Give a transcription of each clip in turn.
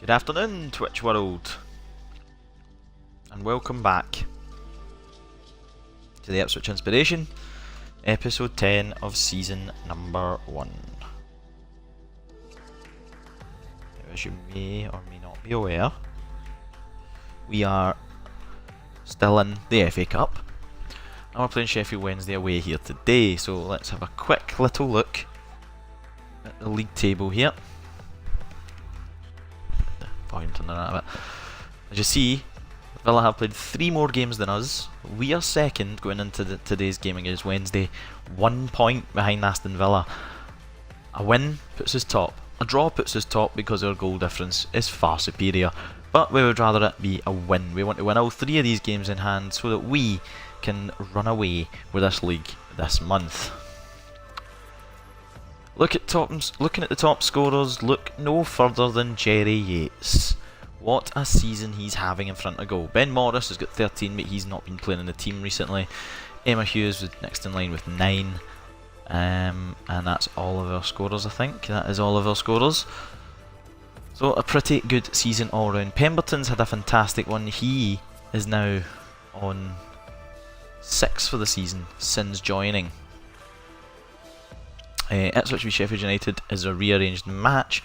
Good afternoon, Twitch world, and welcome back to the Ipswich Inspiration, episode 10 of season number 1. As you may or may not be aware, we are still in the FA Cup, and we're playing Sheffield Wednesday away here today, so let's have a quick little look at the league table here. Turn that a bit. As you see, Villa have played 3 more games than us. We are second going into today's game against Wednesday, 1 point behind Aston Villa. A win puts us top. A draw puts us top because our goal difference is far superior. But we would rather it be a win. We want to win all 3 of these games in hand so that we can run away with this league this month. Looking at the top scorers, look no further than Jerry Yates. What a season he's having in front of goal. Ben Morris has got 13, but he's not been playing in the team recently. Emma Hughes was next in line with 9. And that's all of our scorers, I think. That is all of our scorers. So a pretty good season all round. Pemberton's had a fantastic one. He is now on 6 for the season since joining. Ipswich v Sheffield United is a rearranged match.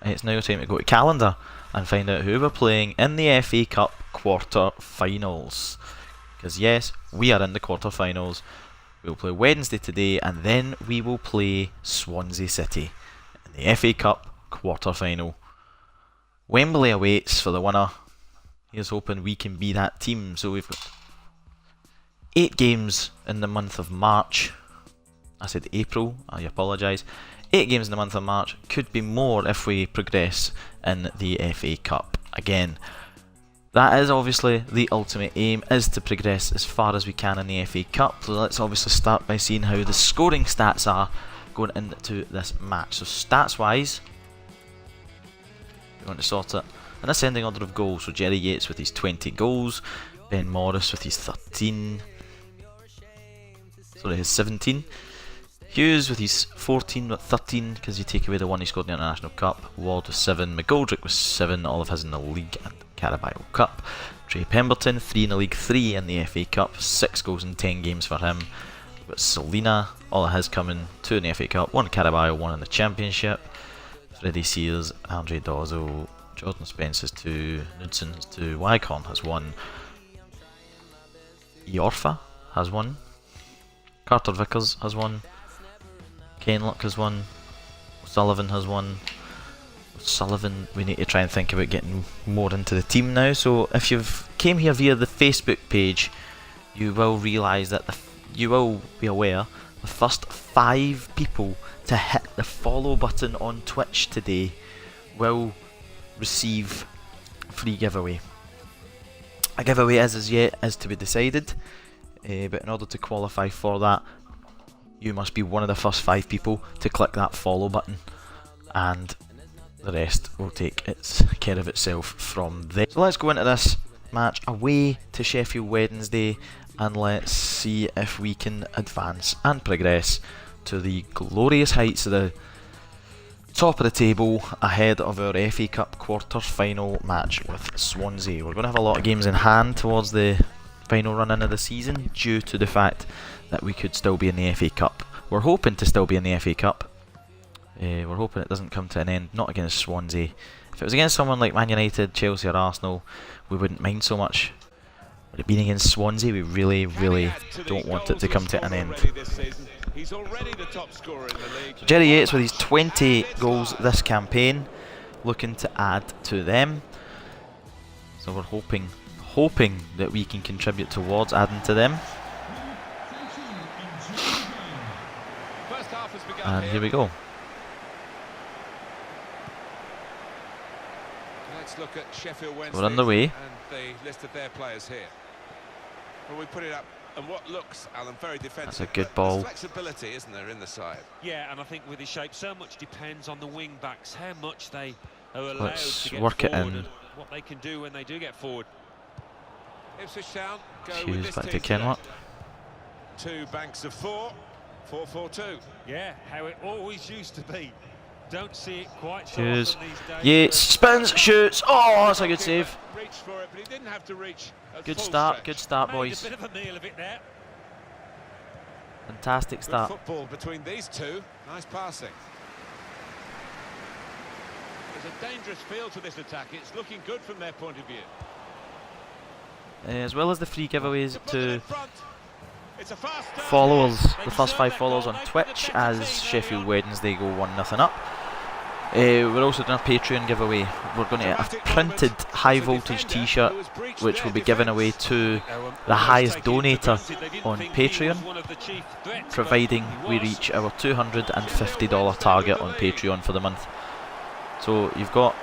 It's now time to go to calendar and find out who we're playing in the FA Cup quarter-finals. Because yes, we are in the quarter-finals. We'll play Wednesday today, and then we will play Swansea City in the FA Cup quarter-final. Wembley awaits for the winner. Here's hoping we can be that team. So we've got 8 games in the month of March. I said April, I apologise. 8 games in the month of March, could be more if we progress in the FA Cup. Again, that is obviously the ultimate aim, is to progress as far as we can in the FA Cup. So let's obviously start by seeing how the scoring stats are going into this match. So stats wise, we want to sort it in ascending order of goals. So Jerry Yates with his 20 goals, Ben Morris with his 13, sorry, his 17. Hughes with his 14, but 13 because you take away the one he scored in the International Cup. Ward with 7, McGoldrick with 7, all of his in the League and Carabao Cup. Trey Pemberton, 3 in the League, 3 in the FA Cup, 6 goals in 10 games for him. We've got Selina, all of his coming, 2 in the FA Cup, 1 Carabao, 1 in the Championship. Freddie Sears, Andre Dozzo, Jordan Spence has 2, Knudsen has 2, Wycon has 1, Iorfa has 1, Carter Vickers has 1, Kenlock has 1, Sullivan has 1. Sullivan, we need to try and think about getting more into the team now. So if you've came here via the Facebook page, you will realise that you will be aware the first 5 people to hit the follow button on Twitch today will receive a free giveaway. A giveaway as yet is to be decided, but in order to qualify for that, you must be one of the first 5 people to click that follow button, and the rest will take its care of itself from there. So let's go into this match away to Sheffield Wednesday, and let's see if we can advance and progress to the glorious heights of the top of the table ahead of our FA Cup quarter-final match with Swansea. We're going to have a lot of games in hand towards the final run-in of the season due to the fact that we could still be in the FA Cup. We're hoping to still be in the FA Cup. We're hoping it doesn't come to an end, not against Swansea. If it was against someone like Man United, Chelsea or Arsenal, we wouldn't mind so much. But it being against Swansea, we really don't want it to come to an end. So Jerry Yates with his 20 goals this campaign, looking to add to them. So we're hoping that we can contribute towards adding to them. And here we go. Let's look at Sheffield Wednesday. We're underway. And the list of their players here. Well, we put it up, and what looks, Alan, very defensive. That's a good ball. There's flexibility, isn't there, in the side? Yeah, and I think with his shape, so much depends on the wing backs, how much they are allowed Let's to get work it forward in. and what they can do when they do get forward. Ipswich Town go with Hughes this back to team Kenlock. 2 banks of 4, 4-4-2. Yeah, how it always used to be. Don't see it quite so Hughes. often these days. Yates spins, shoots. Oh, that's a good save. Reached for it, but he didn't have to reach at Good full start, stretch. good start, Made boys. a bit of a meal of it there. Fantastic Good start. football between these two. Nice passing. There's a dangerous feel to this attack. It's looking good from their point of view. As well as the free giveaways Put them in to front. It's a fast start. followers, They the first deserve 5 that followers goal. on I think Twitch the better team as they Sheffield are. Wednesday go 1-0 up. We're also doing a Patreon giveaway. We're going to get a printed high voltage t-shirt which will be given away to the highest donator on Patreon, providing we reach our $250 target on Patreon for the month. So you've got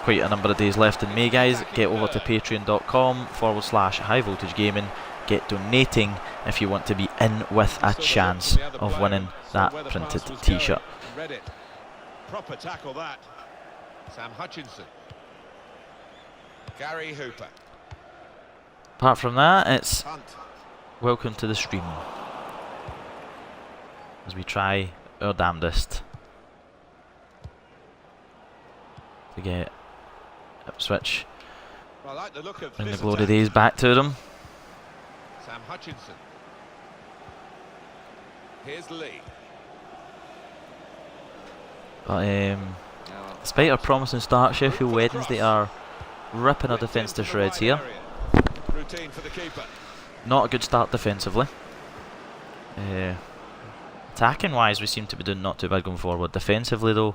quite a number of days left in May, guys. Get over to patreon.com/high voltage gaming. Get donating if you want to be in with a chance of winning that printed t-shirt. Read it. Proper tackle that. Sam Hutchinson. Gary Hooper. Apart from that, it's Hunt. welcome to the stream as we try our damnedest to get Ipswich I like the look of in the this glory attack. days back to them. Sam Hutchinson. Here's Lee. But despite our promising start, Sheffield Wednesday are ripping our defence to shreds here. Routine for the keeper. Not a good start defensively. Attacking wise, we seem to be doing not too bad going forward. Defensively though,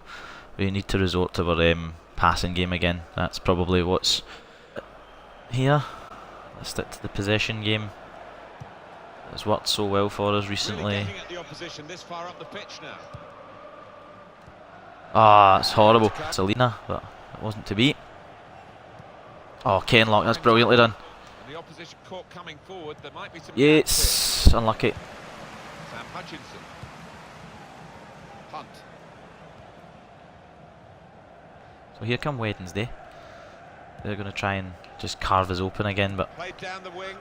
we need to resort to our passing game again. That's probably what's here. Let's stick to the possession game. It's worked so well for us recently. Really getting at the opposition this far up the pitch now. Ah, it's horrible. Selina, but it wasn't to be. Oh, Kenlock, that's brilliantly done. And the opposition caught coming forward. There might be some Yates, unlucky. gaps here. Sam Hutchinson. Hunt. So here come Wednesday. They're going to try and just carve us open again, but Played down the wing,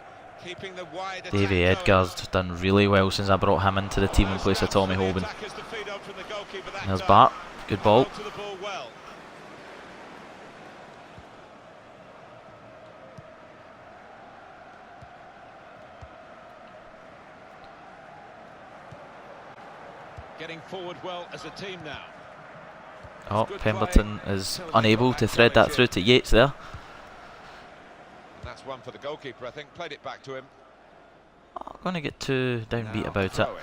keeping the wide attack Davy going. Edgar's done really well since I brought him into the team in place of Tommy For the Hoban. attackers to feed on from the goalkeeper that There's time. Bart, good ball. Held to the ball well. Getting forward well as a team now. Oh, Good Pemberton play. is unable to thread that through to Yates there. And that's one for the goalkeeper, I think. Played it back to him. Not going to get too downbeat Now about it. throw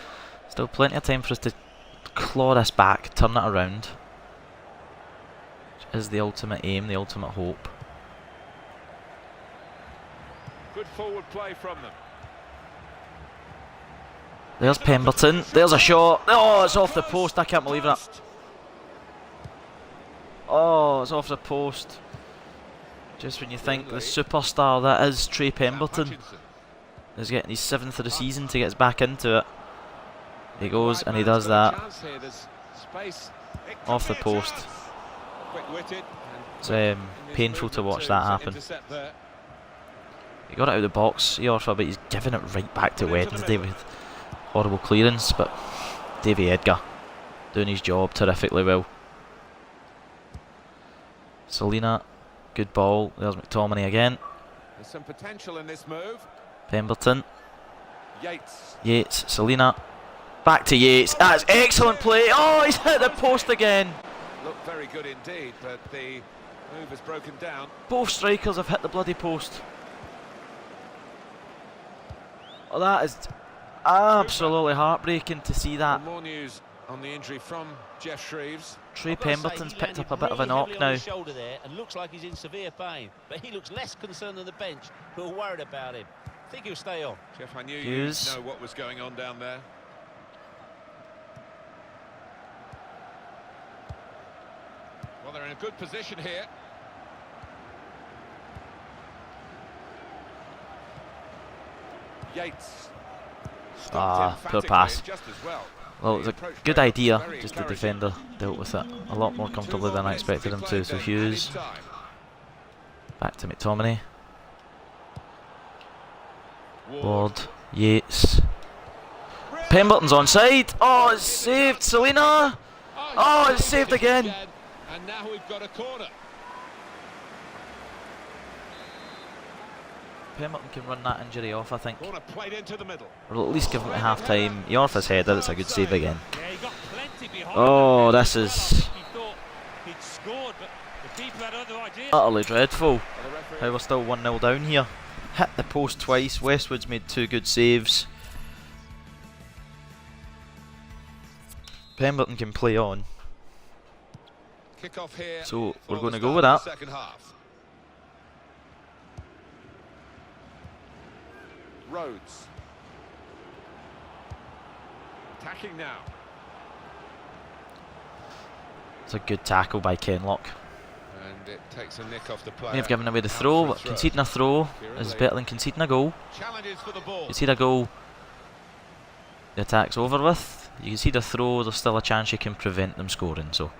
Still plenty of time for us to claw this back, turn it around. Which is the ultimate aim, the ultimate hope. Good forward play from them. There's Pemberton, there's a shot. Oh, it's off the post, I can't believe that. Oh, it's off the post. Just when you think the superstar that is Trey Pemberton is getting his 7th of the season to get back into it. He goes and he does that off the post. It's painful to watch that happen. He got it out of the box, Yorfa, but he's giving it right back to Wednesday with horrible clearance. But Davy Edgar doing his job terrifically well. Selina, good ball. There's McTominay again. There's some potential in this move. Pemberton, Yates. Selina, back to Yates. That's excellent play. Oh, he's hit the post again. Looked very good indeed, but the move has broken down. Both strikers have hit the bloody post. Oh, that is absolutely heartbreaking to see that. More news on the injury from Jeff Shreves. Trey Pemberton's picked up a bit of a knock now. Shoulder there and looks like he's in severe pain, but he looks less concerned than the bench, who are worried about him. I think he'll stay on. Jeff, I knew Hughes. you know what was going on down there. Well, they're in a good position here. Yates. Ah, poor Emphatically, pass. just as well. Well, it was a good idea, just the defender dealt with it a lot more comfortably than I expected him to. So Hughes, back to McTominay. Ward, Yates. Pemberton's onside. Oh, it's saved. Selina. Oh, it's saved again. And now we've got a corner. Pemberton can run that injury off, I think. Corner played into the middle. Or at least give him a half time. Yorfa's header, it's a good save again. Yeah, he got plenty behind Oh, him. this is He thought he'd scored, but the keeper had other ideas. utterly dreadful. How we're still 1-0 down here. Hit the post twice. Westwood's made 2 good saves. Pemberton can play on. Kick off here. So we're for going the to go start with of the that. second half. Rhodes. Attacking now. It's a good tackle by Kenlock. And it takes a nick off the player. May have given away the Out throw, for but conceding a throw is better than conceding a goal. Challenges for the ball. Concede a goal, the attack's over with. You concede a throw, there's still a chance you can prevent them scoring. So,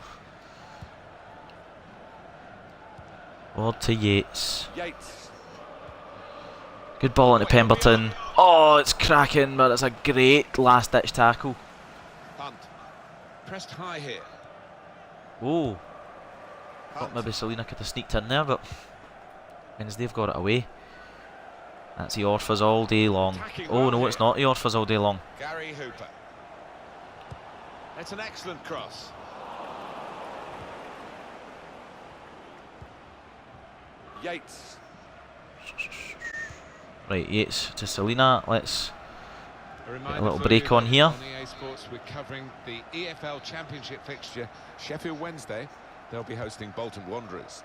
forward to Yates. Yates. Good ball into Pemberton. Oh, it's cracking, but it's a great last-ditch tackle. Hunt. Pressed high here. Oh, thought maybe Selina could have sneaked in there, but means they've got it away. That's Yorfa's all day long. Oh no, it's not Yorfa's all day long. Gary Hooper. It's an excellent cross. Yates. Right, Yates to Selina. Let's A get reminder a little for break you on that here. On EA Sports, we're covering the EFL Championship fixture. Sheffield Wednesday, they'll be hosting Bolton Wanderers.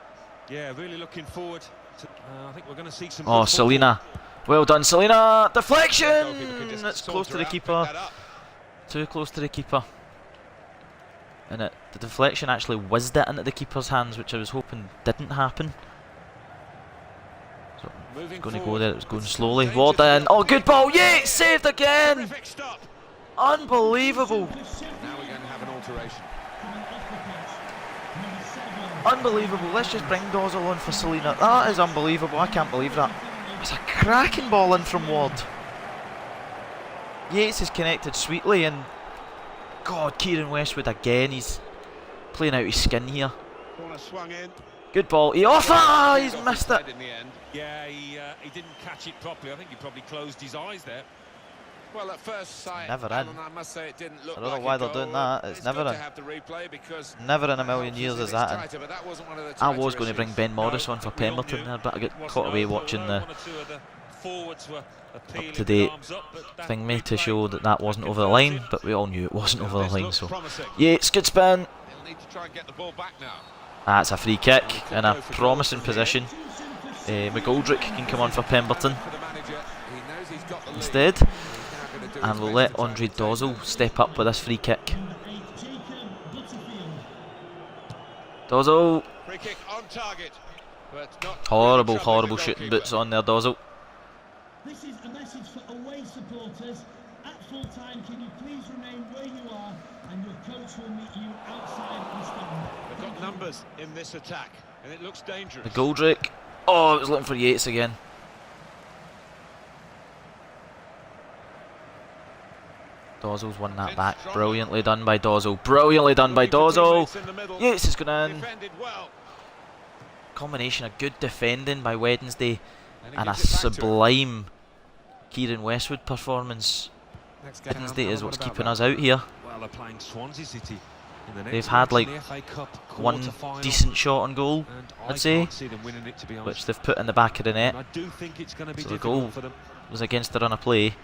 Yeah, really looking forward to. I think we're going to see some. Oh, good Selina. Well done, Selina. Deflection! Goalkeeper can just It's close to saunter the out, pick keeper. that up. Too close to the keeper. And the deflection actually whizzed it into the keeper's hands, which I was hoping didn't happen. So, Moving going to go forward, there, it was going but slowly. still Warden. dangerous. Oh, good ball. Yates saved again. Terrific stop. Unbelievable. Now we're going to have an alteration. Unbelievable. Let's just bring Dozzle on for Selina. That is unbelievable. I can't believe that. It's a cracking ball in from Ward. Yates is connected sweetly, and God, Kieran Westwood again. He's playing out his skin here. Corner swung in. Good ball. He off. Ah, he's Got missed his it. head in the end. Yeah, he didn't catch it properly. I think he probably closed his eyes there. Well, at first sight, Never in. Alan, I must say it didn't look I don't know like why a they're goal. doing that. It's never got in. to have the replay because Never in a that million helps years us is if that it's in. tighter, but that wasn't one of the I tighter was going to bring issues. Ben Morris No, on for we all Pemberton knew there, but I got it caught wasn't away over, watching although the one or two of the forwards were appealing up-to-date with arms up, but that thing to replay show that wasn't over the confirms line, it. but we all knew it wasn't over the This line. looks So promising. Yates, good spin. They'll need to try and get the ball back now. That's a free kick in a promising position. McGoldrick can come on for Pemberton For the manager, he knows he's got the lead. instead, He's now gonna do and his we'll best let to try Andre and take Dozzle it. step up with this free kick. Dozzle, Free kick on target, but not horrible, really troubling horrible the shooting goalkeeper. boots on there, Dozzle. This is a message for away supporters. At full time, can you please remain where you are, and your coach will meet you outside the stand. They've got numbers in this attack, and it looks dangerous. McGoldrick. Oh, it was looking for Yates again. Dozzle's won that back. Brilliantly done by Dozzle. Brilliantly done by Looking for Dozzle. teammates in the middle. Yates has gone in. Defended well. Combination of good defending by Wednesday And he and a gives it back to him. sublime Kieran Westwood performance. Wednesday is what's keeping us out here. Well, they're playing Swansea City in the next They've had, match in like, the FA Cup one quarter-final, decent shot on goal, and I'd I say, can't see them winning it, to be honest. which they've put in the back of the net. And I do think it's going to be So the difficult goal for them. was against the run of play,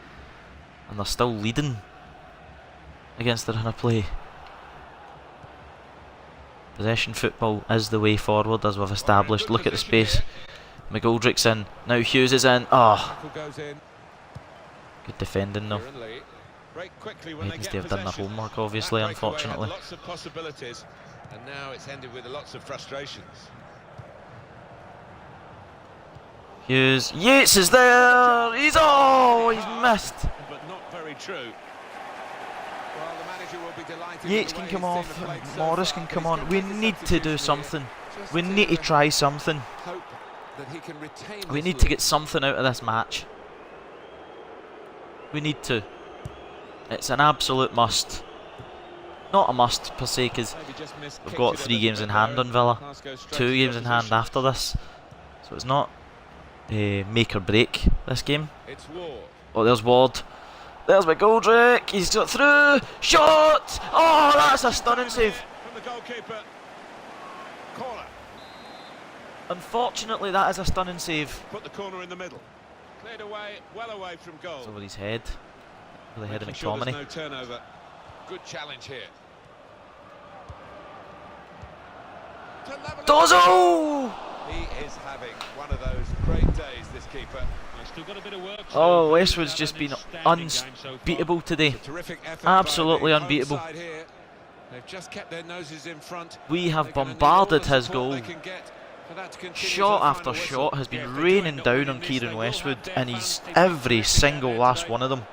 and they're still leading against the run of play. Possession football is the way forward, as we've established. Look at the space. McGoldrick's in. Now Hughes is in. Oh, Tackle goes in. good defending though. Kieran Lee. Break quickly when they Wednesday get have done their possession. homework, obviously, That breakaway had unfortunately. Lots of possibilities, and now it's ended with lots of frustrations. Hughes. Yates is there. He's missed. But not very true. Well, the manager will be delighted. Yates with the can way come his team off. have played so Morris far. can But come he's on. got We some need to do substitutions something. here, just We need to try something. hope that he can retain We this need to lead. get something out of this match. We need to. It's an absolute must. not a must per se, because Maybe just we've got 3 games in hand on Villa, 2 games in hand after this, so it's not make or break this game. It's Ward. Oh, there's Ward. There's McGoldrick. He's got through. Shot! Oh, that's a stunning save. From the goalkeeper. Corner. Unfortunately, that is a stunning save. Put the corner in the middle. Cleared away, well away from goal. It's over his head. Over the head of Making sure McTominay. there's no turnover. Good challenge here. To level it. Dozo! He is having one of those great days, this keeper. Still got a bit of work to Oh, do. Westwood's Had just an been outstanding game so far. unbeatable today. It's a terrific effort Absolutely by the home unbeatable. side here. They've just kept their noses in front. We have They're gonna need bombarded all the his support goal. they can get for that to continue Shot to the after final whistle. shot has Yeah, been if they do raining end up down winning on this, Kieran they will Westwood, have their and he's fans every to single get last there one of them.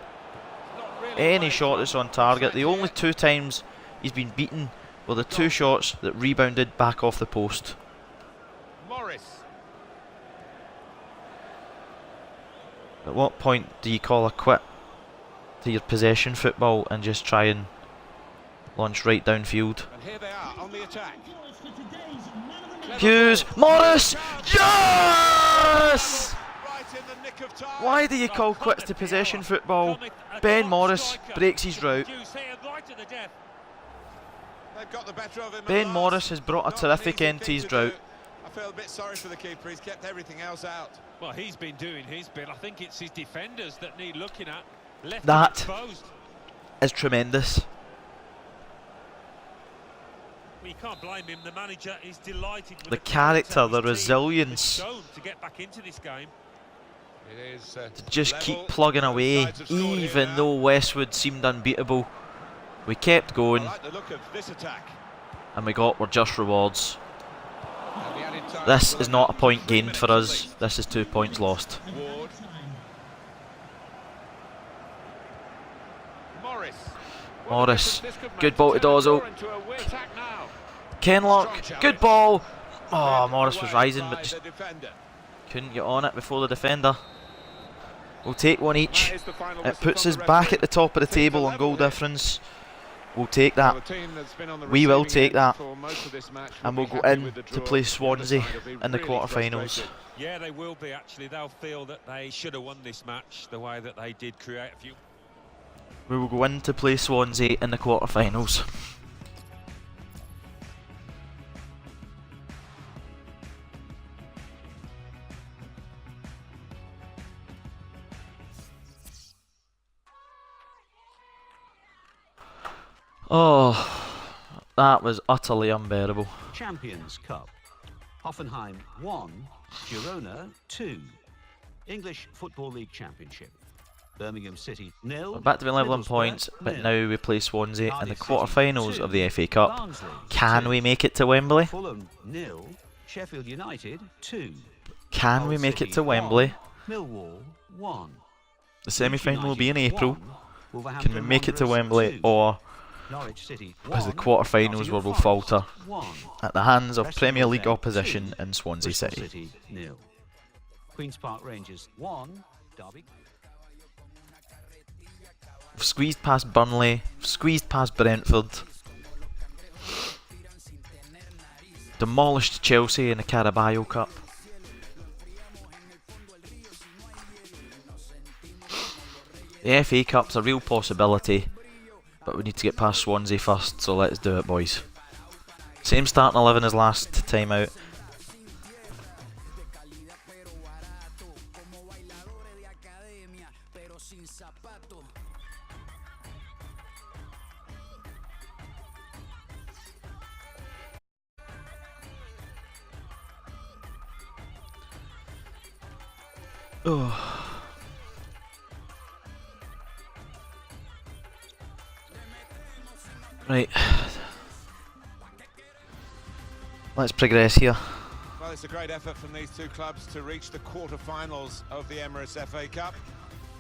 Not really Any away shot from that's on target. The only 2 times he's been beaten were the 2 shots that rebounded back off the post. Morris. At what point do you call a quit to your possession football and just try and launch right downfield? And here they are on the attack. Hughes, Morris, yes! Right in the nick of time. Why do you call quits to possession football? Ben Morris breaks his route. They've got the better of him. Ben at last. Morris has brought a Not an terrific easy end to thing his to drought. do. I feel a bit sorry for the keeper. He's kept everything else out. Well, he's been doing his bit. I think it's his defenders that need looking at. Left That exposed. is tremendous. Well, you can't blame him. The manager is delighted with The performance character, of his the team. resilience. They've shown to get back into this game. It is To just level. keep plugging Both away, sides have scored here even now. though Westwood seemed unbeatable. We kept I going, like the look of this attack. and we got our just rewards. And the added time This will is not a amount to point 3 gained for minutes us. at This is 2 points lost. least. Ward. Morris. Morris, This could good make ball to turn and Dozo. draw into a weird attack now. Kenlock, good ball. Oh, Morris was Away rising, by but just the defender. couldn't get on it before the defender. We'll take one each. That is the final It whistle puts from us the back referee. at the top of the Teams table are on goal level here. difference. We'll take Well, that, the team that's been on the We will receiving take end that. for most of this match and will we'll be go happy in with the to draw. play The other Swansea side will be in the really quarter-finals. frustrated. Yeah, they will be, actually. They'll feel that they should have won this match the way that they did create a few. We will go in to play Swansea in the quarter-finals. Oh, that was utterly unbearable. Champions Cup. Hoffenheim 1, Girona 2. English Football League Championship. Birmingham City 0. We're back to being level on Middlesbrough points, but 0. now we play Swansea in the Cardiff City quarter-finals 2, of the FA Cup. Barnsley Can 2, we make it to Wembley? Fulham 0. Sheffield United 2. Can we Hull make it City to Wembley? 1, Millwall 1. The semi-final will be in United April. 1, Can we Wolverhampton make it to Wanderers Wembley, 2. or Norwich City is the 1, quarter-finals where Nottingham we'll Forest falter 1. at the hands of Preston Premier League North End opposition 2, in Swansea Bristol City? City 0. Queen's Park Rangers 1. Derby. We've squeezed past Burnley, we've squeezed past Brentford, demolished Chelsea in the Carabao Cup. The FA Cup's a real possibility, but we need to get past Swansea first, so let's do it, boys. Same starting 11 as last time out. Oh. Right. Let's progress here. Well, it's a great effort from these two clubs to reach the quarter-finals of the Emirates FA Cup.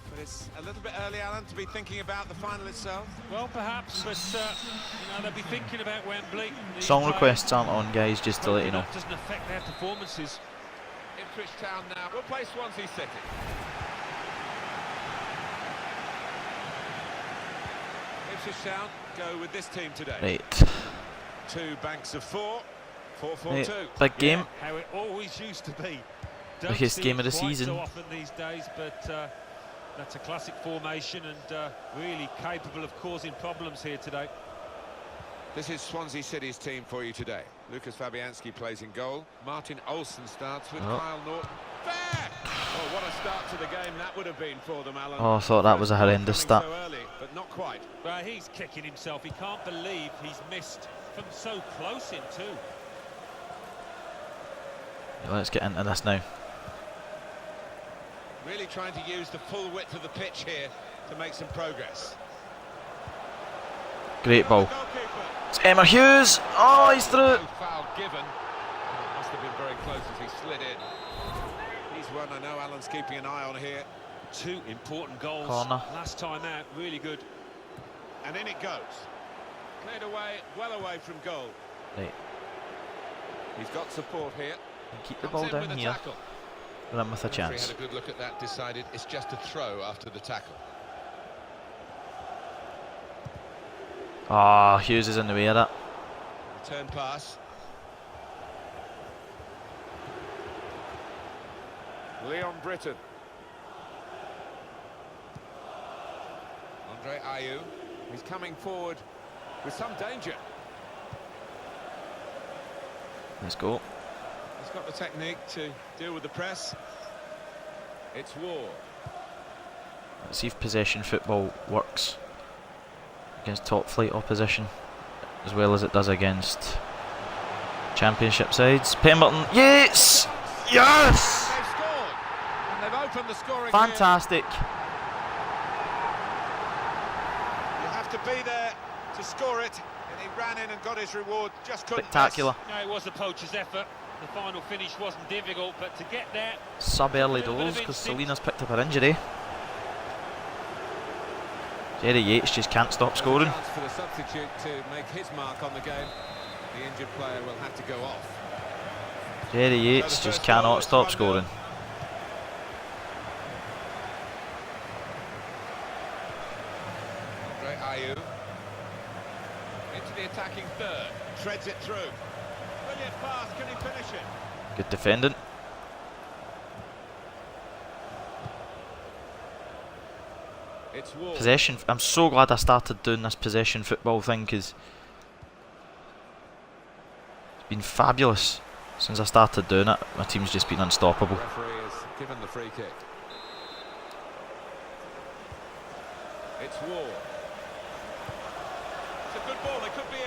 But it's a little bit early, Alan, to be thinking about the final itself. Well, perhaps, but they'll be thinking about Wembley. These Song players, requests aren't on, guys, just to let you know. That doesn't affect their performances. Ipswich Town now will play Swansea City. Ipswich Town go with this team today. Right. 2 banks of 4. 4-4-2. Right. Big game. How it always used to be. Don't Biggest see game it of the quite season. so often these days, but that's a classic formation and really capable of causing problems here today. This is Swansea City's team for you today. Lucas Fabianski plays in goal. Martin Olsen starts with Kyle Norton. Fair! Oh, what a start to the game that would have been for them, Alan. Oh, I thought that was a horrendous start. So early, but not quite. Well, he's kicking himself. He can't believe he's missed from so close in too. Let's get into this now. Really trying to use the full width of the pitch here to make some progress. Great ball. It's Emma Hughes. Oh, he's through. No foul given. It must have been very close as he slid in. He's one I know Alan's keeping an eye on here. 2 important goals. Corner. Last time out, really good. And in it goes. Cleared away, well away from goal. Right. He's got support here. Keep the Comes ball in with down a here. tackle. Run with a Referee chance. had a good look at that, decided it's just a throw after the tackle. Ah, Hughes is in the way of that. Return pass. Leon Britton. Andre Ayew. He's coming forward with some danger. Let's go. He's got the technique to deal with the press. It's Ward. Let's see if possession football works against top flight opposition as well as it does against championship sides. Pemberton, yes! Yes! They've scored, and they've opened the scoring. Fantastic. You have to be there to score it, and he ran in and got his reward. Just couldn't Spectacular. No, it was a poacher's effort. The final finish wasn't difficult, but to get there... Sub early doors because Selena's picked up her injury. Jerry Yates just can't stop scoring. Chance for the substitute to make his mark on the game. The injured player will have to go off. Jerry Yates just cannot stop scoring. Andre Ayew into the attacking third, treads it through. Brilliant pass, can he finish it? Good defending. It's Ward. Possession. I'm so glad I started doing this possession football thing because it's been fabulous since I started doing it. My team's just been unstoppable. The referee has given the free kick. It's Ward. It's a good ball, they could be in.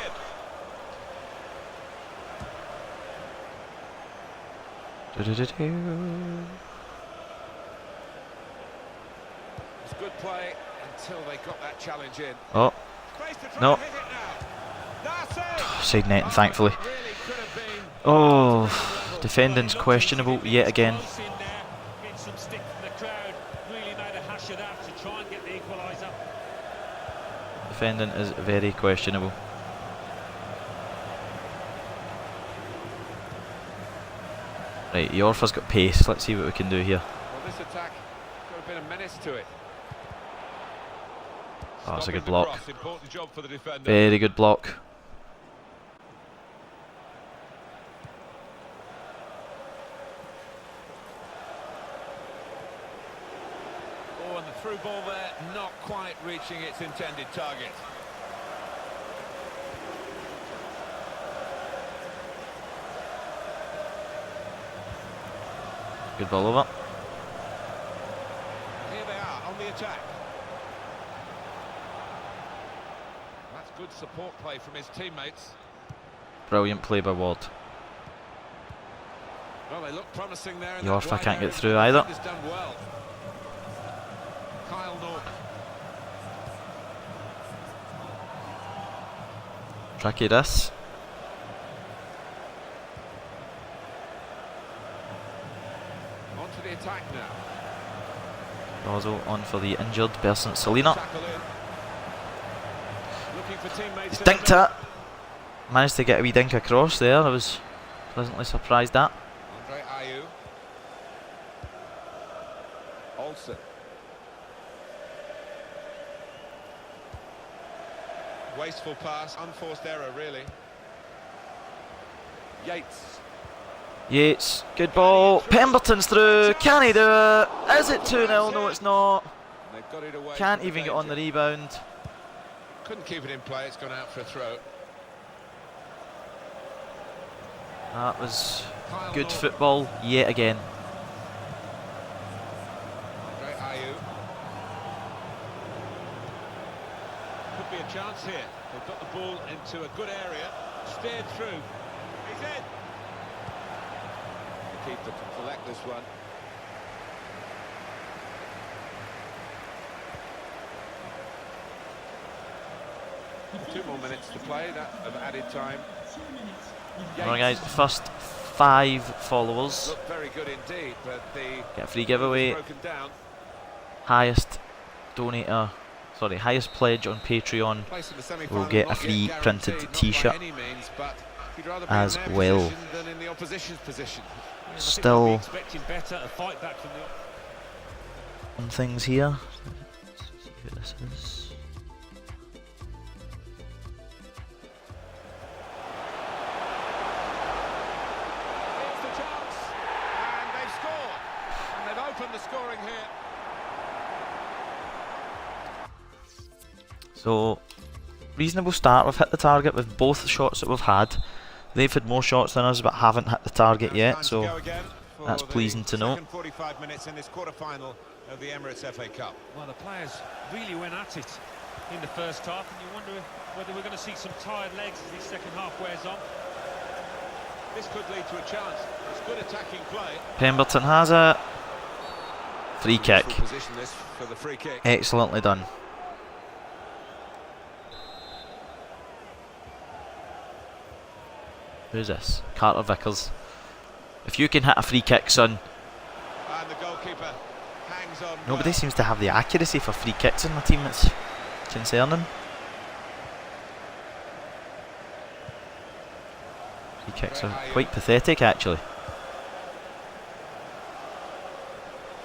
It's good play until they got that challenge in. Oh, Space to try no. and hit it now. That's it. Side netting, thankfully. Really could have been. Oh, defending's questionable yet again. Close in there, getting some stick from the crowd. Really made a hash of that to try and get the equaliser. Defending is very questionable. Right, Yorfa's got pace. Let's see what we can do here. Well, this attack got a bit of menace to it. Oh, it's a Stopping good the block. cross, important job for the defender. Very good block. Oh, and the through ball there, not quite reaching its intended target. Good ball over. Here they are on the attack. That's good support play from his teammates. Brilliant play by Ward. Well, they look promising there. Yorfa can't get through either. He's done well. Kyle Norton. Tricky this. On to the attack now. Also on for the injured person, Selena. Tackle in. Looking for teammates. He's dinked it. Managed to get a wee dink across there. I was pleasantly surprised at. Andre Ayew. Olsen. Wasteful pass, unforced error, really. Yates. Yates, good ball. Pemberton's through. Can he do it? Is it 2-0? No, it's not. They've got it away. Can't even get on the rebound. Couldn't keep it in play. It's gone out for a throw. That was good football yet again. Could be a chance here. They've got the ball into a good area. Steered through. He's in. The keeper can collect this one. Two more minutes to play, that of added time. Alright guys, first 5 followers Look very good indeed, but the get a free giveaway. broken down. Highest donator, sorry, highest pledge on Patreon Place in the semi-final, will get a not free yet printed guaranteed, not t-shirt by any means, but you'd rather be as in their well. position than in the opposition's position. Still Expecting better, a fight back from the... some things here. Let's see who this is. Here's the chance, and they've scored, and they've opened the scoring here. So, reasonable start. We've hit the target with both shots that we've had. They've had more shots than us but haven't hit the target yet, so that's pleasing to know. 45 minutes in this quarter-final of the Emirates FA Cup. Well, the players really went at it in the first half, and you wonder whether we're going to see some tired legs as this second half wears on. This could lead to a chance. It's good attacking play. Pemberton has it. Free kick. Position this for the free kick. Excellently done. Who's this? Carter Vickers. If you can hit a free kick, son. And the goalkeeper hangs on. Nobody seems to have the accuracy for free kicks in my team. It's concerning. Free kicks are quite pathetic, actually.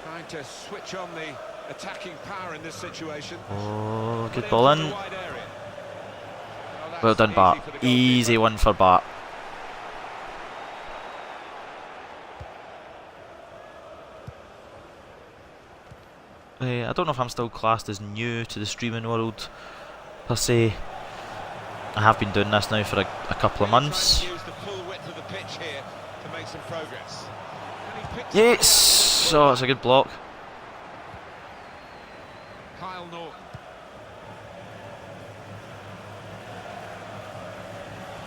Trying to switch on the attacking power in this situation. Oh, good ball in. Well done, Bart. Easy one for Bart. I don't know if I'm still classed as new to the streaming world, per se. I have been doing this now for a couple of months. Yes! Oh, it's a good block. Kyle Norton.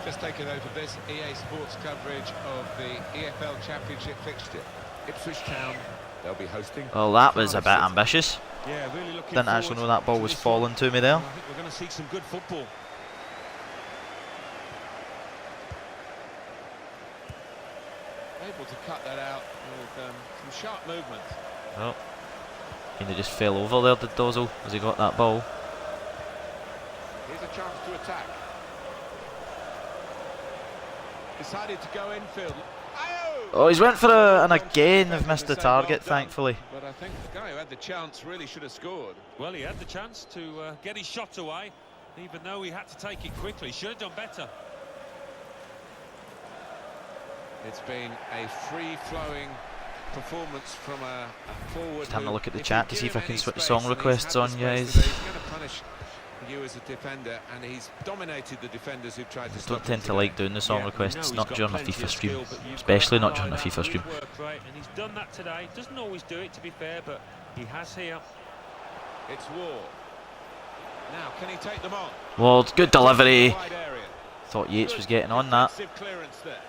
Just taken over this EA Sports coverage of the EFL Championship fixture. Ipswich Town, they'll be hosting. Well, that was a bit ambitious. Yeah, really looking Didn't actually know that ball was falling to me there. I think we're going to see some good football. Able to cut that out with some sharp movement. Oh, he just fell over there, did Dozel, as he got that ball. Here's a chance to attack. Decided to go infield. Oh, he's went for and again they've missed the target, thankfully. But I think the guy who had the chance really should have scored. Well, he had the chance to get his shot away, even though he had to take it quickly. Should have done better. It's been a free-flowing performance from a forward. Just having a look at the if chat you to see give if I him can any switch space, song and requests he's had on, the guys. space, he's going to punish you as a defender, and he's dominated the defenders who've tried to stop him. Don't tend to today. like doing the song Yeah, requests, he's not got during a plenty FIFA of stream, skill, but you've especially got not to during a highlight FIFA that stream. good work rate, and he's done that today. Doesn't always do it, to be fair, but he has here. It's Ward. Now, can he take them on? Ward, good delivery. Wide area. Thought Yates was getting on that. Defensive clearance there.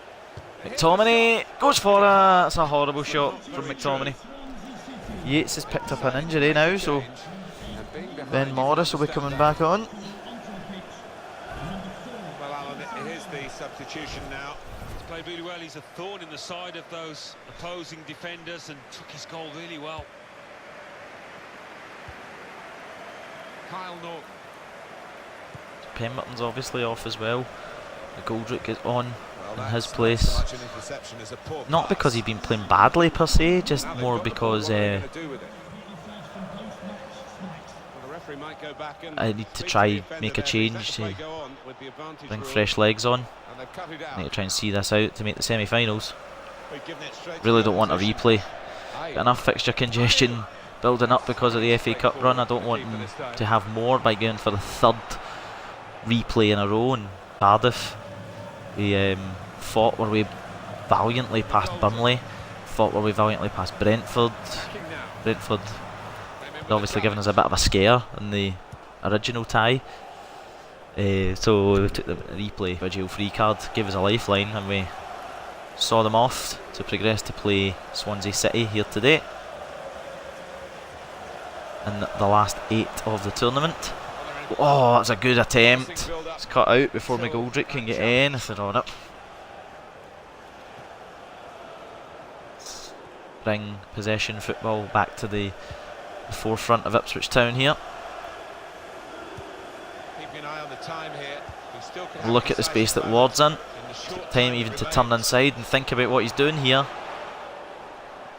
McTominay goes for it. That's a horrible shot from McTominay. Yates has picked up an injury now, so Ben Morris will be coming back on. Well, Alan, here's the substitution now. He's played really well. He's a thorn in the side of those opposing defenders and took his goal really well. Kyle Norton. Pemberton's obviously off as well. The Goldrick is on in Well, his that's place. so much an interception as a poor Not pass. because he's been playing badly per se, just Now they've more got the because ball, what are they gonna do with it? Well, the referee might I need to try make a change to bring fresh legs on. I need to try and see this out to make the semi-finals. Really don't want a replay. Got enough fixture congestion building up because of the FA Cup run. I don't want them to have more by going for the third replay in a row. And Cardiff, we fought our way valiantly past Burnley, fought our way valiantly past Brentford. Brentford had obviously given us a bit of a scare in the original tie. So we took the replay visual free card, gave us a lifeline, and we saw them off to progress to play Swansea City here today in the last 8 of the tournament. Oh, that's a good attempt. It's cut out before McGoldrick can get anything on it. Bring possession football back to the forefront of Ipswich Town here. Look at the space that Ward's in. Time even to turn inside and think about what he's doing here.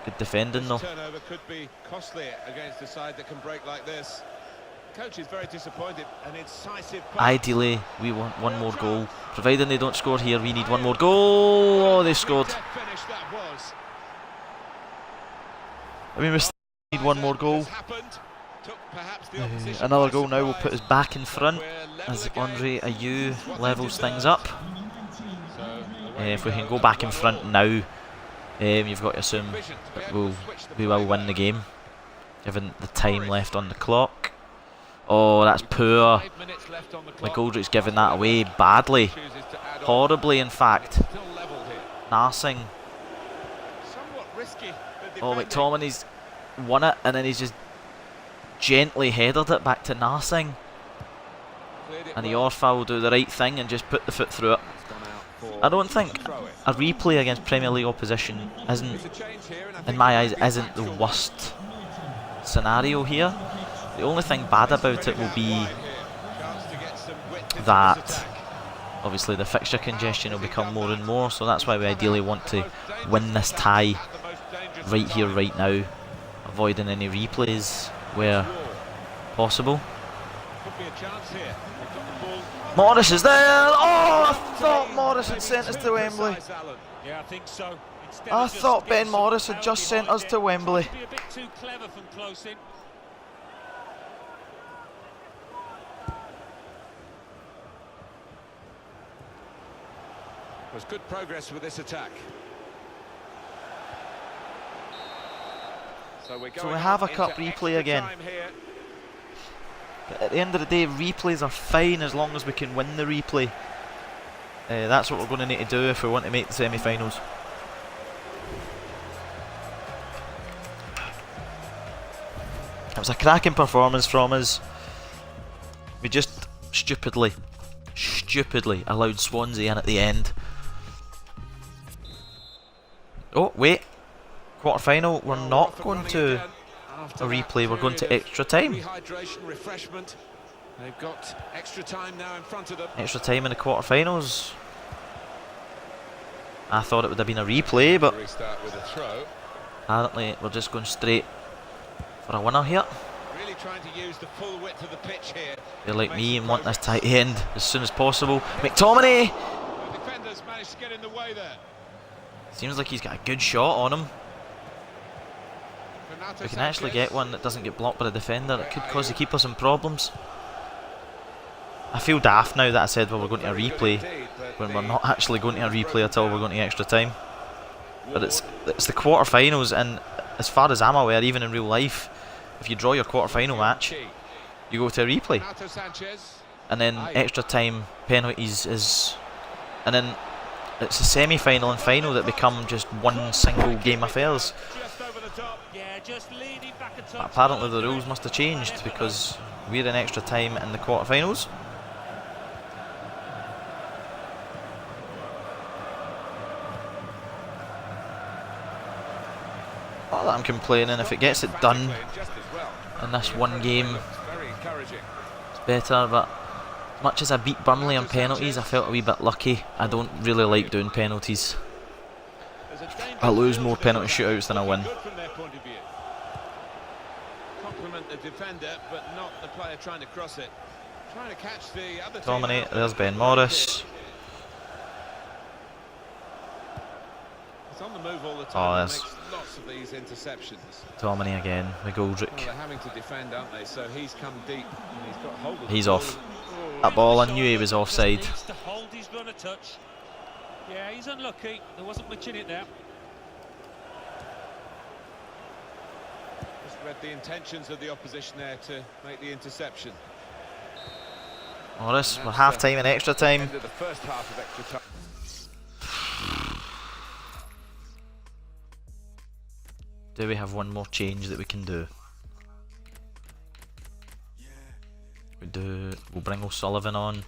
Good defending though. Turnover could be costly against a side that can break like this. Coach is very disappointed. An incisive pass. Ideally, we want one more goal. Providing they don't score here, we need one more goal. Oh, they scored. I mean, we still need one more goal. Another goal now will put us back in front as Andre Ayew levels things up. If we can go back in front now, you've got to assume that we will win the game, given the time left on the clock. Oh, that's poor. McGoldrick's given that away badly. Horribly, in fact. Narsing. Oh, McTominay's won it, and then he's just gently headed it back to Narsing. And the Orfa will do the right thing and just put the foot through it. I don't think a replay against Premier League opposition isn't, in my eyes, isn't the worst scenario here. The only thing bad about it will be that obviously the fixture congestion will become more and more, so that's why we ideally want to win this tie right here, right now, avoiding any replays where possible. Morris is there! Oh, I thought Morris had sent us to Wembley. Yeah, I think so. I thought Ben Morris had just sent us to Wembley. Be a bit too clever from close in. Was good progress with this attack. So we have a cup replay again. But at the end of the day, replays are fine as long as we can win the replay. That's what we're going to need to do if we want to make the semi-finals. It was a cracking performance from us. We just stupidly allowed Swansea in at the end. Oh, wait. Quarter-final, we're not going to a replay, we're going to extra time. They've got extra time now in front of them. Extra time in the quarter-finals. I thought it would have been a replay, but apparently we're just going straight for a winner here. Really trying to use the full width of the pitch here. They're like me and want this tie to end as soon as possible. McTominay! The defenders managed to get in the way there. Seems like he's got a good shot on him. We can actually get one that doesn't get blocked by the defender. It could cause the keeper some problems. I feel daft now that I said, well, we're going to a replay, when we're not actually going to a replay at all. We're going to extra time. But it's the quarter-finals, and as far as I'm aware, even in real life, if you draw your quarter-final match, you go to a replay. And then extra time, penalties is... And then it's the semi-final and final that become just one single game affairs. But apparently the rules must have changed because we're in extra time in the quarterfinals. Not that I'm complaining. If it gets it done in this one game, it's better. But as much as I beat Burnley on penalties, I felt a wee bit lucky. I don't really like doing penalties. I lose more penalty shootouts than I win. the defender, but not the player trying to cross it. Trying to catch the other team. Dominate. There's Ben Morris. He's on the move all the Oh, time. that's- Makes lots of these interceptions. Dominate again. McGoldrick. Well, they're having to defend, aren't they? So he's come deep and he's got hold of the He's ball. off. Oh, That ball, I knew he was offside. Needs to hold his run a touch. Yeah, he's unlucky. There wasn't much in it there. Just read the intentions of the opposition there to make the interception. Morris, we're half time and extra time. End of the first half of extra time. Do we have one more change that we can do? We do. We'll bring O'Sullivan on.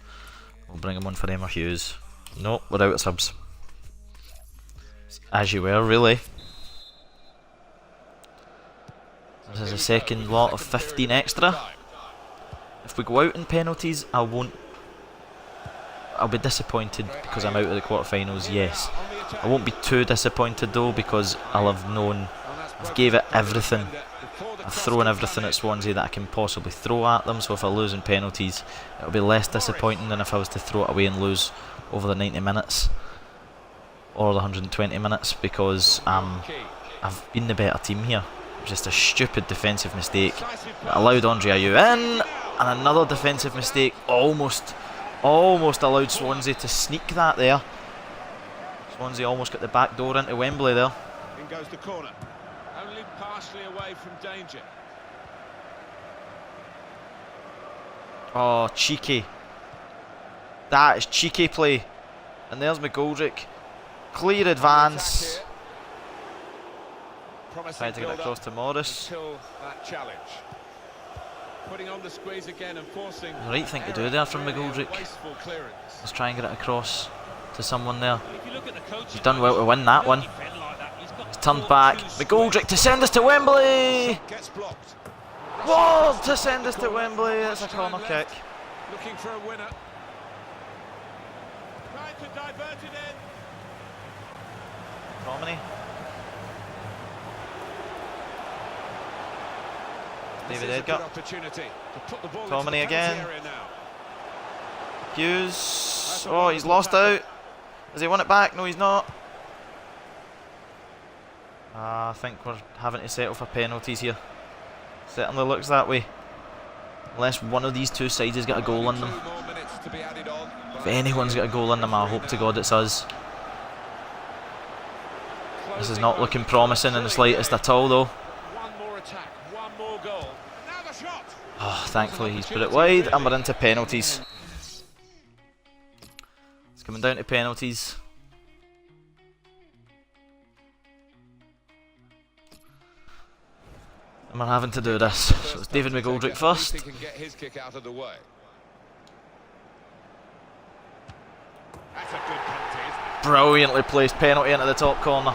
We'll bring him on for Emma Hughes. No, we're out of subs. As you were, really. This is a second lot of 15 extra. If we go out in penalties, I'll be disappointed because I'm out of the quarterfinals, yes. I won't be too disappointed though because I'll have known I've gave it everything. I've thrown everything at Swansea that I can possibly throw at them, so if I lose in penalties it'll be less disappointing than if I was to throw it away and lose over the 90 minutes or the 120 minutes because I've been the better team here. It was just a stupid defensive mistake that allowed Andre Ayew in, and another defensive mistake almost allowed Swansea to sneak that there. Swansea almost got the back door into Wembley there. In goes the corner. Only partially away from danger. Oh, cheeky. That is cheeky play. And there's McGoldrick. Clear advance. Trying to get it across to Morris. Until that challenge. Putting on the squeeze again and forcing The right thing to do there from McGoldrick. wasteful clearance. Let's try and get it across to someone there. If you look at the coaching He's done well to win that one. defend like that. He's got He's turned back. McGoldrick to send us to Wembley. Gets blocked. Whoa, to send us to Wembley. It's a corner kick. Looking for a winner. Trying to divert it in. Domini. David This is a Edgar. good opportunity to put the ball into Domini the penalty again. area now. Hughes. Oh, he's lost out. Has he won it back? No, he's not. I think we're having to settle for penalties here. Certainly looks that way. Unless one of these two sides has got a goal in them. 2 more minutes to be added on. If anyone's got a goal in them, I hope to God it's us. This is not looking promising in the slightest at all, though. One more attack, one more goal. Now the shot. Oh, thankfully he's put it wide, and we're into penalties. It's coming down to penalties. And we're having to do this. So it's David McGoldrick first. He can get his kick out of the way. That's a good penalty, isn't it? Brilliantly placed penalty into the top corner.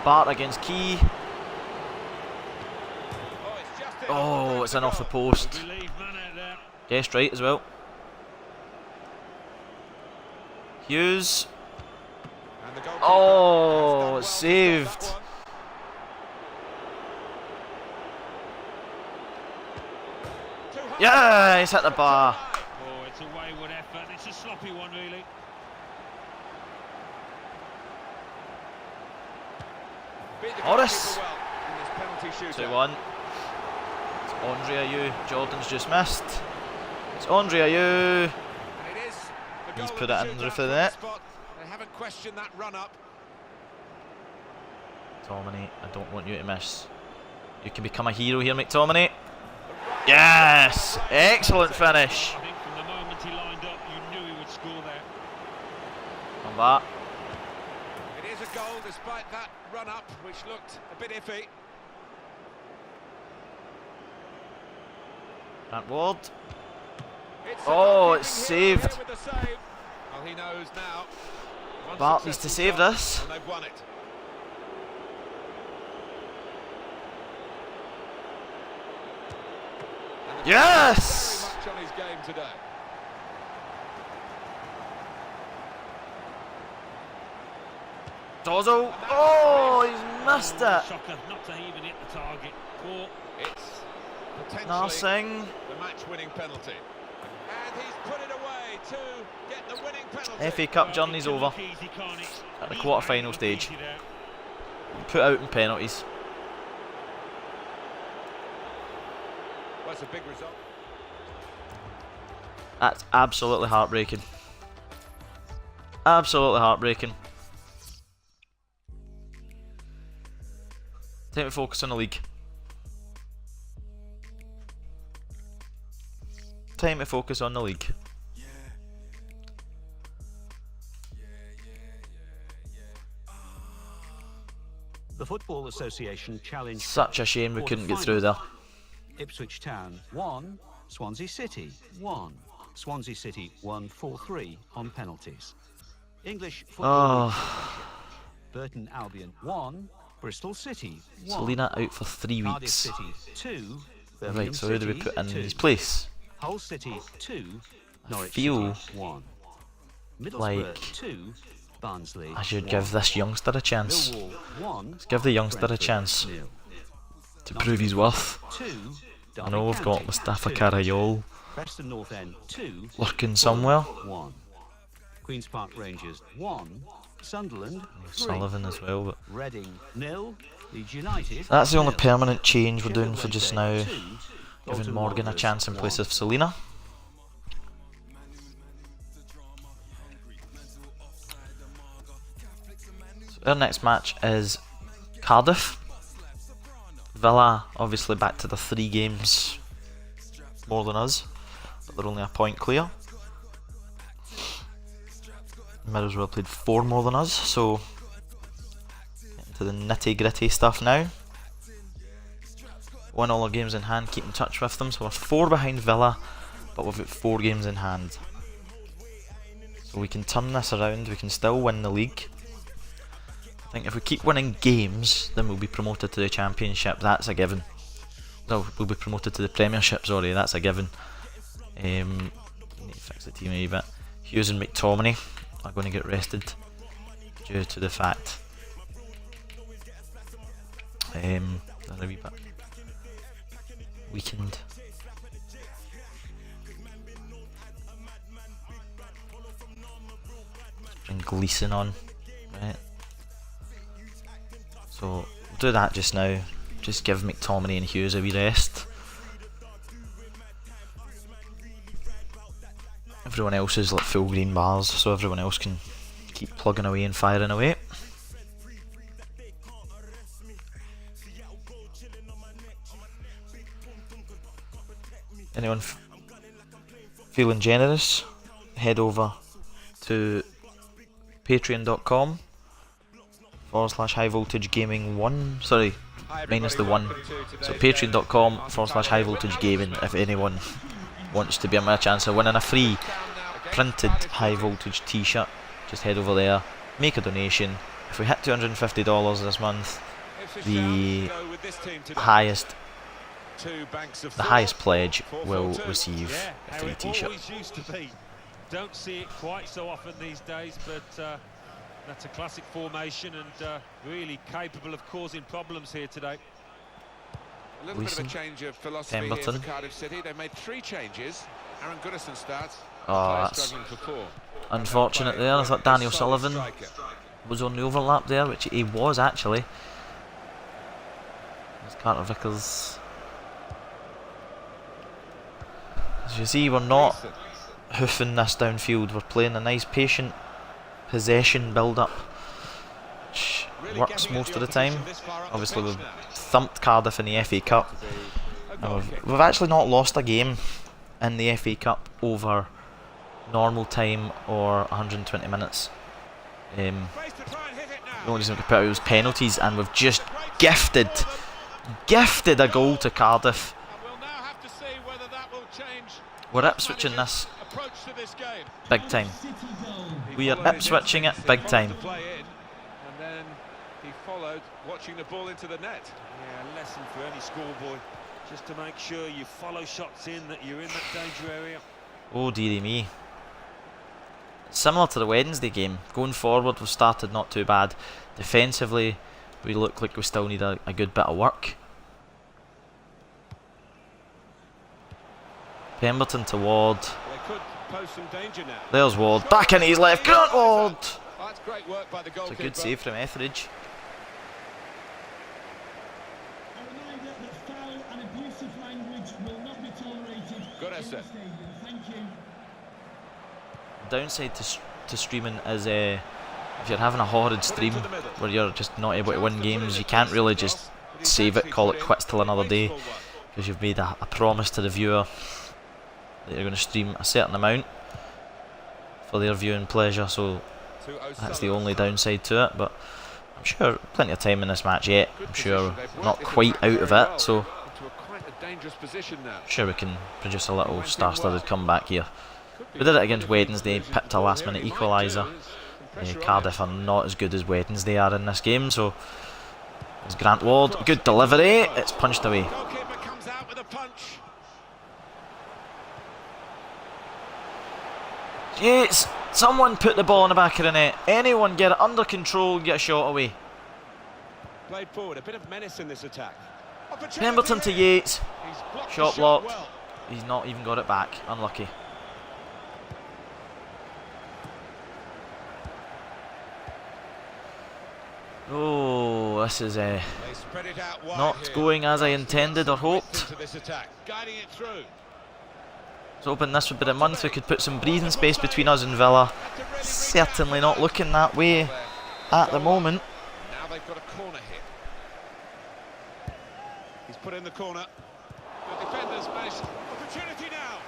Bart against Key. Oh, it's just in. Oh, it's an off the post. relieved man out there. Guessed right as well. Hughes. And the goalkeeper Oh, has done well to stop saved. that one. Too high. Yeah, he's hit the bar. Oh, it's a wayward effort. It's a sloppy one, really. Beat the Morris. goalkeeper well in this penalty shootout. 2-1. It's Andre Ayew. Jordan's just missed. It's Andre Ayew. And it is the He's goal put of it the in shootout the roof of from the net. spot. They haven't questioned that run up. McTominay, I don't want you to miss. You can become a hero here, McTominay. Yes! Excellent finish. I think from the moment he lined up, you knew he would score there. On that. It is a goal despite that run up, which looked a bit iffy. Grant Ward. It's Oh, a it's goalkeeping hero saved. here with the save. Well, he knows now. One Bart needs to successful save goal, this. and they've won it. And the Yes! very much on his game today. Dozo. Oh, he's missed it. Shocker not to even hit the target. Poor. It's Potentially Nothing. the match-winning penalty. And he's put it away to get the winning penalty. FA Cup journey's over at the quarter-final stage. Put out in penalties. Well, that's a big result. That's absolutely heartbreaking. Absolutely heartbreaking. Time to focus on the league. Time to focus on the league. The Football Association challenged. Such a shame we couldn't get through there. Ipswich Town 1, Swansea City 1. Swansea City won 4-3 on penalties. English Football League Championship. Burton Albion 1, Bristol City 1. Selena out for 3 Cardiff weeks. City 2, Birmingham Right, so who do we City put in 2. his place? Hull City 2, Norwich feel City 1. Middlesbrough like 2, Barnsley I should 1. give this youngster a chance. Millwall 1, Let's give the youngster a Brentford chance 0. to prove his worth. 2, I know we've got Derby Mustafa County 2. Carayol Preston North End 2, lurking somewhere. 1. Queen's Park Rangers 1, Sunderland 3. Sullivan as well, but Reading 0, Leeds United. that's the only 0. permanent change we're doing Sheffield for just Wednesday now. 2, Giving Bolton Morgan a Wanderers chance in place 1. of Selena. So our next match is Cardiff. Villa obviously back to the 3 games more than us, but they're only a point clear. Middlesbrough played 4 more than us, so getting to the nitty gritty stuff now. Won all our games in hand, keep in touch with them, so we're 4 behind Villa, but we've got 4 games in hand. So we can turn this around, we can still win the league. I think if we keep winning games, then we'll be promoted to the Championship, that's a given. No, we'll be promoted to the Premiership, sorry, that's a given. We need to fix the team a wee bit. Hughes and McTominay are going to get rested due to the fact they're a wee bit weakened. Let's bring Gleeson on, right? So we'll do that just now. Just give McTominay and Hughes a wee rest. Everyone else is like full green bars, so everyone else can keep plugging away and firing away. Anyone feeling generous? Head over to patreon.com/high voltage gaming 1. Sorry, minus the 1. So patreon.com/high voltage gaming if anyone wants to be a chance of winning a free printed high voltage t-shirt. Just head over there, make a donation. If we hit $250 this month, the highest pledge will receive a free t-shirt. Don't see it quite so often these days, but that's a classic formation and really capable of causing problems here today. A little bit of a change of philosophy here for Cardiff City. They made 3 changes. Aaron Goodison starts. Oh, that's struggling for 4. unfortunate there. I thought Daniel Sullivan was on the overlap there, which he was actually. There's Carter Vickers. As you see, we're not hoofing this downfield. We're playing a nice patient possession build-up, which works most of the time. Obviously we've thumped Cardiff in the FA Cup, and we've actually not lost a game in the FA Cup over normal time or 120 minutes. The only reason we could put out was penalties, and we've just gifted a goal to Cardiff. We're Ipswiching this big time. We are Ipswiching it big time. And then he followed, watching the ball into the net. Yeah, a lesson for any schoolboy, just to make sure you follow shots in, that you're in that danger area. Oh dearie me. Similar to the Wednesday game, going forward we've started not too bad. Defensively we look like we still need a good bit of work. Pemberton to Ward. They could pose some danger now. There's Ward. Back in his left. Grant Ward! Oh, that's great work by the It's a goalkeeper. good save from Etheridge. A reminder that foul and abusive language will not be tolerated Good in the effort. stadium. Thank you. Downside to streaming is if you're having a horrid stream where you're just not able to win games, you can't really just save it, call it quits till another day, because you've made a promise to the viewer that you're going to stream a certain amount for their viewing pleasure, so that's the only downside to it. But I'm sure plenty of time in this match yet. I'm sure not quite out of it, so I'm sure we can produce a little star-studded comeback here. We did it against Wednesday, pipped a last-minute equaliser. Cardiff are not as good as Wednesday are in this game, so there's Grant Ward, good delivery, it's punched away. Goalkeeper comes out with a punch. Yates, someone put the ball in the back of the net. Anyone get it under control, get a shot away. Played forward, a bit of menace in this attack. Pemberton to here. Yates, He's blocked shot the blocked. well. He's not even got it back, unlucky. Oh, this is They spread it out wide not here. going as I intended or hoped. Into this attack, guiding it through. I was hoping this would be the month we could put some breathing space between us and Villa. Certainly not looking that way at the moment. Now they've got a corner here. He's put in the corner. The defenders managed. Opportunity now.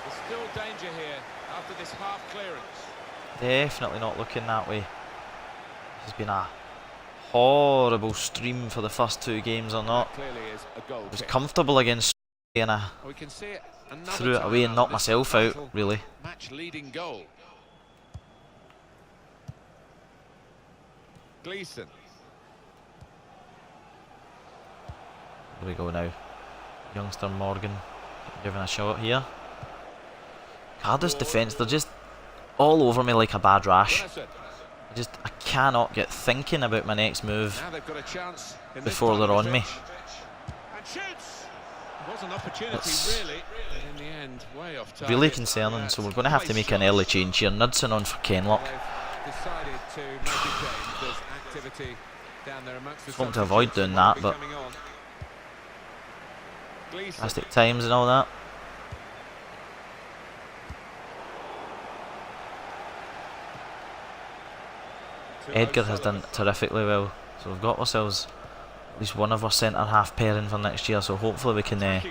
There's still danger here after this half clearance. Definitely not looking that way. This has been a horrible stream for the first two games or not. Clearly is a goal. I was kick. comfortable against and I We can see it. Another threw it time away and out knocked of this myself out, vital really. Match-leading goal. Gleeson. Here we go now. Youngster Morgan giving a shot here. Cardiff's defence, they're just all over me like a bad rash. I cannot get thinking about my next move Now they've got a chance in this before part they're of the on me. pitch. And shoots. It was an opportunity, That's really, but in the end, way off target. really concerning, so we're going to have to make an early change here. Knudsen on for Kenlock. They've decided to make a change. There's activity down there amongst the Want to avoid doing that, but drastic times and all that. Edgar has done terrifically well, so we've got ourselves at least one of our centre half pairing for next year, so hopefully we can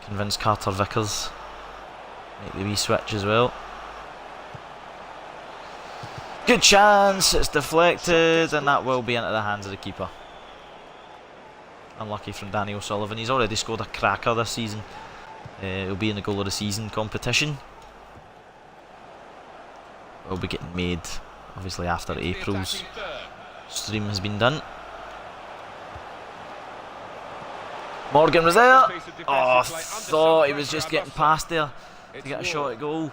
convince Carter Vickers make the wee switch as well. Good chance, it's deflected, and that will be into the hands of the keeper. Unlucky from Danny O'Sullivan. He's already scored a cracker this season. He'll be in the goal of the season competition. Will be getting made obviously after April's stream has been done. Morgan was there. Oh, I thought he was just getting past there to get a shot at goal,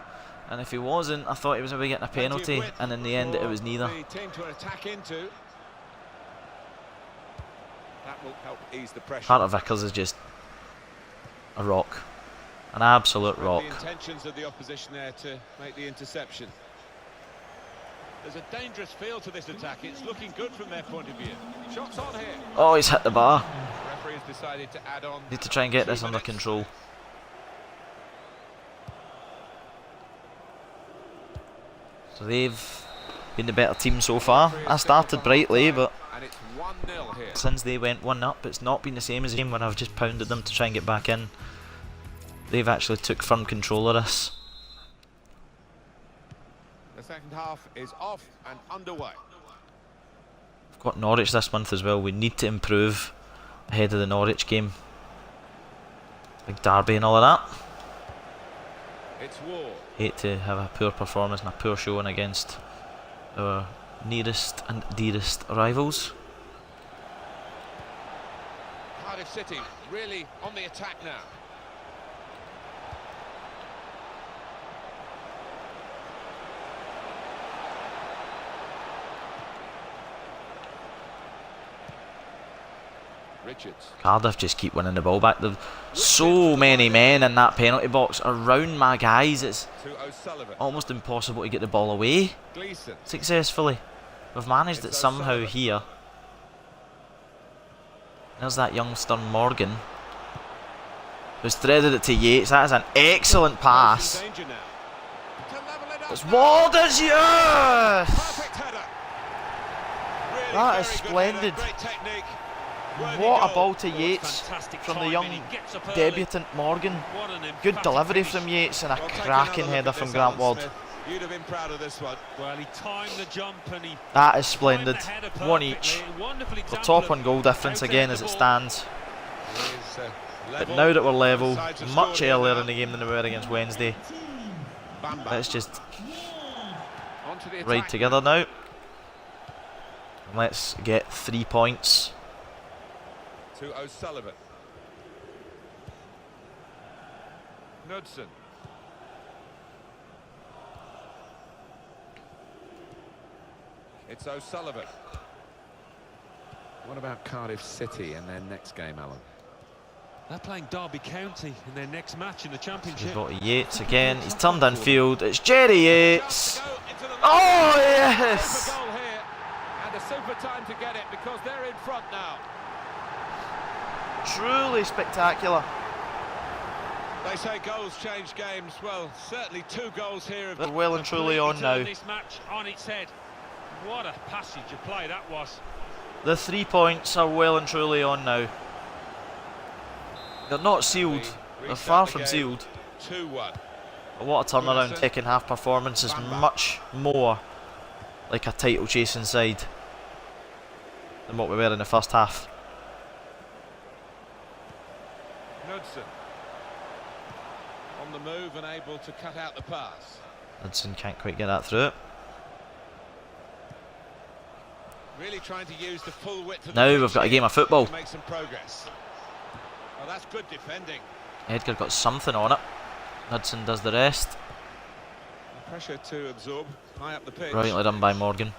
and if he wasn't, I thought he was maybe getting a penalty, and in the end it was neither. That will help ease the pressure. Carter Vickers is just a rock, an absolute rock. The intentions of the opposition there to make the interception. There's a dangerous feel to this attack. It's looking good from their point of view. Shots on here. Oh, he's hit the bar. The referee has decided to add on. Need to try and get this under control. So they've been the better team so far. I started brightly, but And it's 1-0 here. since they went 1-up, it's not been the same as the game when I've just pounded them to try and get back in. They've actually took firm control of this. The second half is off and underway. We've got Norwich this month as well. We need to improve ahead of the Norwich game. Big derby and all of that. It's Ward. Hate to have a poor performance and a poor showing against our nearest and dearest rivals. Cardiff City really on the attack now. Richards. Cardiff just keep winning the ball back. There's so many men in that penalty box around my guys. It's To O'Sullivan. almost impossible to get the ball away Gleeson. successfully. We've managed it somehow here. There's that youngster Morgan, who's threaded it to Yates. That is an excellent pass. Danger now. To level it up It's now. Warders, yes! Perfect header. Really That is very good splendid. header, great technique. Worthy What a goal. ball to Yates Fantastic from the timing. young He gets up early. debutant Morgan. What an Good emphatic delivery finish. from Yates and a Well, take cracking another look header at from this, Grant Alan Ward. Smith. You'd have been proud of this one. Well, he timed the jump and he That is timed splendid. the header One perfectly. each. A wonderful We're example top of on goal difference how to again hit as the it ball. stands. It is, But level. now that we're level, Sides have much scored here earlier now. in the game than we were against Wednesday. Bamba. Let's just Onto the ride attack together now. And let's get 3 points. to O'Sullivan. Knudsen. It's O'Sullivan. What about Cardiff City in their next game, Alan? They're playing Derby County in their next match in the We've Championship. got Yates again. He's turned infield. It's Jerry Yates. Chance to go into the Oh, Super yes! goal here, and a super time to get it because they're in front now. Truly spectacular. They say goals change games. Well, certainly 2 goals here have They're well and truly on Completely turned now. This match on its head. What a passage of play that was. The 3 points are well and truly on now. They're not sealed. They're far from sealed. 2-1. But what a turnaround. Second half performance is much more like a title chasing side than what we were in the first half. Knudsen on the move and able to cut out the pass. Hudson can't quite get that through. Really trying to use the full width of Now the we've pitch got a here game of football. to make some progress. Well, that's good defending. Edgar got something on it. Hudson does the rest. Pressure to absorb high up the pitch. Brilliantly done by Morgan.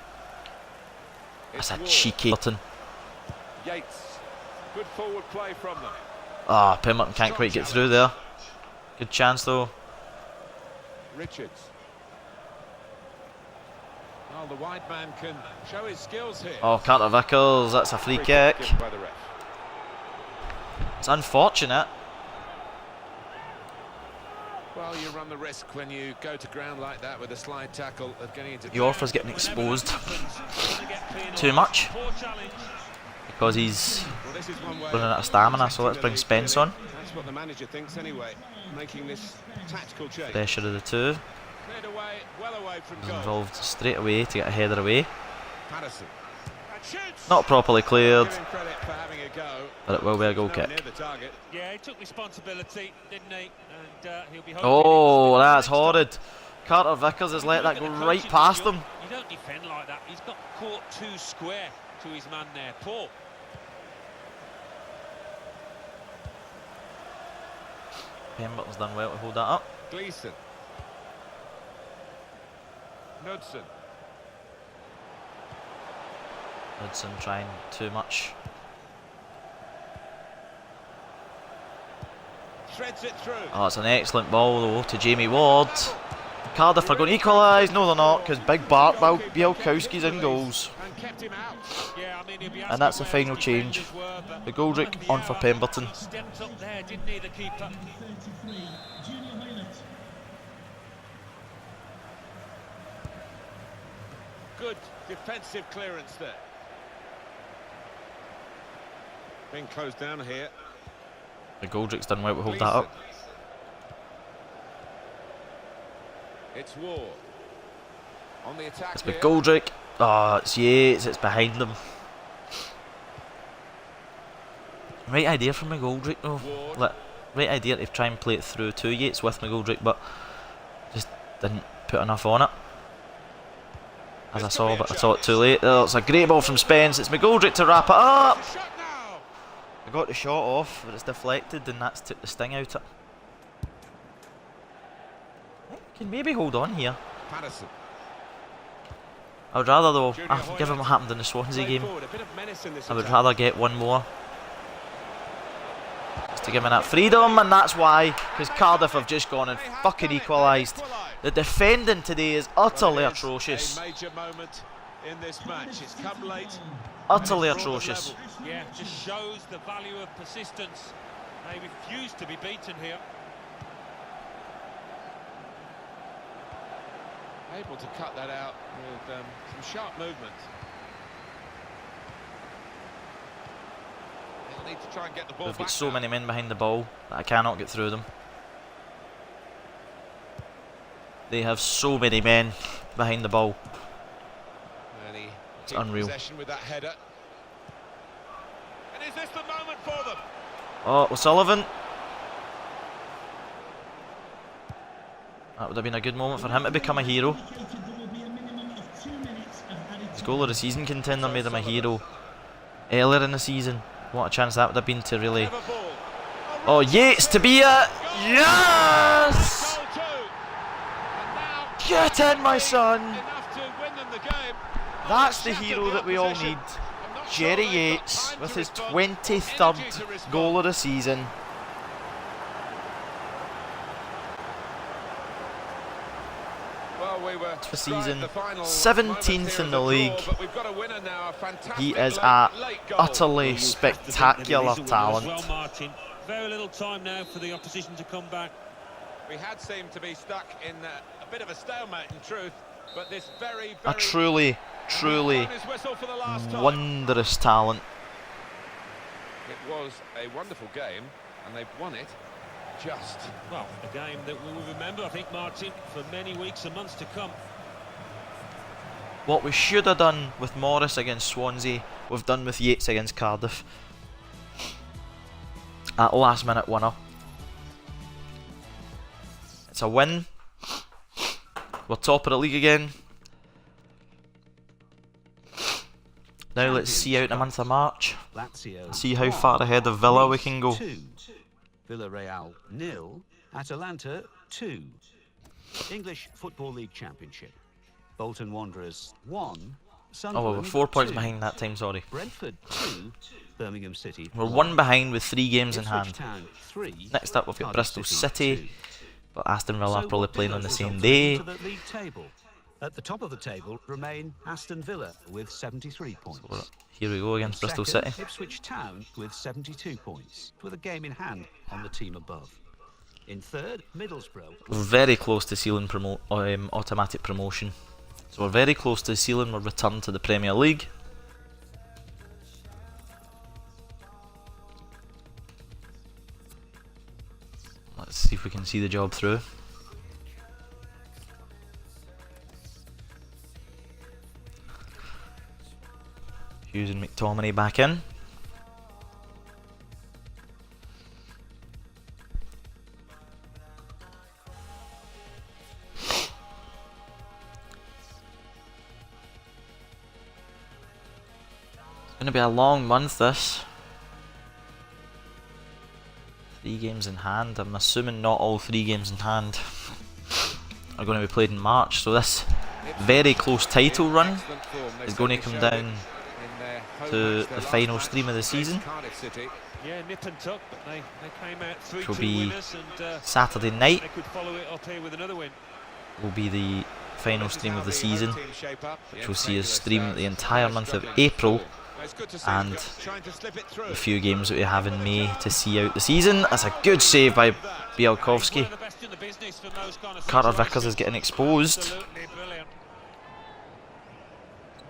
It's That's a Ward. cheeky button. Yates. Good forward play from them. Ah, Pemberton can't quite get through there. Good chance though. Richards. Well, the wide man can show his skills here. Oh, Carter Vickers, that's a free kick. Given by the ref. It's unfortunate. Well, you run the risk when you go to ground like that with a slide tackle of getting into. Yorfa's getting exposed too much because he's Well, this is one way running out of stamina, so let's bring Spence on. That's what the manager thinks anyway, making this tactical change. Pressure of the two. Cleared away, well away from He's goal. involved straight away to get a header away. Patterson. And shoots. Not properly cleared, Give him credit for having a go. but it will be a goal Nowhere kick. near the target. Yeah, he took responsibility, didn't he? And he'll be hoping Oh, it's that's next time. horrid. Carter Vickers has let that go right past him. You don't defend like that. He's got caught too square to his man there. Paul. Pemberton's done well to hold that up. Gleeson. Knudsen. Hudson trying too much. Threads it through. Oh, it's an excellent ball though to Jamie Ward. Cardiff are going to equalise. No, they're not, because Big Bart Bielkowski's in goals. And kept him out. Yeah, I mean, he'll be And that's the asking final where his change. defenders were, but The Goldrick on for Pemberton. He stepped up there, didn't he, the keeper? 33, Junior Hoylett. Good defensive clearance there. Being closed down here. The Goldrick's done well to hold that up. Gleeson. It's Ward. On the attack It's here. with Goldrick. Oh, it's Yates. It's behind them. Right idea from McGoldrick though. Ward. Right idea to try and play it through to Yates with McGoldrick, but just didn't put enough on it. As I saw, but I saw it too late. Oh, it's a great ball from Spence. It's McGoldrick to wrap it up. It's a shot now. I got the shot off, but it's deflected, and that's took the sting out of it. I think we can maybe hold on here. Patterson. I would rather though, Junior given what happened in the Swansea Played game, forward, a bit of menace in this I would attack. rather get one more to give him that freedom, and that's why, because Cardiff have just gone and fucking equalised. The defending today is utterly atrocious. A major moment in this match. It's come late. Utterly atrocious. Yeah, just shows the value of persistence. They refuse to be beaten here. Able to cut that out with some sharp movement. They'll need to try and get the ball They've back got so now. many men behind the ball that I cannot get through them. They have so many men behind the ball. And he It's keeps unreal. possession with that header. And is this the moment for them? Oh, O'Sullivan. That would have been a good moment for him to become a hero. His goal of the season contender made him a hero earlier in the season. What a chance that would have been to really... Have a ball. Oh, Yates to be a... Yes! Goal two. And now Get in, my son! enough to win them the game. That's the Shattered hero that we all opposition. need. I'm not sure Jerry they've got Yates time with to his respond, 23rd energy to respond. goal of the season. Well, we were For season, the final 17th in the league. but we've got a winner now, a fantastic He is late a goal. utterly spectacular talent. Well, Martin. Very little time now for the opposition to come back. We had seemed to be stuck in a bit of a stalemate in truth, but this very, A very... truly, truly Blown his whistle for the last time. wondrous talent. It was a wonderful game, and they've won it just. Well, a game that we will remember, I think, Martin, for many weeks and months to come. What we should have done with Morris against Swansea, we've done with Yates against Cardiff. That last minute winner. It's a win. We're top of the league again. Now let's see out the month of March. Lazio See how far ahead of Villa we can go. 2. Villarreal 0. Atalanta 2. English Football League Championship. Bolton Wanderers 1. Oh, well, we're 4 points 2. behind that time, sorry. Brentford 2. Birmingham City. We're 1 behind with 3 games in Ipswich hand. Town 3. Next up we've got Cardiff Bristol City, 2. but Aston Villa are So probably what playing do on the those same results day. mean to the league table? At the top of the table remain Aston Villa with 73 points. Here we go against Bristol Second, City. Ipswich Town with 72 points, with a game in hand on the team above. In third, Middlesbrough. We're very close to sealing automatic promotion. So we're very close to sealing our return to the Premier League. Let's see if we can see the job through. Hughes and McTominay back in. It's going to be a long month, this. 3 games in hand. I'm assuming not all 3 games in hand are going to be played in March, so this very close title run is going to come down to the final stream of the season, Yeah, nip and tuck, but they came out 3-2 which will be winners, and Saturday night. they could follow it up here with another win. Will be the final stream of the season, which will see us stream the entire month of April and the few games that we have in May to see out the season. That's a good save by Bielkowski. One of the best in the business from those kind of Carter situations. Vickers is getting exposed. Absolutely brilliant.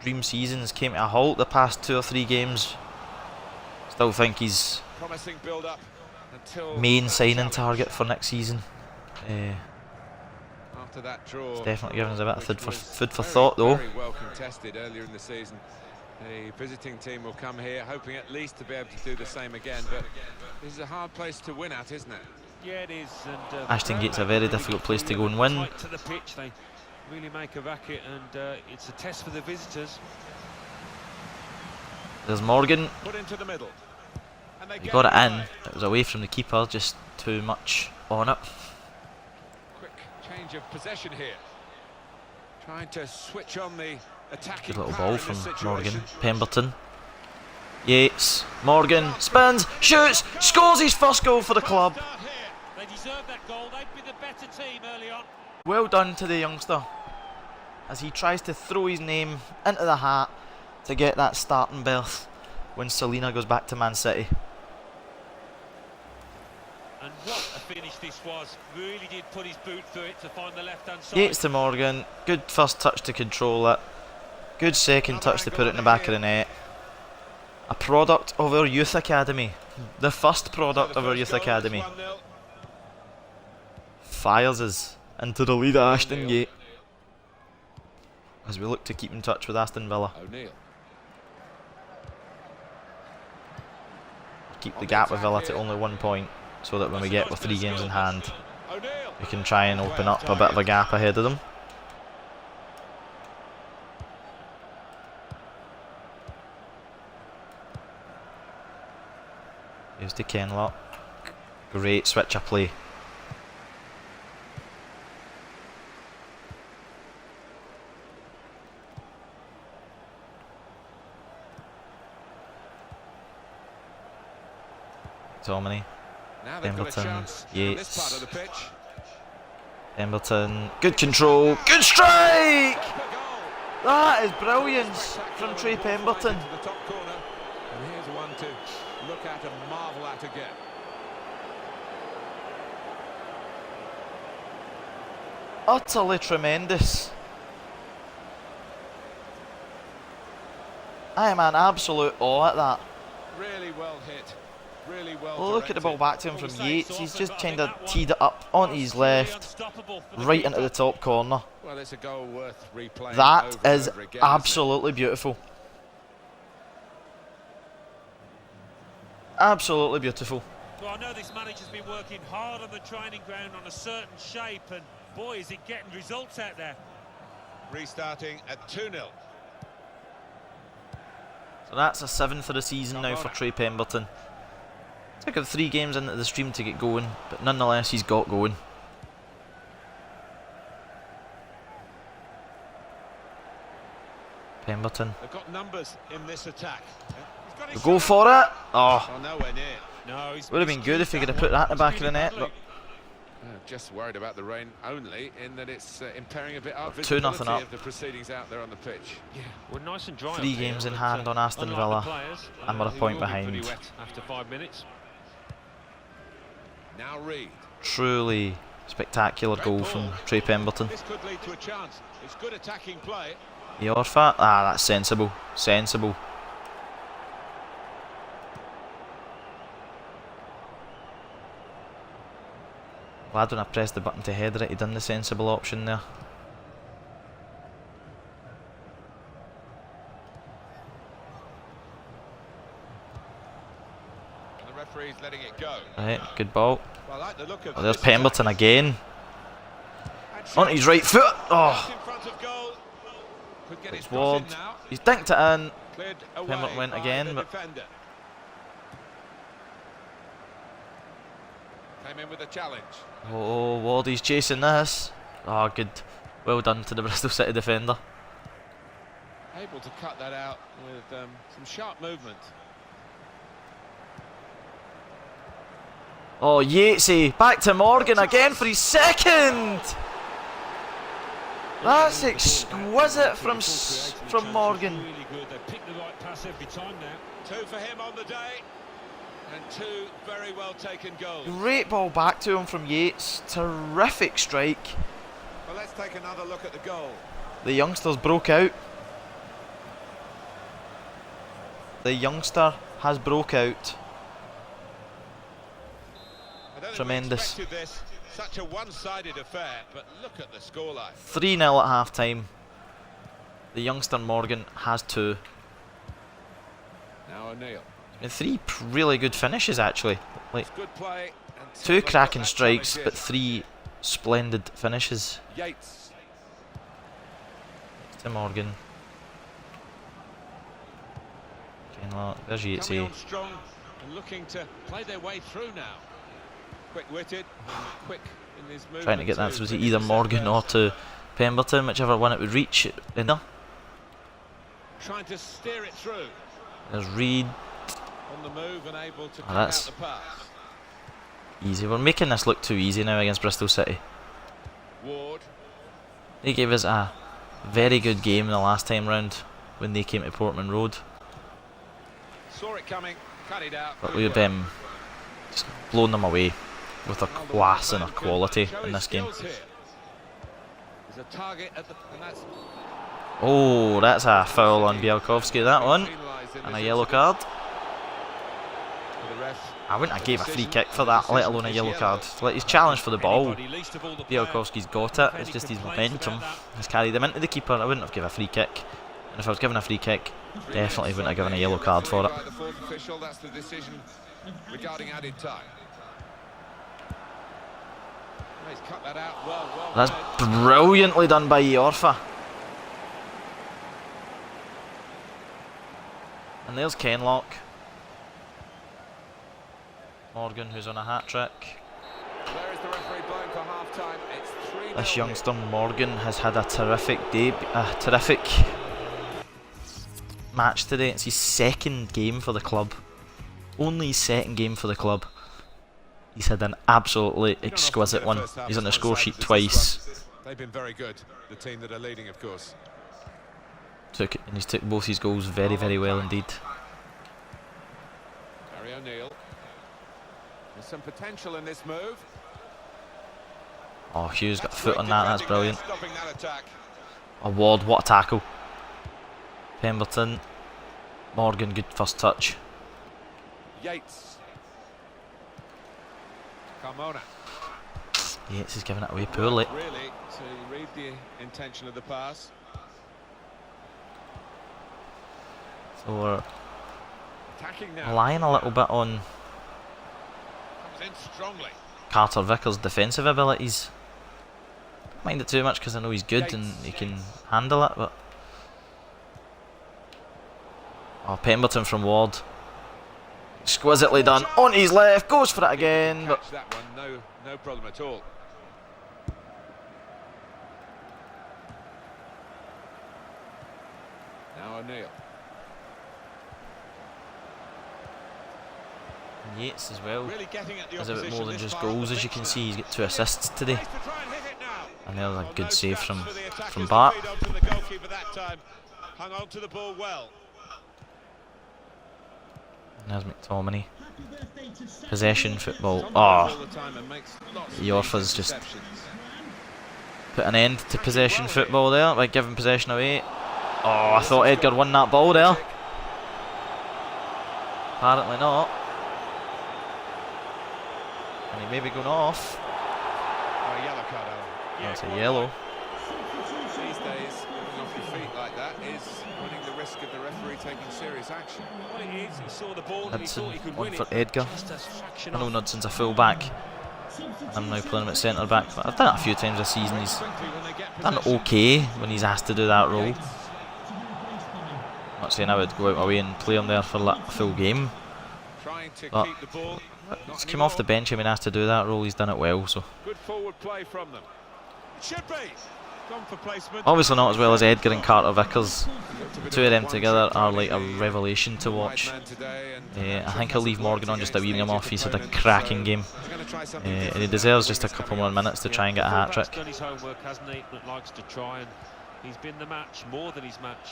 Dream seasons came to a halt the past 2 or 3 games. Still think he's Promising build up until main that signing challenge. target for next season. After that draw, It's definitely given us a bit of which food was for very, thought, though. Very well contested earlier in the season. The visiting team will come here, hoping at least to be able to do the same again. But this is a hard place to win at, isn't it? Yeah, it is. And Ashton Gate's a very difficult place to go and win. Tight to the pitch, they really make a racket, and it's a test for the visitors. There's Morgan. Put into the middle. And they He get got it in. away. It was away from the keeper, just too much on it. Quick change of possession here. Trying to switch on the attacking Good little power ball in from this Morgan. situation. Pemberton. Yates, Morgan, spins, shoots, scores his first goal for the club. They deserve that goal. They've been the better team early on. Well done to the youngster as he tries to throw his name into the hat to get that starting berth when Selena goes back to Man City. And what a finish this was. Really did put his boot through it to find the left-hand side. Yates to Morgan, good first touch to control it, good second touch to put it in the back of the net. A product of our youth academy, the first product of our youth academy. Fires us into the lead at Ashton Gate as we look to keep in touch with Aston Villa. Keep the gap with Villa to only 1 point, so that when we get with 3 games in hand, we can try and open up a bit of a gap ahead of them. Here's to Kenlock. Great switch of play. Tomini, Pemberton, Yates, Pemberton, good control, good strike! That is brilliance from Trey Pemberton. And here's one to look at and marvel at again. Utterly tremendous. I am an absolute awe at that. Really well hit. Really well Look at the ball back to him from Yates. He's just kind of teed it up onto his left, right into the top corner. Well, it's a goal worth replaying. That over is and over again, absolutely beautiful. Absolutely beautiful. Well, I know this manager's been working hard on the training ground on a certain shape, and boy, is it getting results out there. Restarting at 2-0. So that's a 7th of the season now for Trey Pemberton. Took him 3 games into the stream to get going, but nonetheless he's got going. Pemberton. They've got numbers in this attack. Go for it! Oh, Oh, nowhere near. No, would have been good if he could have put that in the back of the net, but Just worried about the rain only, in that it's impairing a bit our 2-0 visibility up. of the proceedings out there on the pitch. Yeah, we're nice and dry. 3 games in hand on Aston Villa, and we're a point behind. After 5 minutes. Now Reed. Truly spectacular goal from Trey Pemberton. This could lead to a chance. It's good attacking play. Iorfa, that's sensible, sensible. Glad when I pressed the button to header it, he done the sensible option there. The referee's letting it go. Right, good ball. Well, I like the look of Oh, there's this Pemberton attack. again. And On his right foot. Oh, in front of goal. Could get his it's cross Ward. in now. He's dinked it in. Cleared away Pemberton went by again, the but defender. Came in with a challenge. oh, Wardy's chasing this. Oh, good. Well done to the Bristol City defender. Able to cut that out with some sharp movement. Oh, Yatesy, back to Morgan again for his second. That's exquisite from Morgan. Really good. They pick the right pass every time now. 2 for him on the day, and 2 very well taken goals. Great ball back to him from Yates. Terrific strike. Well, let's take another look at the goal. The youngsters broke out. The youngster has broke out. I don't Tremendous. think we expected this. Such a one-sided affair, but look at the scoreline. 3-0 at half time. The youngster Morgan has 2. Now O'Neill. And 3 really good finishes actually. Like It's good play. And 2 they've got cracking that strikes, challenge but 3 splendid finishes. here. Yates. To Morgan. Kenlock, there's Coming Yatesy. on strong and looking to play their way through now. Quick-witted and quick in his movement. Trying to get that too, to to either intercept Morgan or those. to Pemberton, whichever one it would reach in there. Trying to steer it through. There's Reed. On the move and able to Oh, that's out the pass. easy. We're making this look too easy now against Bristol City. Ward. They gave us a very good game the last time round when they came to Portman Road. Saw it coming, cut it out. But we've just blown them away with a class and a quality in this game. There's a target at the, and that's Oh, that's a foul on Bielkowski, that one. And a yellow card. for the ref. I wouldn't have gave a free kick for that, let alone a yellow card. Like, he's challenged for the ball. Bielkowski's got it, it's just his momentum. He's carried him into the keeper. I wouldn't have given a free kick. And if I was given a free kick, definitely wouldn't have given a yellow card for it. By the fourth official, that's the decision regarding added time. He's cut that out well. That's brilliantly done by Iorfa. And there's Kenlock. Morgan, who's on a hat-trick. There is the referee blowing for half-time. It's 3-0. This youngster Morgan has had a terrific match today. It's his second game for the club. Only his second game for the club. He's had an absolutely exquisite one. He's on the score sheet twice. They've been very good, the team that are leading, of course. He's took both his goals very, very well indeed. Gary O'Neill. There's some potential in this move. Oh, Hughes got a foot on that, that's brilliant. Stopping that attack. Oh, Ward, what a tackle. Pemberton. Morgan, good first touch. Yates. Carmona. Yates is giving it away poorly. Really, to read the intention of the pass. So we're Attacking now. relying a little bit on Comes in strongly. Carter Vickers' defensive abilities. Don't mind it too much because I know he's good and he can handle it, but... Oh, Pemberton from Ward. Exquisitely done. On his left, goes for it again, but... Catch that one, no problem at all. Now O'Neill. Yates as well. Really getting at the There's a bit more than opposition just this far, goals, but as you can excellent. see. He's got 2 assists today. Tries to try and hit it now. And there's a Well, good no save scraps from for the attackers. from The Bart. feed onto the goalkeeper that time. Hung on to the ball well. And there's McTominay. Happy birthday to Sam. Possession football. Sometimes Oh, all the time and makes lots of Iorfa's these just interceptions. put an end to possession football there by giving possession away. Oh, I thought Edgar won that ball there. Apparently not. And he may be going off. Oh, a yellow card, Alan. That's a yellow. These days, moving off your feet like that is running the risk of the referee taking serious action. Well, it is. He saw the ball and he Hudson, thought he could one win for it. Edgar. Just a fraction I know off. Nudson's a full back. I'm now playing him at centre back, but I've done it a few times this season. He's Quickly when they get done possession. okay when he's asked to do that role. I'm not saying I would go out away and play him there for like a full game. Trying to But keep the ball. He's come off the bench and been asked to do that role. He's done it well. So Good forward play from them. It should be. Gone for placement. obviously not as well as Edgar and Carter Vickers. Two of them together are like a revelation to watch. I think I'll leave Morgan on just a wee off. He's had a cracking game. And he deserves just a couple more minutes to try and get a hat He's trick. done his homework, hasn't he? But likes to try, and he's been the match, more than his match.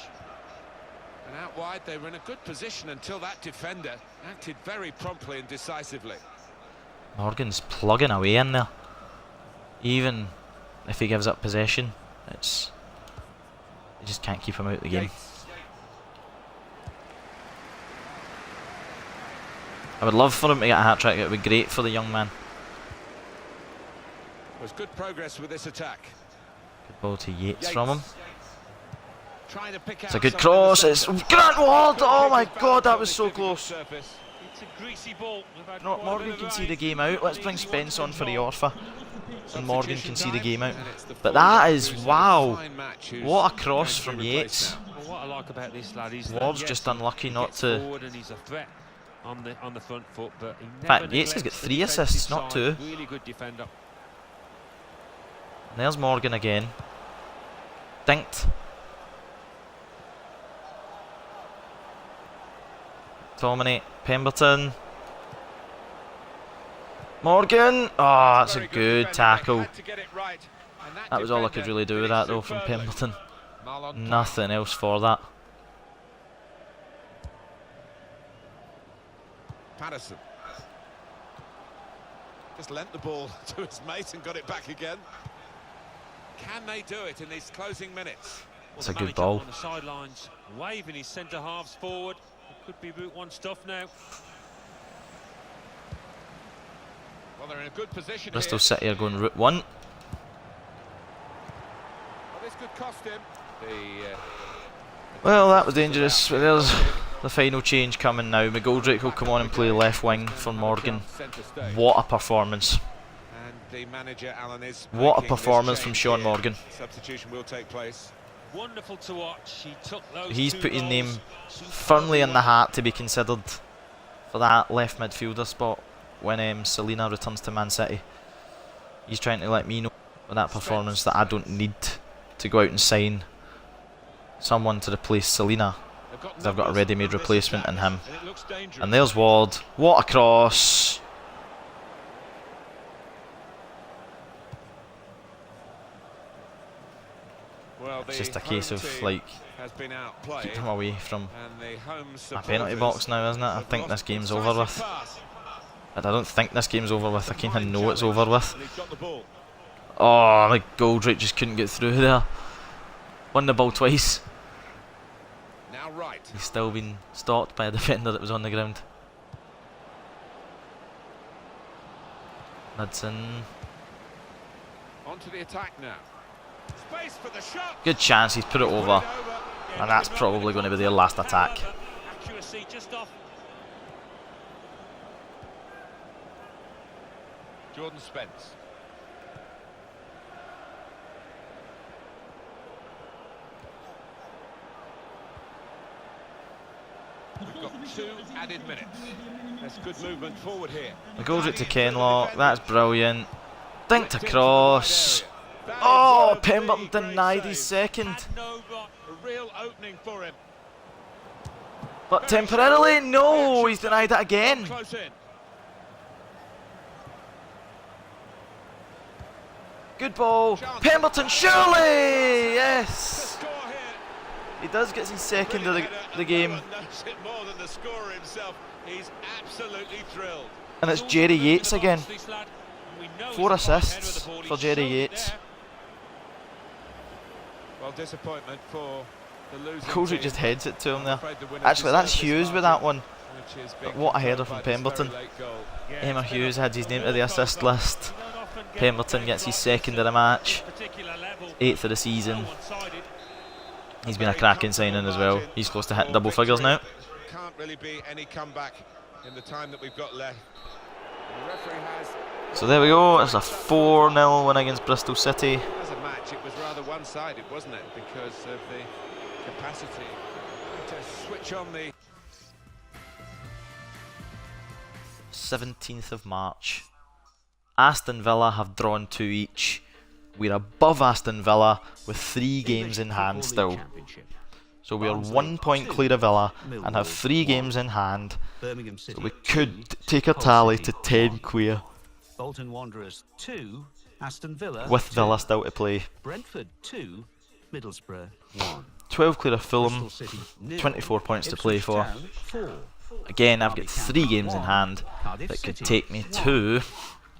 And out wide, they were in a good position until that defender acted very promptly and decisively. Morgan's plugging away in there. Even if he gives up possession, it's you just can't keep him out of the game. Yates. I would love for him to get a hat trick. It would be great for the young man. Was good progress with this attack. Good ball to Yates from him. Trying to pick It's out a good someone in the cross. It's centre. Grant Ward. Oh my Good God, that balance was on so the difficult close. surface. It's a greasy ball. We've had No, quite a Morgan bit of can see the rain. game out. Let's bring Easy one Spence to on for the control. Orfa. And Morgan can see the game out. And it's the But forward that is, who's wow. fine match who's What a cross going from to be replaced Yates. now. Well, what I like about this lad is Ward's that, just yes, unlucky he not gets to... forward and he's a threat on the front foot, but he In fact, never Yates has got neglects the 3 assists, defensive not side. 2. Really good defender. And there's Morgan again. Dinked. McTominay, Pemberton. Morgan! Oh, that's a good tackle. That was all I could really do with that though from Pemberton. Nothing else for that. Patterson just lent the ball to his mate and got it back again. Can they do it in these closing minutes? It's a good ball. On the sidelines, waving his centre halves forward. It could be Route 1 stuff now. Well, they're in a good position. Bristol here. City are going Route 1. Well, this could cost him. Well, that was dangerous. But there's the final change coming now. McGoldrick will come on and play left wing for Morgan. What a performance. And the manager, Alan, is what a making performance this from change Sean here. Morgan. Substitution will take place. Wonderful to watch. He took those He's two put his goals name superbly firmly in the well. hat to be considered for that left midfielder spot when Selena returns to Man City. He's trying to let me know with that performance that I don't need to go out and sign someone to replace Selena. I've got a ready-made replacement in him. And there's Ward. What a cross! Well, It's just a case of like keep him away from my penalty box now, isn't it? I think this game's over with. But I don't think this game's over with. I kind of know it's over with. Oh, like Goldrick just couldn't get through there. Won the ball twice. Now right. He's still been stopped by a defender that was on the ground. Hudson. Onto the attack now. Space for the shot. Good chance, he's put it over. And that's probably going to be their last attack. Accuracy just off. Jordan Spence. We've got 2 added minutes. That's good movement forward here. McGoldrick to Kenlock, that's brilliant. Dinked across. Oh, Pemberton denied his second. A real opening for him. But temporarily, no, he's denied it again. Close in. Good ball. Pemberton, surely! Yes! Score here. He does get his second of the game. Knows it more than the scorer himself. He's absolutely thrilled. And it's Jerry Yates again. 4 assists for Jerry Yates. Well, disappointment for the losing Goldrick team. just heads it to him there. Afraid the winners Actually, that's deserve this Hughes with that margin, one. which is But being what a header confirmed from by this Pemberton. very late goal. Emma Hughes had his name to the assist list. Pemberton gets his second of the match. 8th of the season. He's been a cracking signing as well. He's close to hitting double figures now. Can't really be any comeback in the time that we've got left. And the referee has. So there we go. It's a 4-0 win against Bristol City. As a match, it was rather one-sided, wasn't it? Because of the capacity to switch on the. 17th of March. Aston Villa have drawn 2 each. We're above Aston Villa with 3 games in hand still. So we are 1 point clear of Villa and have 3 games in hand. So we could take a tally to 10 clear Bolton Wanderers 2, Aston Villa with 2, Villa still to play. Brentford 2, Middlesbrough 1. 12 clear of Fulham, Bristol City 0, 24 points to play Ipswich for. Town 4. Again, I've got 3 games in hand that could take me to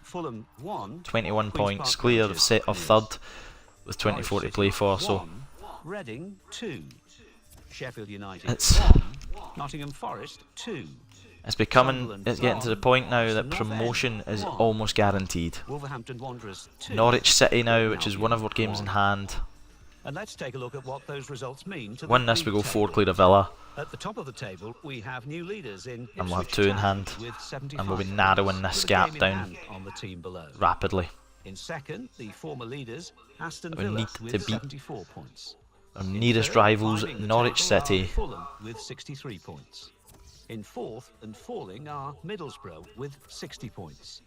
Fulham 1, 21 Queen's points Park clear of Rangers of third with 24 to play for. So 1, Reading 2, Sheffield United It's 1, Nottingham Forest 2, it's getting to the point now that promotion is almost guaranteed. Wolverhampton Wanderers 2. Norwich City now, which is one of our games in hand. And let's take a look at what those results mean to Win the this, we league go 4 table. clear of Villa, At the top of the table, we have new leaders in and we'll have Ipswich 2 in Town hand, with 75 and we'll be narrowing this with a gap game in down hand on the team below. rapidly. In second, the former leaders, Aston We Villa need to with beat 74 points. Our In nearest third, rivals, climbing the Norwich table, are City. Fulham with 63 points. In fourth and falling are Middlesbrough with 60 points.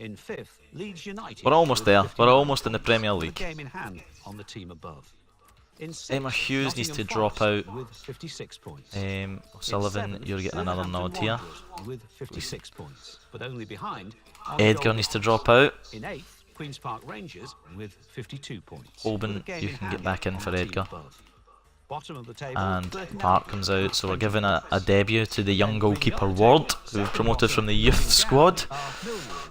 In fifth, Leeds United. We're almost with there. 59 We're almost in the points, Premier with a League. game in hand on the team above. In 6th, Emma Hughes needs to Nottingham drop Forest out. with 56 points. Sullivan, In 7th, you're getting another nod here. Wolverhampton Wanderers with 56 points, but only behind Edgar needs to drop out. In 8th, Queen's Park Rangers with 52 points. Holborn, With a game you in can get hand back in on for the team Edgar. above. Bottom of the table, And Burton Park Albion comes out, with so we're 20 giving a points. debut to the young goalkeeper Ward, who was promoted from the youth squad.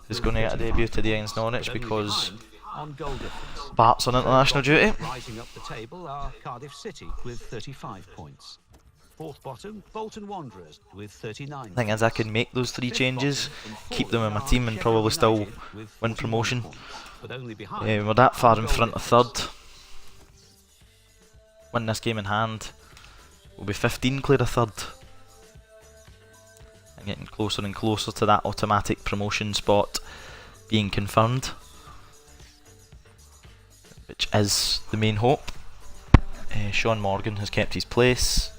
Who's going to get a debut today against Norwich because on goal difference. Bart's on international duty. Rising up the table are Cardiff City with 35 points. 4th bottom, Bolton Wanderers with 39. Thing is, I can make those 3 changes, keep them in my team, and probably still win promotion. But only behind We're that far in front of 3rd. Win this game in hand. We'll be 15 clear of 3rd. And getting closer and closer to that automatic promotion spot being confirmed, which is the main hope. Sean Morgan has kept his place,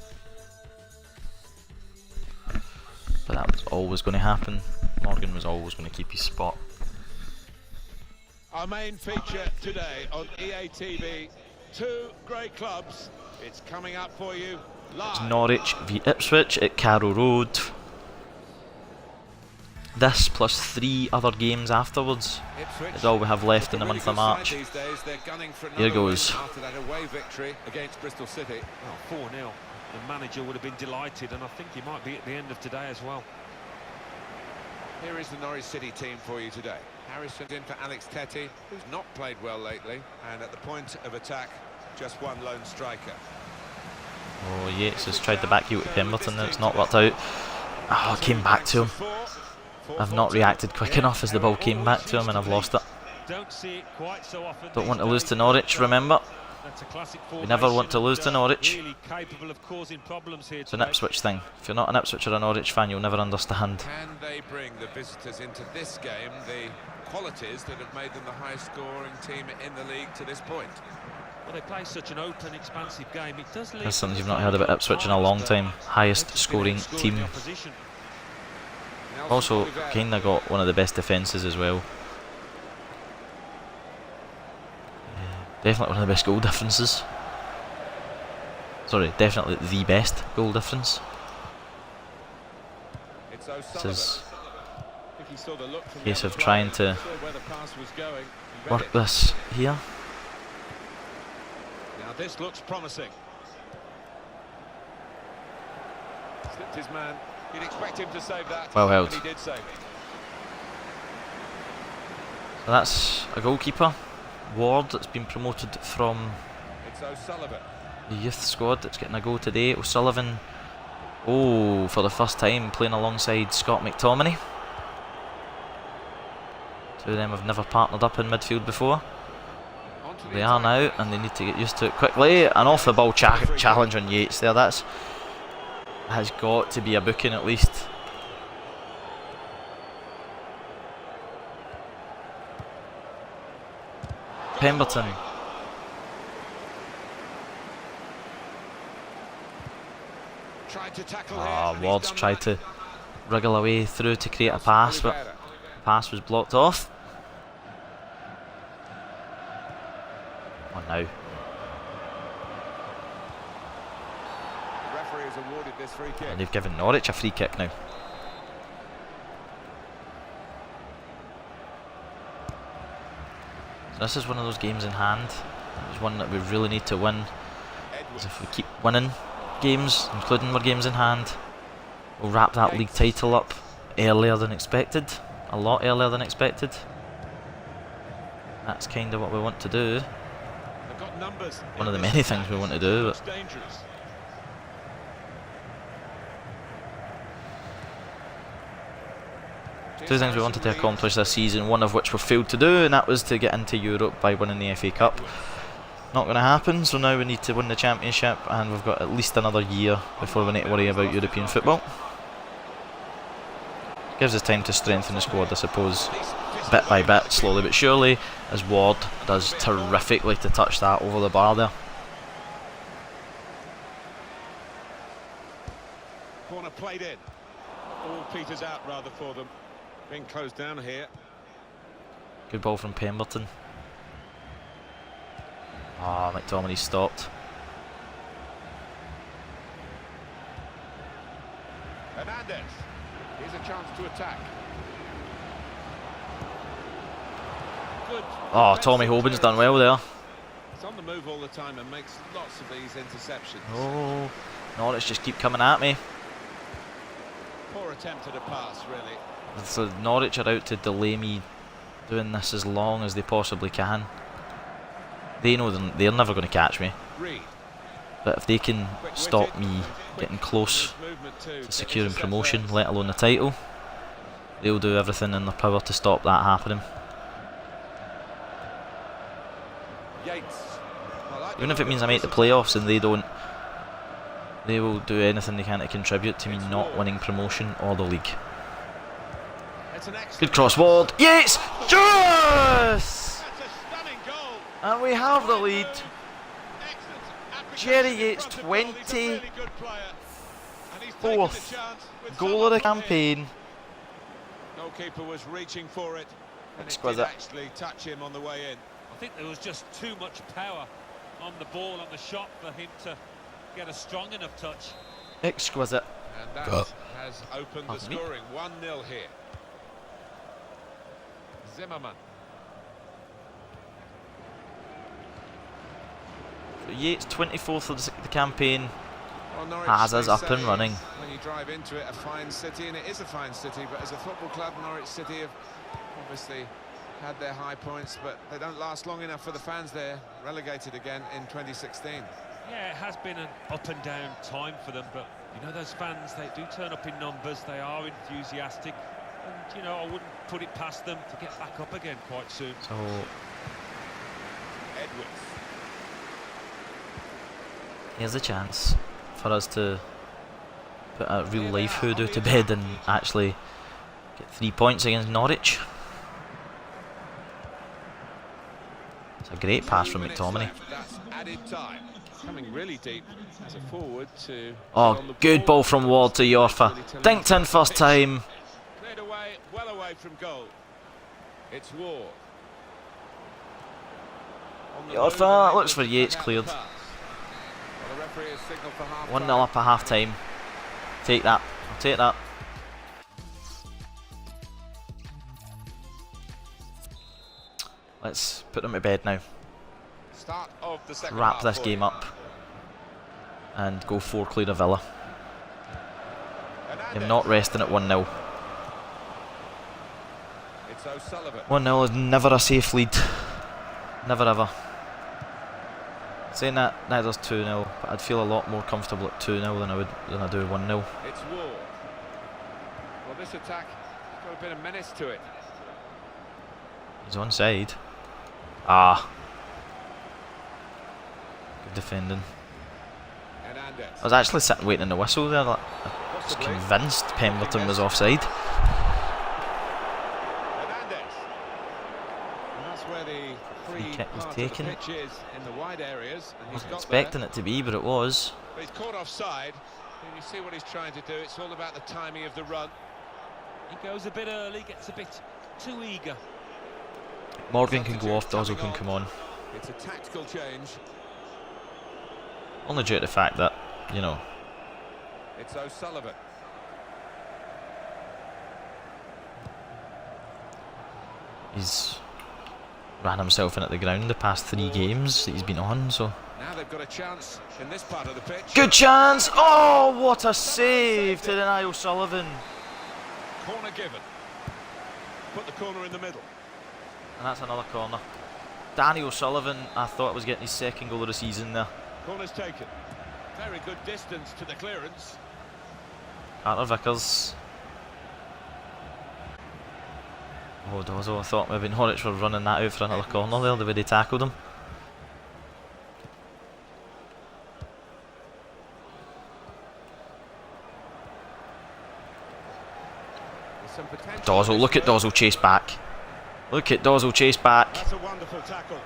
but that was always going to happen. Morgan was always going to keep his spot. Our main feature today on EA TV, 2 great clubs. It's coming up for you live. It's Norwich v Ipswich at Carrow Road. This plus 3 other games afterwards Ipswich is all we have left in the month of March. These days, they're gunning for Here goes. after that away victory against Bristol City. Well, 4-0. The manager would have been delighted, and I think he might be at the end of today as well. Here is the Norwich City team for you today. Harrison's in for Alex Tettey, who's not played well lately, and at the point of attack, just one lone striker. Oh, Yates has tried to back heel at Pemberton, and it's not worked out. Oh, it came back to him. I've not reacted quick enough as the ball came back to him, and I've lost it. Don't see it quite so often. Don't want to lose to Norwich, remember. That's a classic We never want to lose to Norwich. Really capable of causing problems here It's an today. Ipswich thing. If you're not an Ipswich or a Norwich fan, you'll never understand. Can they bring the visitors into this game the qualities that have made them the highest scoring team in the league to this point? Well, they play such an open, expansive game. It does leave That's something you've not heard about Ipswich in a long time. Highest scoring team. Also, kinda got one of the best defences as well. Definitely one of the best goal differences. Sorry, definitely the best goal difference. This is a case of trying to work this here. Now this looks promising. Slipped his man. You'd expect him to save that. Well held. And he did save it. So that's a goalkeeper, Ward, that's been promoted from It's O'Sullivan. the youth squad. That's getting a goal today. O'Sullivan, oh, for the first time playing alongside Scott McTominay. Two of them have never partnered up in midfield before. They are now, and they need to get used to it quickly. And off the ball challenge on Yates there. That has got to be a booking at least. Pemberton. Ward's tried to wriggle away through to create a pass, but the pass was blocked off. Oh, now. And they've given Norwich a free kick now. So this is one of those games in hand. It's one that we really need to win. Because if we keep winning games, including our games in hand, we'll wrap that league title up earlier than expected. A lot earlier than expected. That's kind of what we want to do. One of the many things we want to do. But two things we wanted to accomplish this season, one of which we failed to do, and that was to get into Europe by winning the FA Cup. Not going to happen, so now we need to win the Championship, and we've got at least another year before we need to worry about European football. Gives us time to strengthen the squad, I suppose, bit by bit, slowly but surely, as Ward does terrifically to touch that over the bar there. Corner played in. All peters out rather for them. Being closed down here. Good ball from Pemberton. Ah, McTominay stopped. Hernandez. Here's a chance to attack. Good. Oh, Tommy Hoban's done well there. He's on the move all the time and makes lots of these interceptions. Oh, Norwich just keep coming at me. Poor attempt at a pass, really. So Norwich are out to delay me doing this as long as they possibly can. They know they're never going to catch me. Reed. But if they can stop me getting close to securing promotion, let alone the title, they'll do everything in their power to stop that happening. Yates. Even if it means I make the playoffs and they don't, they will do anything they can to contribute to me not winning promotion or the league. Good crossword. Yates! Yes! And we have the lead. Jerry Yates, 24th goal of the campaign. Goalkeeper was reaching for it, and it did Exquisite. actually touch him on the way in. I think there was just too much power on the ball, on the shot, for him to get a strong enough touch. Exquisite. And that has opened the scoring. 1-0 here. Zimmerman. So Yates, 24th of the campaign, Well, Norwich, has us they up and say, running. When you drive into it, a fine city, and it is a fine city, but as a football club, Norwich City have obviously had their high points, but they don't last long enough for the fans there. Relegated again in 2016. Yeah, it has been an up and down time for them, but you know, those fans, they do turn up in numbers, they are enthusiastic, and you know, I wouldn't put it past them to get back up again quite soon. So Edwards. here's a chance for us to put a real life hoodoo to bed and actually get 3 points against Norwich. It's a great pass from McTominay. That's added time. Coming really deep as a forward to... Oh, good ball from Ward to Yorfa. Dinked in first time. Cleared away, well away from goal. It's Ward. Yorfa looks for Yates, cleared. 1-0 up at half time. Take that. I'll take that. Let's put them to bed now. Start of the second Wrap half this for game you. up and go 4 clear of Villa. Hernandez. I'm not resting at 1-0. It's O'Sullivan. 1-0 is never a safe lead. Never ever. Saying that, neither's 2-0, but I'd feel a lot more comfortable at 2-0 than I do 1-0. It's Ward. Well, this attack has got a bit of menace to it. He's onside. Ah. Good defending. Hernandez. I was actually sitting waiting in the whistle there. I was convinced Pemberton was offside. Hernandez. And that's where the free kick was part taken. of the pitch is, in the wide areas. And he's Wasn't got expecting there, it to be, but it was. but he's caught offside. And you see what he's trying to do. It's all about the timing of the run. He goes a bit early, gets a bit too eager. Morgan can go off, Dozell can come on. It's a tactical change. Only due to the fact that, you know, It's O'Sullivan. he's ran himself in at the ground the past 3 games that he's been on, so. Now they've got a chance in this part of the pitch. Good chance! Oh, what a save to deny O'Sullivan. Corner given. Put the corner in the middle. And that's another corner. Danny O'Sullivan, I thought was getting his 2nd goal of the season there. Corner's taken. Very good distance to the clearance. Carter Vickers. Oh, Dozell, I thought maybe Norwich were running that out for another corner there, the way they tackled him. There's some potential. Dozell, look at Dozell chase back. Look at Dozell chase back. That's a wonderful tackle.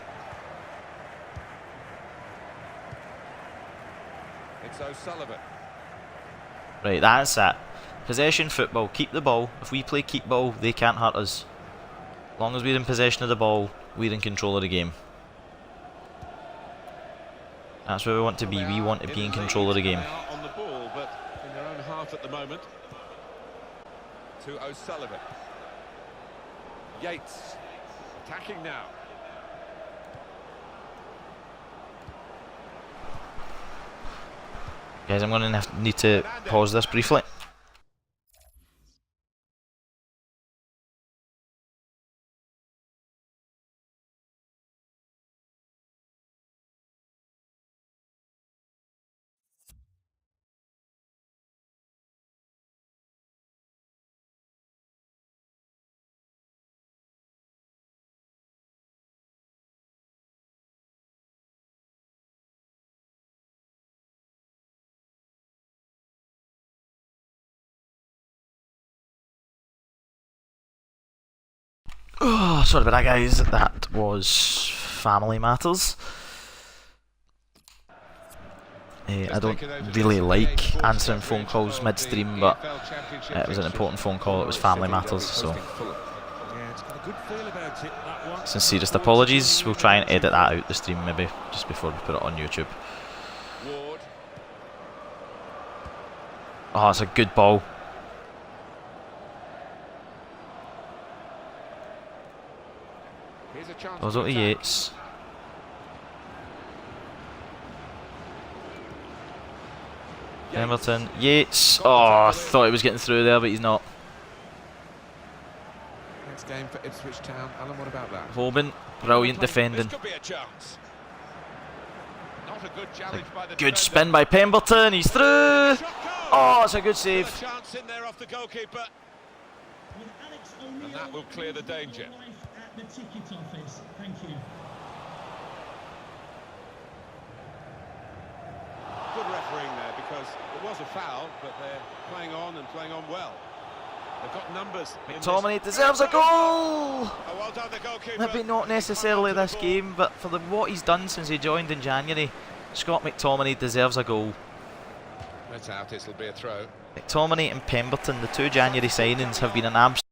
It's O'Sullivan. Right, that's it. Possession football, keep the ball. If we play keep ball, they can't hurt us. As long as we're in possession of the ball, we're in control of the game. That's where we want to be. We want to be in control of the game. They are on the ball, but in their own half at the moment. to O'Sullivan. Yates attacking now. Guys, I'm going to need to pause this briefly. Oh, sorry about that, guys. That was family matters. I don't really like answering phone calls midstream, but it was an important phone call. It was family matters, so sincerest apologies. We'll try and edit that out the stream maybe just before we put it on YouTube. Oh, it's a good ball. Goes out to Yates. Pemberton, Yates. Oh, I thought he was getting through there, but he's not. Next game for Ipswich Town. Alan, what about that? Hoban, brilliant defending. Could be a chance. Not a good challenge by the Good spin by Pemberton. He's through. Oh, it's a good save. A chance in there off the goalkeeper. And that will clear the danger. The ticket office. Thank you. Good refereeing there because it was a foul, but they're playing on and playing on well. They've got numbers. McTominay deserves a goal. Oh, well done, the goalkeeper. Maybe not necessarily this game, but for what he's done since he joined in January, Scott McTominay deserves a goal. That's out. It'll be a throw. McTominay and Pemberton, the two January signings, have been an absolute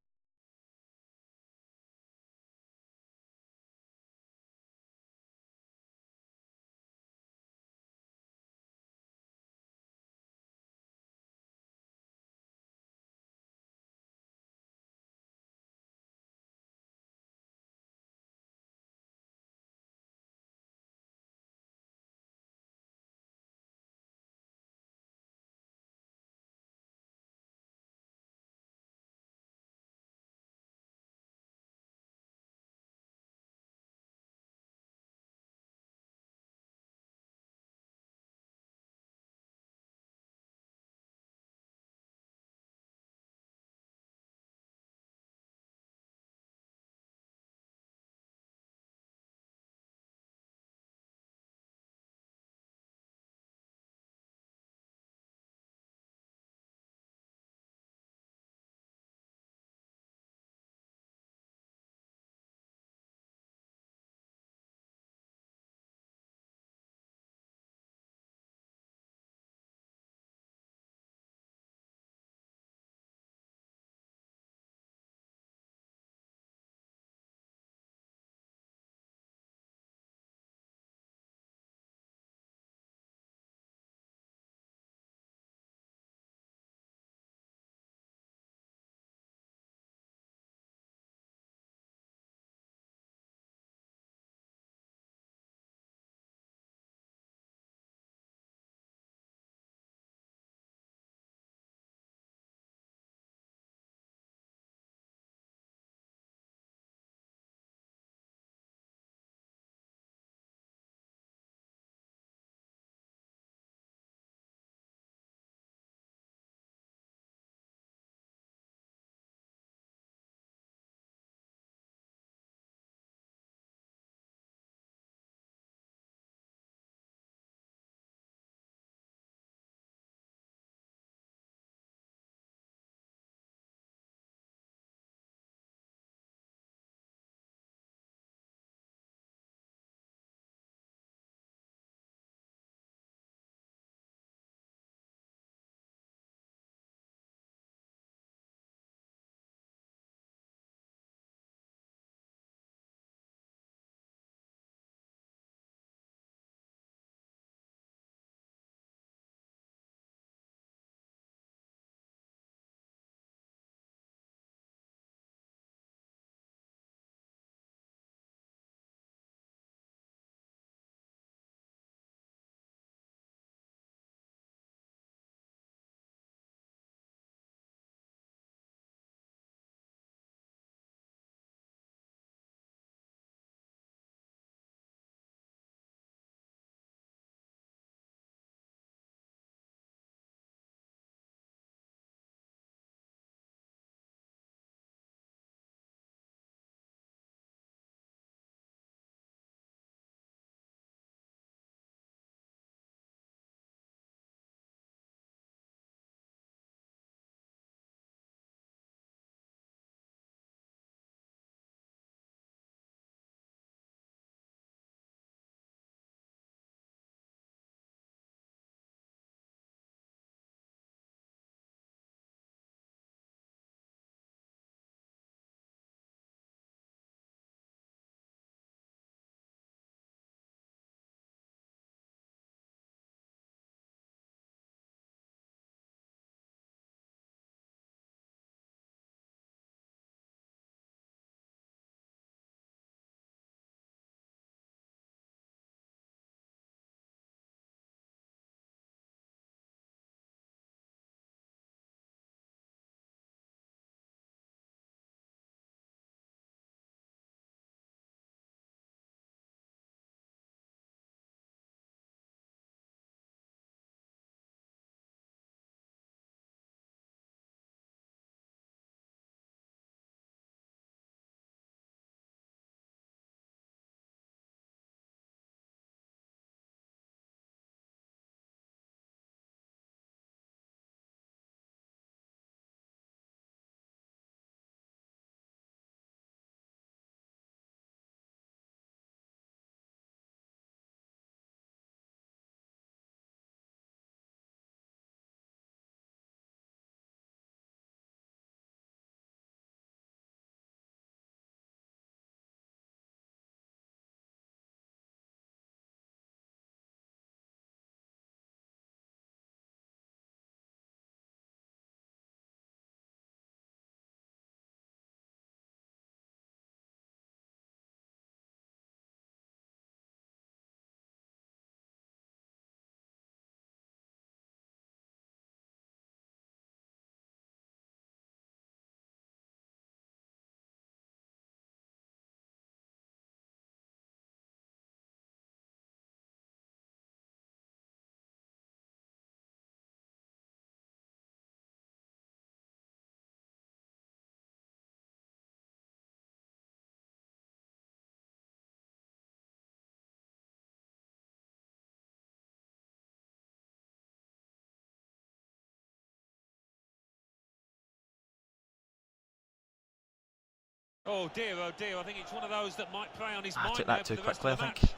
Oh dear, I think it's one of those that might prey on his mind. I took now that for too the rest quickly, I of the think. match.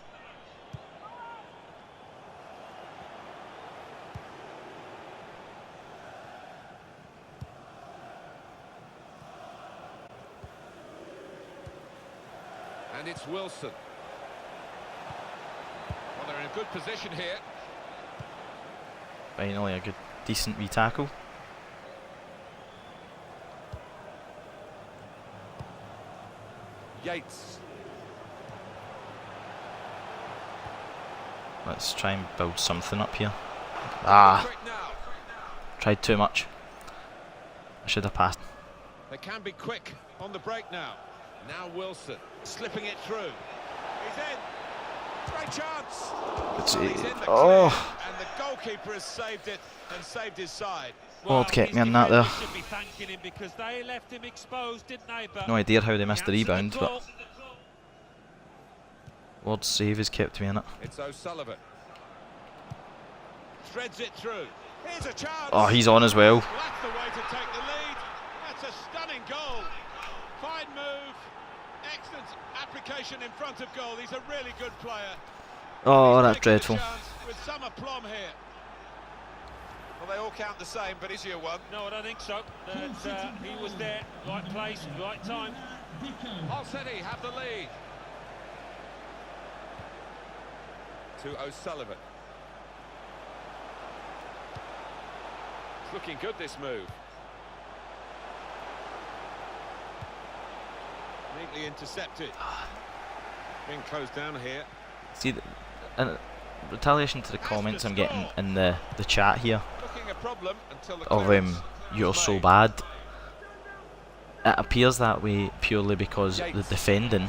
And it's Wilson. Well, they're in a good position here. Finally, a good, decent wee tackle. Yates. Let's try and build something up here. Ah, Quick now. tried too much. I should have passed. They can be quick on the break now. Now Wilson slipping it through. He's in. Great chance. It's, Well, he's in the oh, clear, and the goalkeeper has saved it and saved his side. Ward kept his me on that there. defenders should be thanking him because they left him exposed, didn't they? But No idea how they missed the he answered rebound, call. but Ward's save has kept me in it. It's O'Sullivan. Threads it through. Here's a chance. Oh, he's on as well. Well, that's the way to take the lead. That's a stunning goal. Fine move. Excellent application in front of goal. He's a really good player. Oh, He's that's taken the dreadful. chance with some aplomb here. Well, they all count the same, but is he a one? No, I don't think so. That, he was there, right place, right time. Hull City have the lead. To O'Sullivan. It's looking good, this move. Neatly intercepted. Being closed down here. See, in retaliation to the comments I'm getting in the chat here Looking a problem until the of clearance you're is so made. bad, it appears that way purely because the defending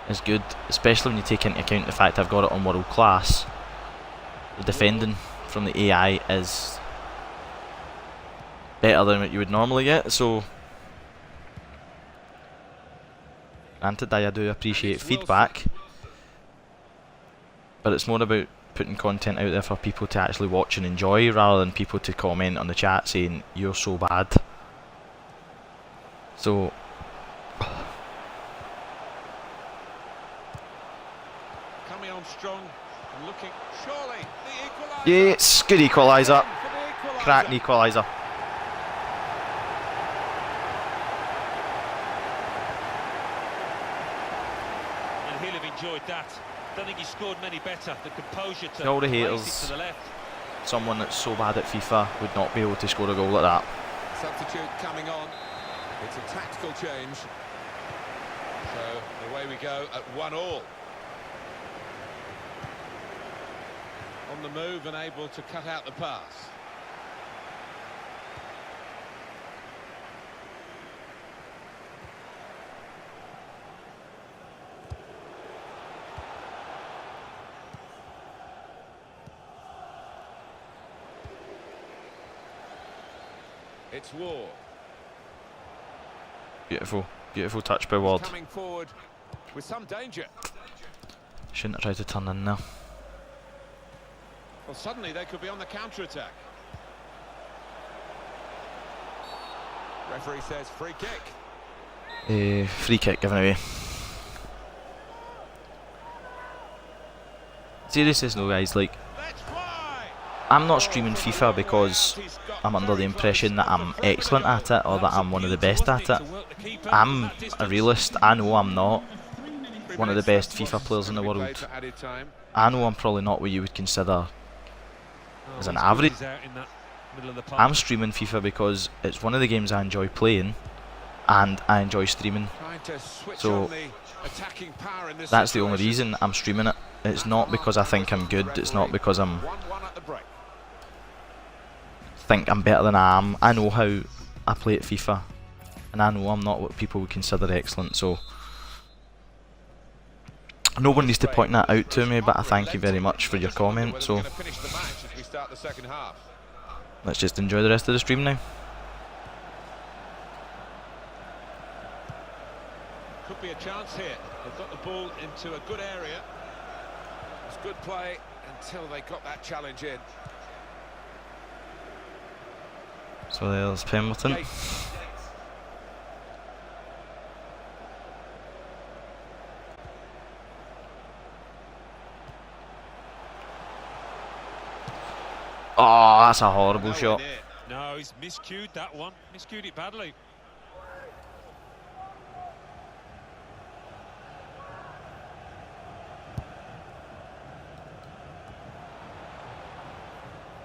is good, especially when you take into account the fact I've got it on world class. The defending from the AI is better than what you would normally get, so granted I do appreciate feedback, but it's more about putting content out there for people to actually watch and enjoy rather than people to comment on the chat saying you're so bad. So Coming on strong and looking, surely the equaliser. yes, good equaliser, For the equaliser. cracking equaliser. And he'll have enjoyed that. Don't think he scored many better. The composure to All the place haters. it to the left. Someone that's so bad at FIFA would not be able to score a goal like that. Substitute coming on. It's a tactical change. So away we go at 1-1. On the move and able to cut out the pass. It's Ward. Beautiful, beautiful touch by Ward. Coming forward with some danger. Shouldn't have tried to turn in there. Well, suddenly they could be on the counter-attack. Referee says free kick. Free kick given away. Seriously though guys, like, Let's fly! I'm not streaming FIFA because I'm under the impression that I'm excellent at it or that I'm one of the best at it. I'm a realist. I know I'm not one of the best FIFA players in the world. I know I'm probably not what you would consider as an average. I'm streaming FIFA because it's one of the games I enjoy playing and I enjoy streaming. So that's the only reason I'm streaming it. It's not because I think I'm good, it's not because I think I'm better than I am. I know how I play at FIFA and I know I'm not what people would consider excellent, so no one needs to point that out to me, but I thank you very much for your comment. So let's just enjoy the rest of the stream now. Could be a chance here. They've got the ball into a good area. It's good play until they got that challenge in. So there's Pemberton. Oh, that's a horrible Nowhere shot. near. No, he's miscued that one. Miscued it badly.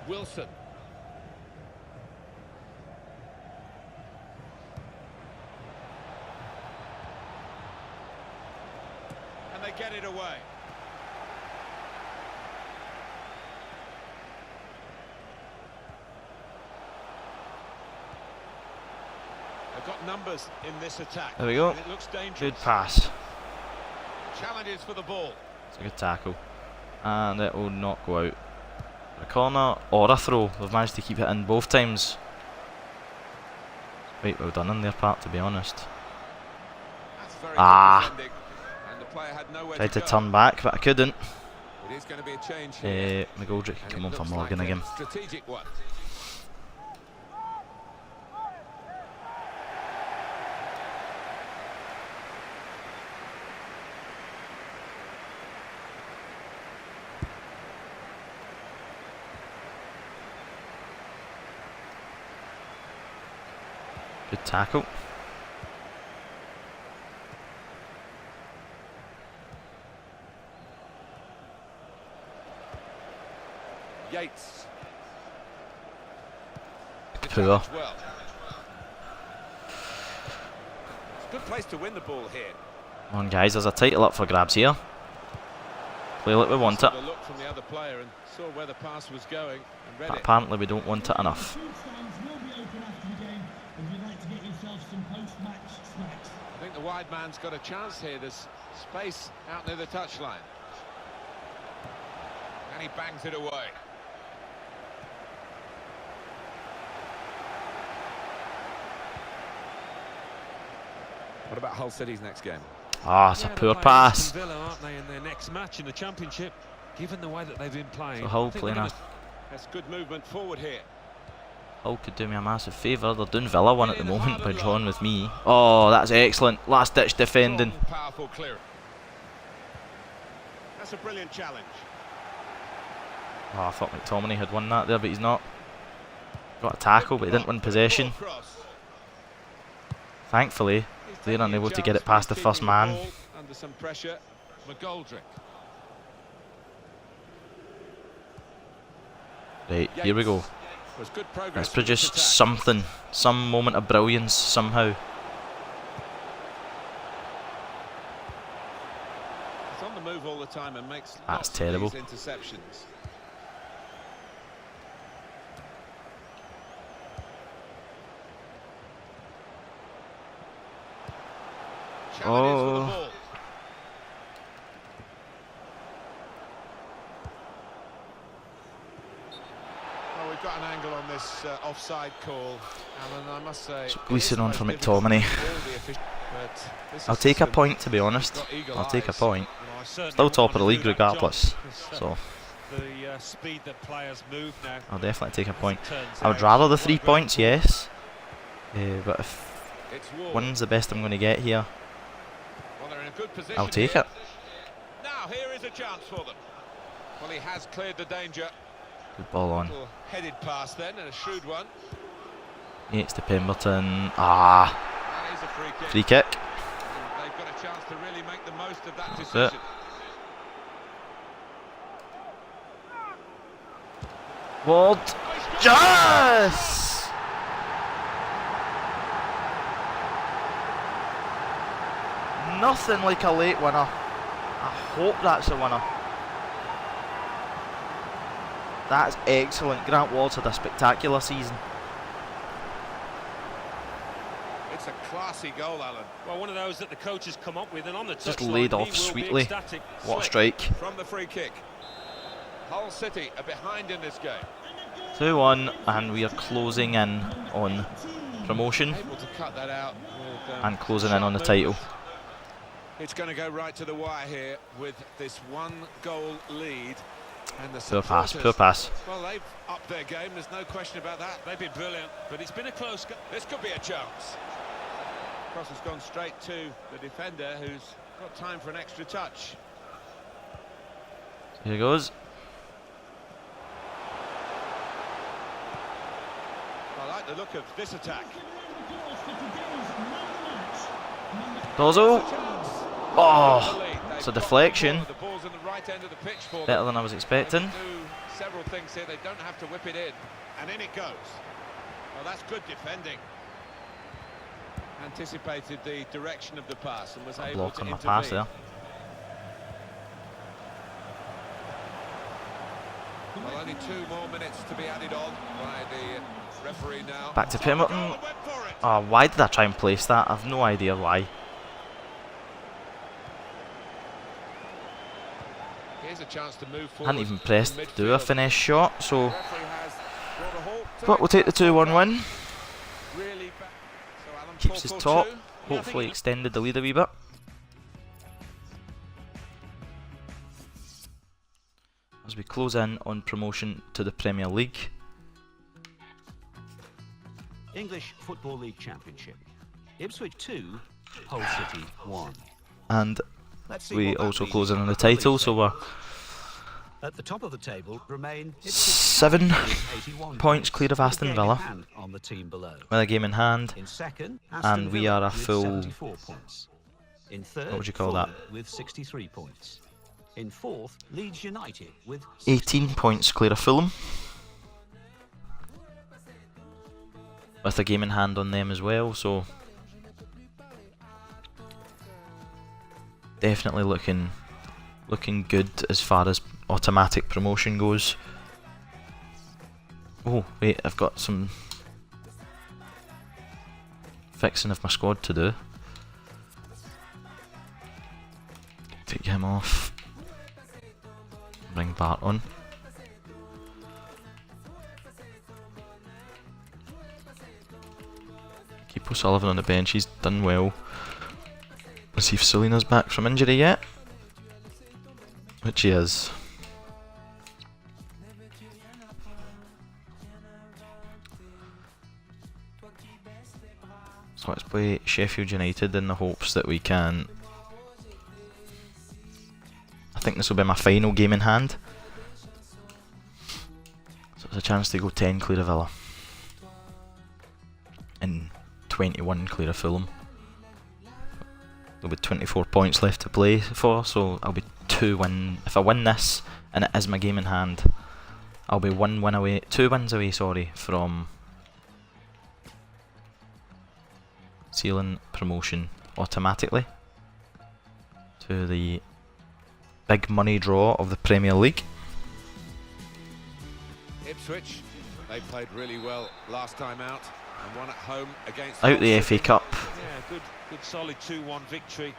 Wilson. And they get it away. They've got numbers in this attack. There we go. And it looks dangerous. Good pass. Challenges for the ball. It's a good tackle. And it will not go out. A corner or a throw. They've managed to keep it in both times. Quite well done on their part, to be honest. That's very Ah. good defending. And the player had nowhere Tried to go. turn back, but I couldn't. It is going to be a change here. McGoldrick can And come it on for looks Morgan like a again. strategic one. Good tackle. Yates. Poor. Well. It's a good place to win the ball here. Come on, guys, there's a title up for grabs here. Play like we want it. Saw the look from the other player and saw where the pass was going and read But it. apparently we don't want it enough. Food stands will be open after the game if you'd like to get yourself some post-match snacks. I think the wide man's got a chance here. There's space out near the touchline. And he bangs it away. What about Hull City's next game? Ah, it's a Yeah, poor they're playing pass. Aston Villa, aren't they, in their next match in the Championship? Given the way that they've been playing. So Hull I think playing we're a gonna- That's good movement forward here. Hull could do me a massive favour. They're doing Villa one at the moment by drawing with me. Oh, that's excellent. Last ditch defending. Strong, powerful clearance. That's a brilliant challenge. Oh, I thought McTominay had won that there, but he's not. Got a tackle, but he didn't win possession. Poor cross. Thankfully, He's they're taking a unable to chance, get it but past the he's first keeping man. ball under some pressure. McGoldrick. Right, here we go. Yates. Was good progress Let's with produce this attack. something. Some moment of brilliance somehow. He's on the move all the time and makes That's lots terrible. of these interceptions. Challenges for the Oh. ball. Well, we've got an angle on this offside call, Alan. I must say, So it Gleeson is the on most for difficult McTominay. for all the officials, but this I'll is take a some- point, to be honest. got eagle I'll take a eyes. point. Well, I certainly Still wouldn't top want of the to league do that, John, regardless. because, So the speed that players move now. I'll definitely take a as it point. turns I would out, rather the quite 3 great points, form. yes. But if It's Ward. one's the best I'm going to get here, Well, they're in a good position. I'll take here. it. Now here is a chance for them. Well, he has cleared the danger. Good ball on. Little headed pass then, and a shrewd one. Yates to Pemberton. Ah, That is a free kick. free kick. And they've got a chance to really make the most of that That's decision. it. Ward. Yes! Nothing like a late winner. I hope that's a winner. That's excellent. Grant Ward's had a spectacular season. It's a classy goal, Alan. Well, one of those that the coaches come up with, and on the Just touchline, laid he off will be sweetly. ecstatic. What a Slick strike. from the free kick. Hull City are behind in this game. 2-1, and we are closing in on promotion Able to cut that out with, and closing in sharp on the movement. title. It's going to go right to the wire here with this one goal lead. And the Poor pass, supporters, poor pass. well, they've upped their game, there's no question about that. They've been brilliant, but it's been a close game. This could be a chance. Cross has gone straight to the defender, who's got time for an extra touch. Here goes. the look of this attack. Dozo. Oh, it's a deflection. The ball's in the right end of the pitch for them. Better than I was expecting. They can do several things here. They don't have to whip it in, and in it goes. Well, that's good defending. Anticipated the direction of the pass and was able Block to on my intervene. pass there. Well, only 2 more minutes to be added on by the referee now. Back to Pemberton. Oh, why did I try and place that? I've no idea why. Here's a chance to move forward. Hadn't even pressed to do a finesse shot, so. The referee has brought a halt to But we'll take the 2-1 win. really back. So Alan, Keeps us 4-4-2. top. Yeah, I think Hopefully it- extended the lead a wee bit. As we close in on promotion to the Premier League. English Football League Championship. Ipswich 2, Hull City 1. And Let's see we what that also means close in on for the the league title, so we're At the top of the table remain Ipswich 7 with 81 points clear of with a Aston game in Villa. hand on the team below. with a game in hand. In second, And Aston we Villa are a with full- 74 points. In third, What would you call that? Fulham with 63 points. In fourth, Leeds United with 18 points clear of Fulham. With a game in hand on them as well, so definitely looking good as far as automatic promotion goes. Oh wait, I've got some fixing of my squad to do. Take him off. Bring Bart on. Keep O'Sullivan on the bench, he's done well. Let's see if Selena's back from injury yet. Which he is. So let's play Sheffield United in the hopes that we can. I think this will be my final game in hand. So it's a chance to go 10 clear of Villa. And 21 clear of Fulham. There'll be 24 points left to play for, so I'll be 2 win. If I win this, and it is my game in hand, I'll be 1 win away, 2 wins away, sorry, from sealing promotion automatically to the big money draw of the Premier League. Ipswich, they played really well last time out and won at home against Out Hull the City. FA Cup. Yeah, good solid 2-1 victory.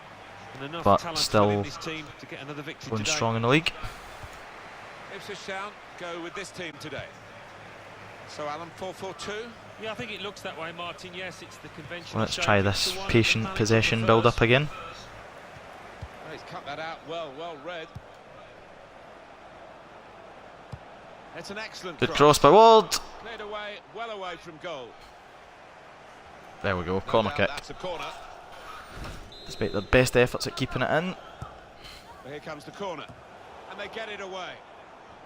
And enough But talent still in this team to get another victory Going today. strong in the league. Ipswich Town go with this team today. So Alan, 4-4-2. Yeah, I think it looks that way, Martin. Yes, it's the conventional Let's shape. try It's this the one patient balance possession of the build up first. again. Oh, he's cut that out well read. It's an excellent Good cross by Ward. Cleared away, well away from goal. There we go, No corner doubt kick. That's a corner. Despite their best efforts at keeping it in. But here comes the corner. And they get it away.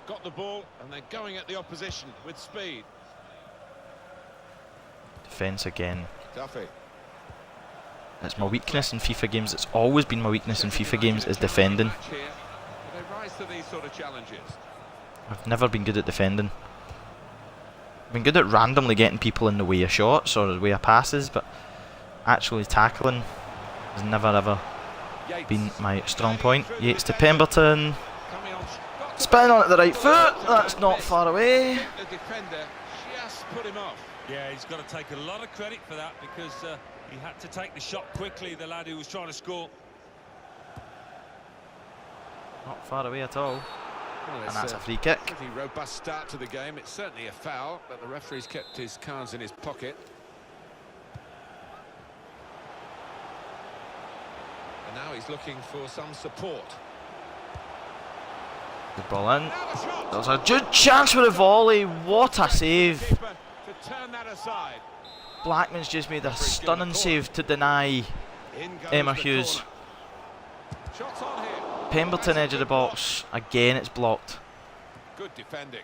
Got the ball and they're going at the opposition with speed. Defence again. Duffy. It's my weakness in FIFA games. It's always been my weakness in FIFA games is defending. They rise to these sort of challenges. I've never been good at defending. I've been good at randomly getting people in the way of shots or the way of passes, but actually tackling has never ever been my strong point. Yates to Pemberton. Coming on. Got to Spin on it the right foot. That's not far away. the defender just put him off. Yeah, he's got to take a lot of credit for that because he had to take the shot quickly, the lad who was trying to score. Not far away at all. Well, And it's that's a free kick. pretty robust start to the game. It's certainly a foul, but the referee's kept his cards in his pocket. And now he's looking for some support. Good ball in. Now the shot! There's a good chance for the volley. What a save. Keeper to turn that aside. Blackman's just made a stunning save to deny In goes Emma the Hughes. corner. Shots on here. Pemberton edge of the box. Again, it's blocked. Good defending.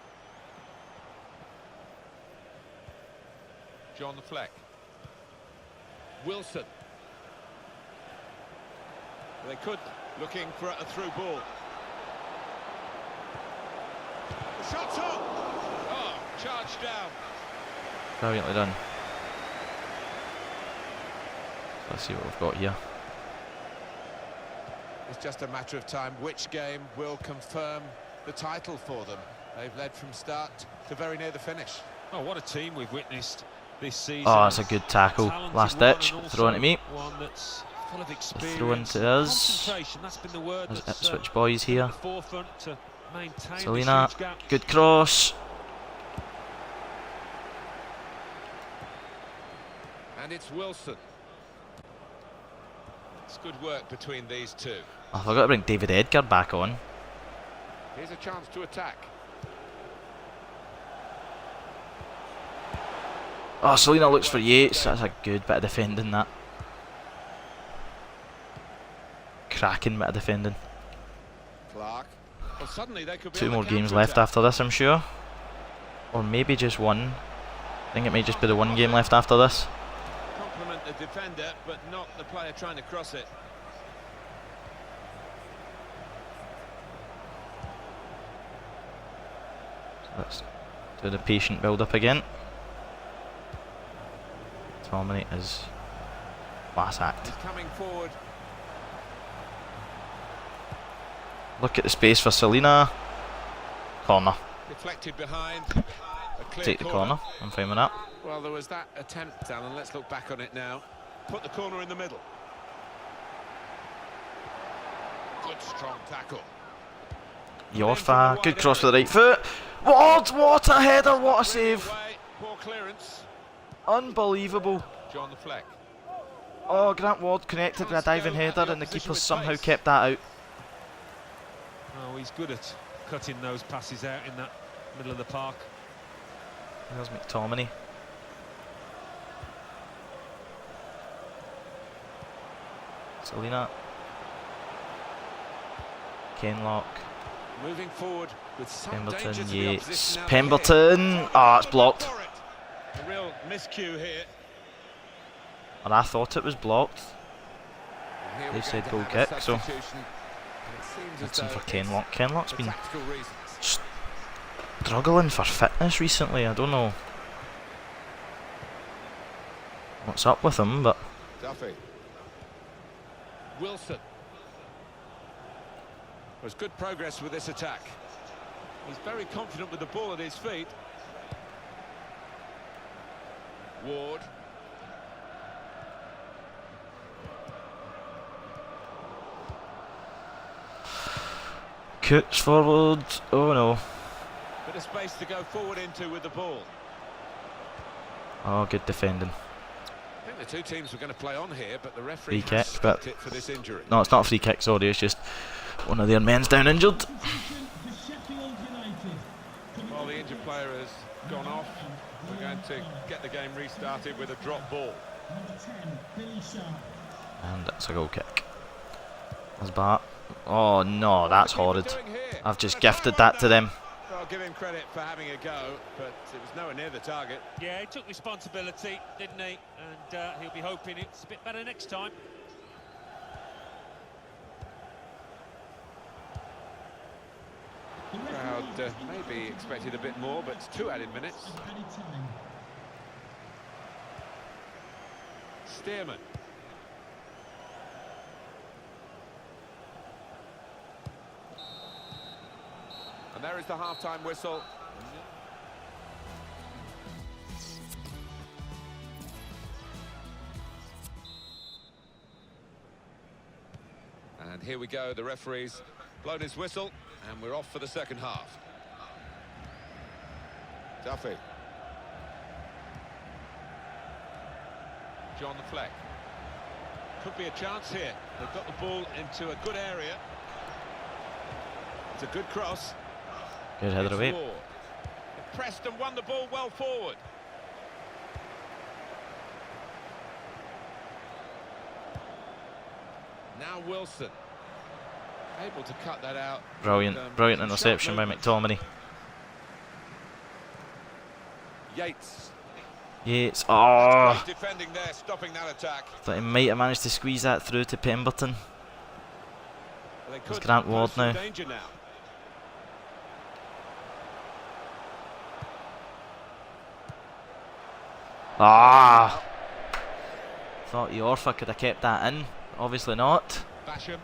John the Fleck. Wilson. They could, looking for a through ball. The shot's on! Oh, charged down. Brilliantly done. Let's see what we've got here. It's just a matter of time which game will confirm the title for them. They've led from start to very near the finish. Oh, what a team we've witnessed this season. Oh, that's a good tackle. Last ditch. Throw into me. One that's full of The experience. throw into us. Concentration, that's been the word. There's that's, Ipswich boys here. at the forefront to maintain this Selena, huge gap. good cross. And it's Wilson. It's good work between these two. I forgot to bring David Edgar back on. Here's a chance to attack. Oh, Selena looks for Yates. That's a good bit of defending, that. Cracking bit of defending. Clark. Well, suddenly they could be 2 on the more games counter-attack. left after this, I'm sure. Or maybe just 1. I think it may just be the 1 game left after this. Compliment the defender, but not the player trying to cross it. Let's do the patient build-up again. Tommy is class act. He's coming forward. Look at the space for Selena. Corner. Deflected behind. A clear Take the corner. I'm fine with that. Well, there was that attempt, Alan. Let's look back on it now. Put the corner in the middle. Good strong tackle. Yorfa, good cross with the right foot. What a header, what a save. Away. Poor clearance. Unbelievable. John the Fleck. Oh, Grant Ward connected with a diving header and the keeper somehow kept that out. Oh, he's good at cutting those passes out in that middle of the park. There's McTominay. Selena. Kenlock. Moving forward with some danger Pemberton, to the Yates. opposition now. Pemberton. Ah, it's blocked. A real miscue here. And I thought it was blocked. And here They we're said going goal to have a kick, so substitution. And it seems as that's him though for it's Kenlock. Kenlock's for been tactical reasons. struggling for fitness recently. I don't know what's up with him, but Duffy. Wilson. There's good progress with this attack. He's very confident with the ball at his feet. Ward. Coots forward. Oh no. Bit of space to go forward into with the ball. Oh, good defending. I think the two teams were going to play on here, but the referee Free has kick, stopped but it for this injury. no, it's not a free kick, sorry, it's just one of their men's down injured. Position for Sheffield United. While the injured player has gone off, we're going to get the game restarted with a drop ball. Number 10, Billy Sharp. And it's a goal kick. That's Bart. Oh no, that's horrid. I've just gifted that to them. I'll give him credit for having a go, but it was nowhere near the target. Yeah, he took responsibility, didn't he? And he'll be hoping it's a bit better next time. Crowd maybe expected a bit more, but it's 2 added minutes. Added time. Stearman. And there is the half-time whistle. And here we go, the referee's blown his whistle, and we're off for the second half. Duffy. John the Fleck. Could be a chance here. They've got the ball into a good area. It's a good cross. Good header It's away. Ward. They pressed and won the ball well forward. Now Wilson. Able to cut that out. Brilliant, with, brilliant some interception by sharp McTominay. movement. Yates. Yates. Oh! Great defending there, stopping that attack. Thought he might have managed to squeeze that through to Pemberton. They It's could Grant pose Ward some now. danger now. Ah! Thought Yorfa could have kept that in. Obviously not. Basham.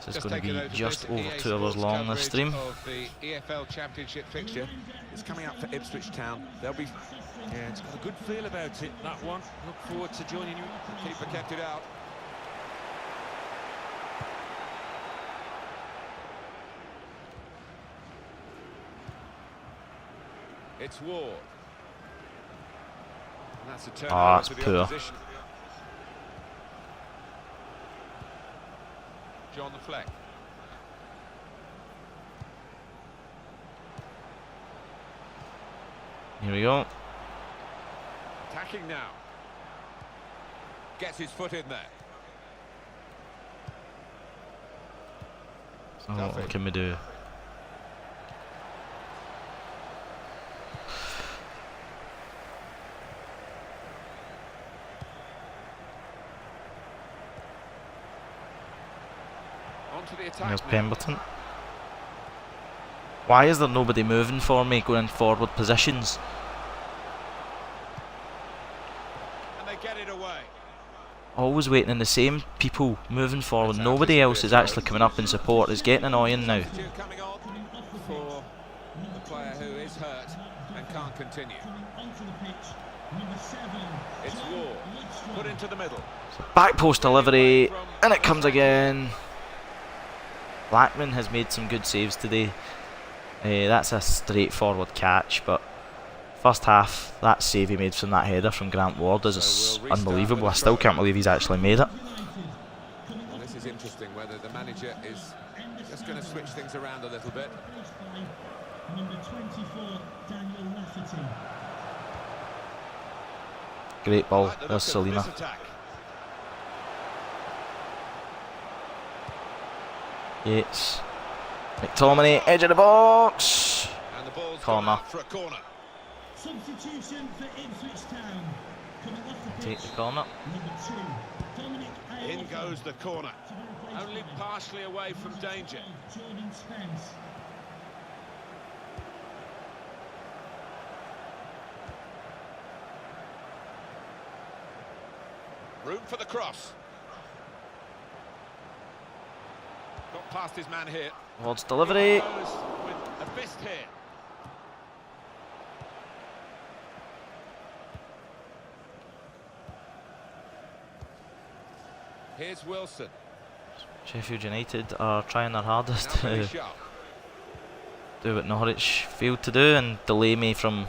This is going to be just over 2 hours long, this stream. Of the EFL Championship fixture is coming up for Ipswich Town. They'll be. Yeah, it's got a good feel about it, that one. Look forward to joining you. The keeper kept it out. It's Ward. And that's a turnover that's to the poor. opposition. John the Fleck. Here we go. Attacking now. Gets his foot in there. So what can we do? Onto the attack. There's now. Pemberton. Why is there nobody moving for me going in forward positions? And they get it away. Always waiting on the same people moving forward. Nobody else is actually coming up in support. It's getting annoying now. Substitute coming on for the player who is hurt and can't continue. Coming onto the pitch, number 7. It's Ward. Put into the middle. Back post delivery, and it comes again. Blackman has made some good saves today. That's a straightforward catch, but first half, that save he made from that header from Grant Ward is unbelievable. I still can't believe he's actually made it. Well, this is interesting, whether the manager is just going to switch things around a little bit. Number 24, Daniel Lafferty. Great ball, Like the there's look of Selina. this attack. Yates. McTominay, edge of the box. And the ball's Corner. gone out for a corner. Substitution for Ipswich Town. Coming off the Take pitch, the corner. number 2, Dominic In Aoife. goes the corner. To be replaced Only by partially away from danger. Jordan Spence. Room for the cross. Got past his man here. Ward's delivery. Goes with a fist here. Here's Wilson. Sheffield United are trying their hardest Now very to sharp. do what Norwich failed to do and delay me from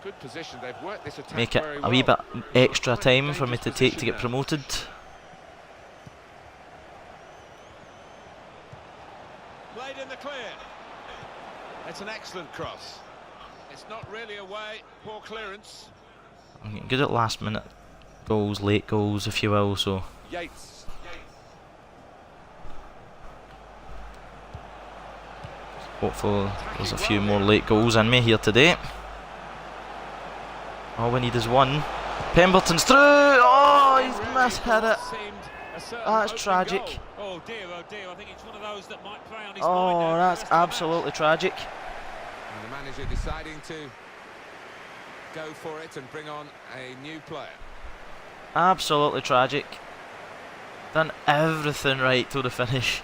Good position. They've worked this attack make it very a wee bit well. extra Quite a time for me to dangerous take to position get now. promoted. Played in the clear. It's an excellent cross. It's not really away. Poor clearance. I'm getting good at last minute goals, late goals if you will, so Yates. hopefully there's a few more late goals in me here today. All we need is one. Pemberton's through! Oh, he's mishit it. Seemed a certain That's opening tragic. goal. Oh dear, I think it's one of those that might play on his mind. Oh, now for the that's rest of the match. absolutely tragic. And the manager deciding to go for it and bring on a new player. Absolutely tragic. Done everything right till the finish.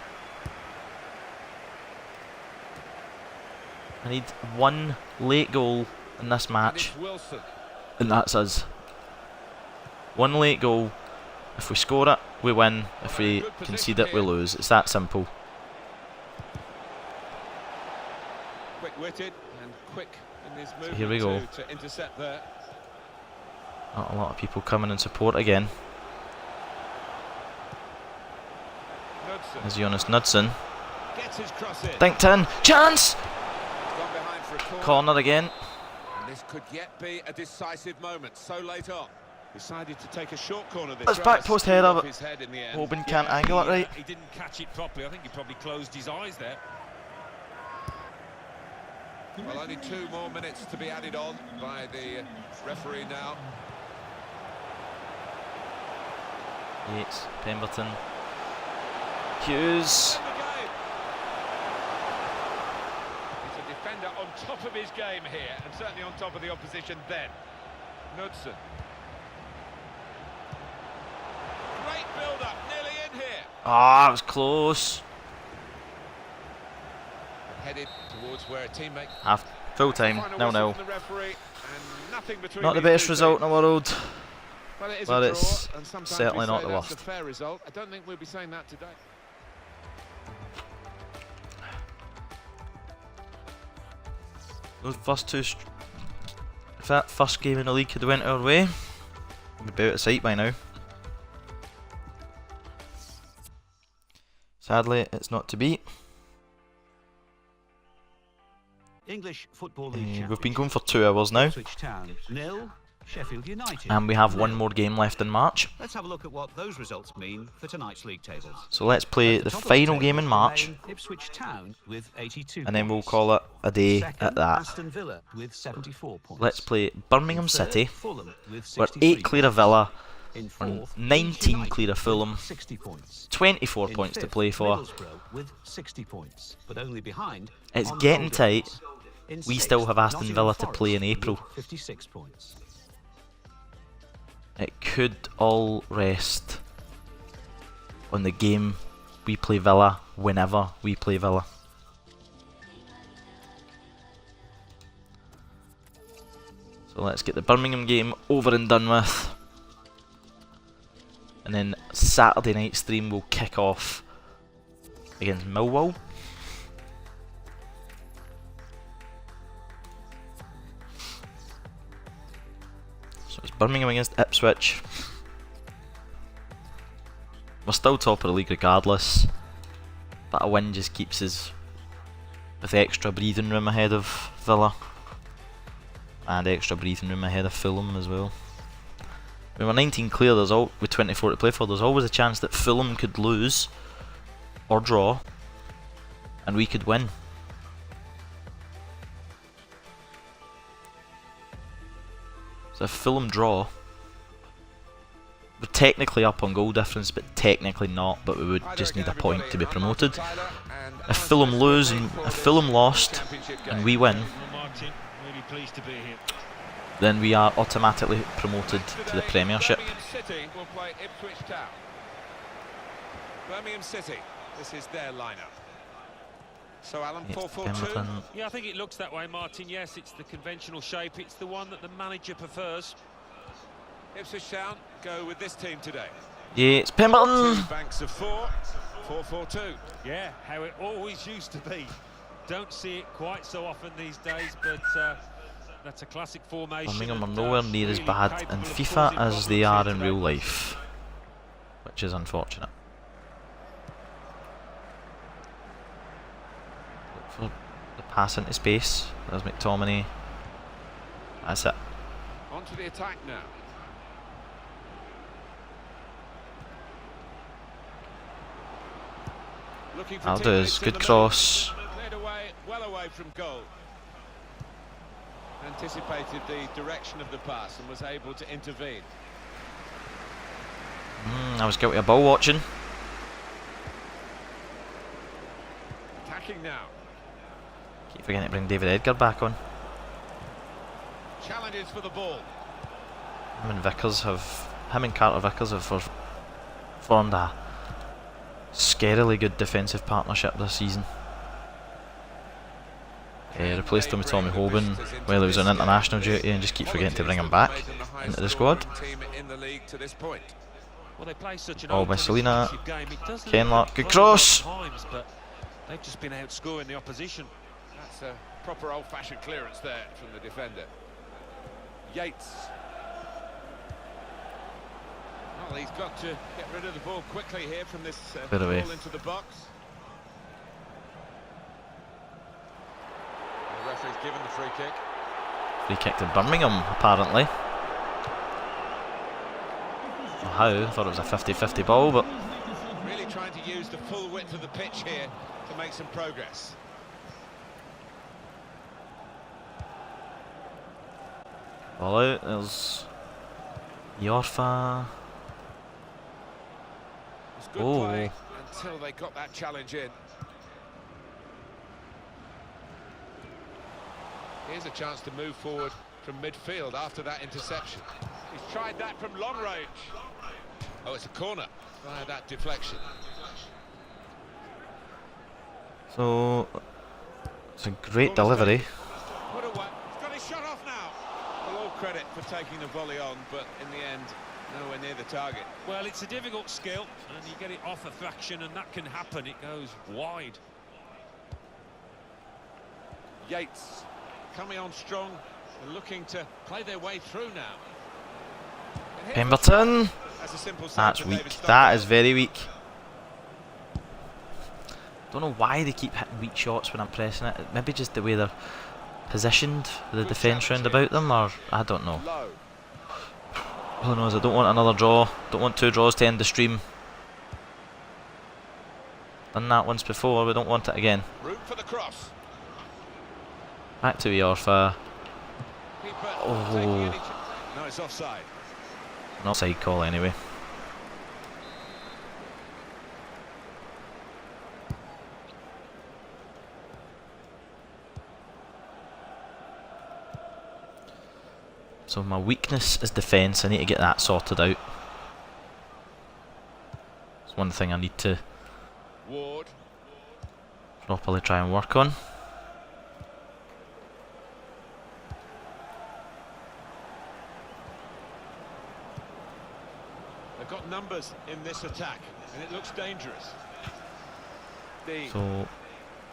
I need one late goal in this And match, it's Wilson. and that's us. One late goal. If we score it, we win. If we concede it, we lose. It's that simple. Quick-witted and quick in his movement here we go. to intercept there. Not a lot of people coming in support again. Knudsen As Jonas Knudsen. gets his cross in. Dinked in. Chance! Gone behind for a corner. Corner again. And this could yet be a decisive moment so late on. Decided to take a short corner this That's time. back post header, Off but his head in the end. Hoban can't angle it right. He didn't catch it properly. I think he probably closed his eyes there. Well, only 2 more minutes to be added on by the referee now. Yates, Pemberton, Hughes. He's a defender on top of his game here, and certainly on top of the opposition then. Knudsen. Great build-up, nearly in here. Ah, it was close. Headed towards where a teammate. Half full time, Final 0-0. whistle from the referee, and nothing between Not the these best two result in teams. the world, Well, it is but a it's draw, and sometimes certainly we say not the that's worst. a fair result. I don't think we'll be saying that today. Those first two, if that first game in the league had went our way, we'd be out of sight by now. Sadly, it's not to be. English Football League We've been going for 2 hours now, Ipswich Town 0, Sheffield United. and we have 1 0. more game left in March. Let's have a look at what those results mean for tonight's league tables. So let's play At the top of final table game in March, remain Ipswich Town with 82 and then we'll points. call it a day Second, at that. Aston Villa with 74 points. Let's play Birmingham In third, City. Fulham with We're 63 8 clear of Villa, In we're fourth, 19 United clear of Fulham, with 60 points. 24 In points to fifth, play for. Middlesbrough with 60 points, but only behind. It's on getting goal tight. difference. In We sixth, still have Aston Nottingham Villa to Forest play in with April. 56 points. It could all rest on the game we play Villa whenever we play Villa. So let's get the Birmingham game over and done with. And then Saturday night stream will kick off against Millwall. So it's Birmingham against Ipswich. We're still top of the league regardless, but a win just keeps us with extra breathing room ahead of Villa, and extra breathing room ahead of Fulham as well. When we're 19 clear, with 24 to play for, there's always a chance that Fulham could lose or draw, and we could win. So if Fulham draw, we're technically up on goal difference, but technically not, but we would just need a point to be promoted. If Fulham lose and if Fulham lost and we win, Martin, really pleased to be here. then we are automatically promoted to the Premiership. Birmingham City will play Ipswich Town. Birmingham City, this is their lineup. So Alan, It's 4-4-2. Pemberton. Yeah, I think it looks that way, Martin. Yes, it's the conventional shape. It's the one that the manager prefers. Ipswich Town go with this team today. Yeah, it's Pemberton. 2 banks of 4, 4-4-2. Yeah, how it always used to be. Don't see it quite so often these days, but that's a classic formation. Birmingham are and, nowhere near as really bad capable in of FIFA causing as they problems are here in today. real life, which is unfortunate. Look for the pass into space. There's McTominay. That's it. On to the attack now. Looking for That'll do teammates us. in Good the cross. middle. Cleared away, well away from goal. Anticipated the direction of the pass and was able to intervene. I was guilty of ball watching. Attacking now. Keep forgetting to bring David Edgar back on. Challenges for the ball. Him and Carter Vickers have formed a scarily good defensive partnership this season. Replaced him with Tommy Hoban while he was on international duty, and just keep forgetting to bring him back into the squad. Team in the league to this point. Well, they play such an Oh, open by Selena. explosive game. It does look Kenlock, like good fun cross. at times, but they've just been outscoring the opposition. That's a proper old-fashioned clearance there from the defender. Yates. Well, he's got to get rid of the ball quickly here from this Bit away. ball into the box. The referee's given the free kick. Free kick to Birmingham, apparently. Well, how? I thought it was a 50-50 ball, but Really trying to use the full width of the pitch here to make some progress. Ball out, there's Yorfa. It's good Oh. play until they got that challenge in. Here's a chance to move forward from midfield after that interception. He's tried that from long range. Oh, it's a corner via that deflection. So, it's a great delivery. Put away. He's got his shot off now. Well, all credit for taking the volley on, but in the end, nowhere near the target. Well, it's a difficult skill, and you get it off a fraction, and that can happen. It goes wide. Yates coming on strong, and looking to play their way through now. And here's Pemberton. That's a simple save That's for weak. David That is Stockdale. very weak. Don't know why they keep hitting weak shots when I'm pressing it. Maybe just the way they're positioned, the defence round about them, or I don't know. Low. Who knows? I don't want another draw. Don't want 2 draws to end the stream. Done that once before. We don't want it again. Room for the cross. Back to Yorfa. Keeper Oh. taking any no, it's offside. An offside call anyway. So my weakness is defence. I need to get that sorted out. It's one thing I need to Ward. properly try and work on. They've got numbers in this attack, and it looks dangerous. Dean, So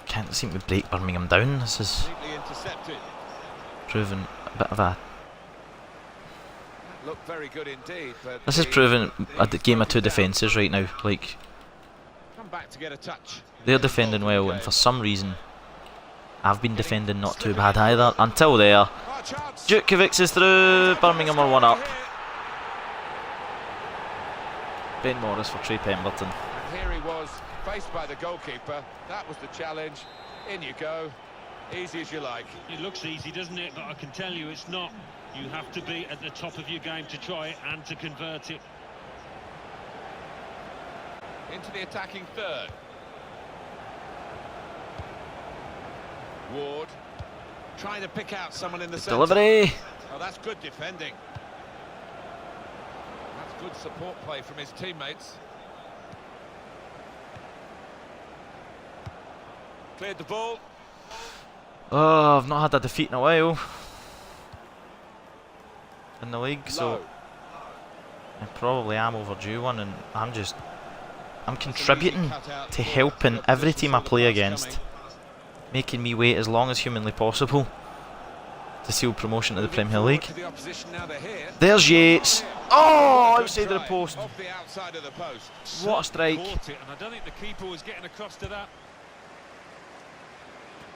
can't seem to break Birmingham down. This is neatly intercepted. proving a bit of a. Looked very good indeed, but This is Dean proving a being game of 2 broken down. defences right now. Like, Come back to get a touch. they're defending well, and for some reason I've been defending not too bad either. Until there, Oh, chance. Djukovic is through. Birmingham are 1 up. Here. Ben Morris for Trey Pemberton. And here he was, faced by the goalkeeper. That was the challenge. In you go. Easy as you like. It looks easy, doesn't it? But I can tell you it's not. You have to be at the top of your game to try it and to convert it. Into the attacking third. Ward trying to pick out someone in the centre. Delivery. Oh, that's good defending. That's good support play from his teammates. Cleared the ball. Oh, I've not had a defeat in a while in the league, so Low. I probably am overdue one, and I'm contributing to helping every team I play against, making me wait as long as humanly possible to seal promotion to the Premier League. To the opposition now they're here. There's Yates. Oh, outside of the Try. post. Off the outside of the post. What a strike. Caught it, and I don't think the keeper was getting across to that.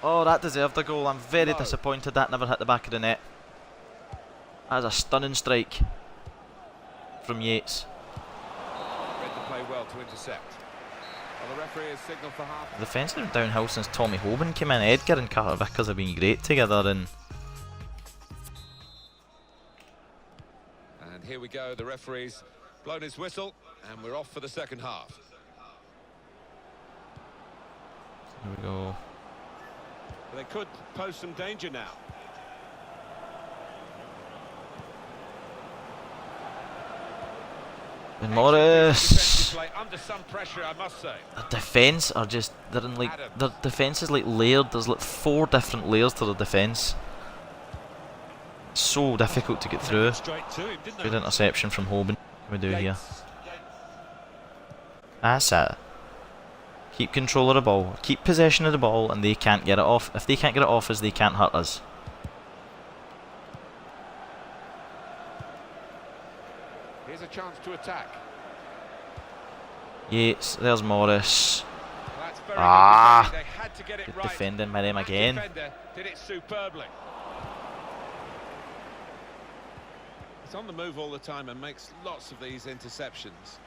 Oh, that deserved a goal. I'm very Low. disappointed that never hit the back of the net. That is a stunning strike from Yates. Read the play well to intercept. Well, the referee has signalled for half. The defence has been downhill since Tommy Hoban came in. Edgar and Carter Vickers have been great together, and And here we go. The referee's blown his whistle, and we're off for the second half. here we go. They could pose some danger now. And Morris. Defensive play under some pressure, I must say. The defence are just, they're in like, their defence is like layered. There's like 4 different layers to the defence. It's so difficult to get through. Straight to him, didn't Good they? interception from Hoban. What do we do here? Yates. That's it. Keep control of the ball. Keep possession of the ball, and they can't get it off. If they can't get it off us, they can't hurt us. Here's a chance to attack. Yates, there's Morris. That's very Ah. good defending. They had to get it Good right. defending by them That again. defender did it superbly. He's on the move all the time and makes lots of these interceptions.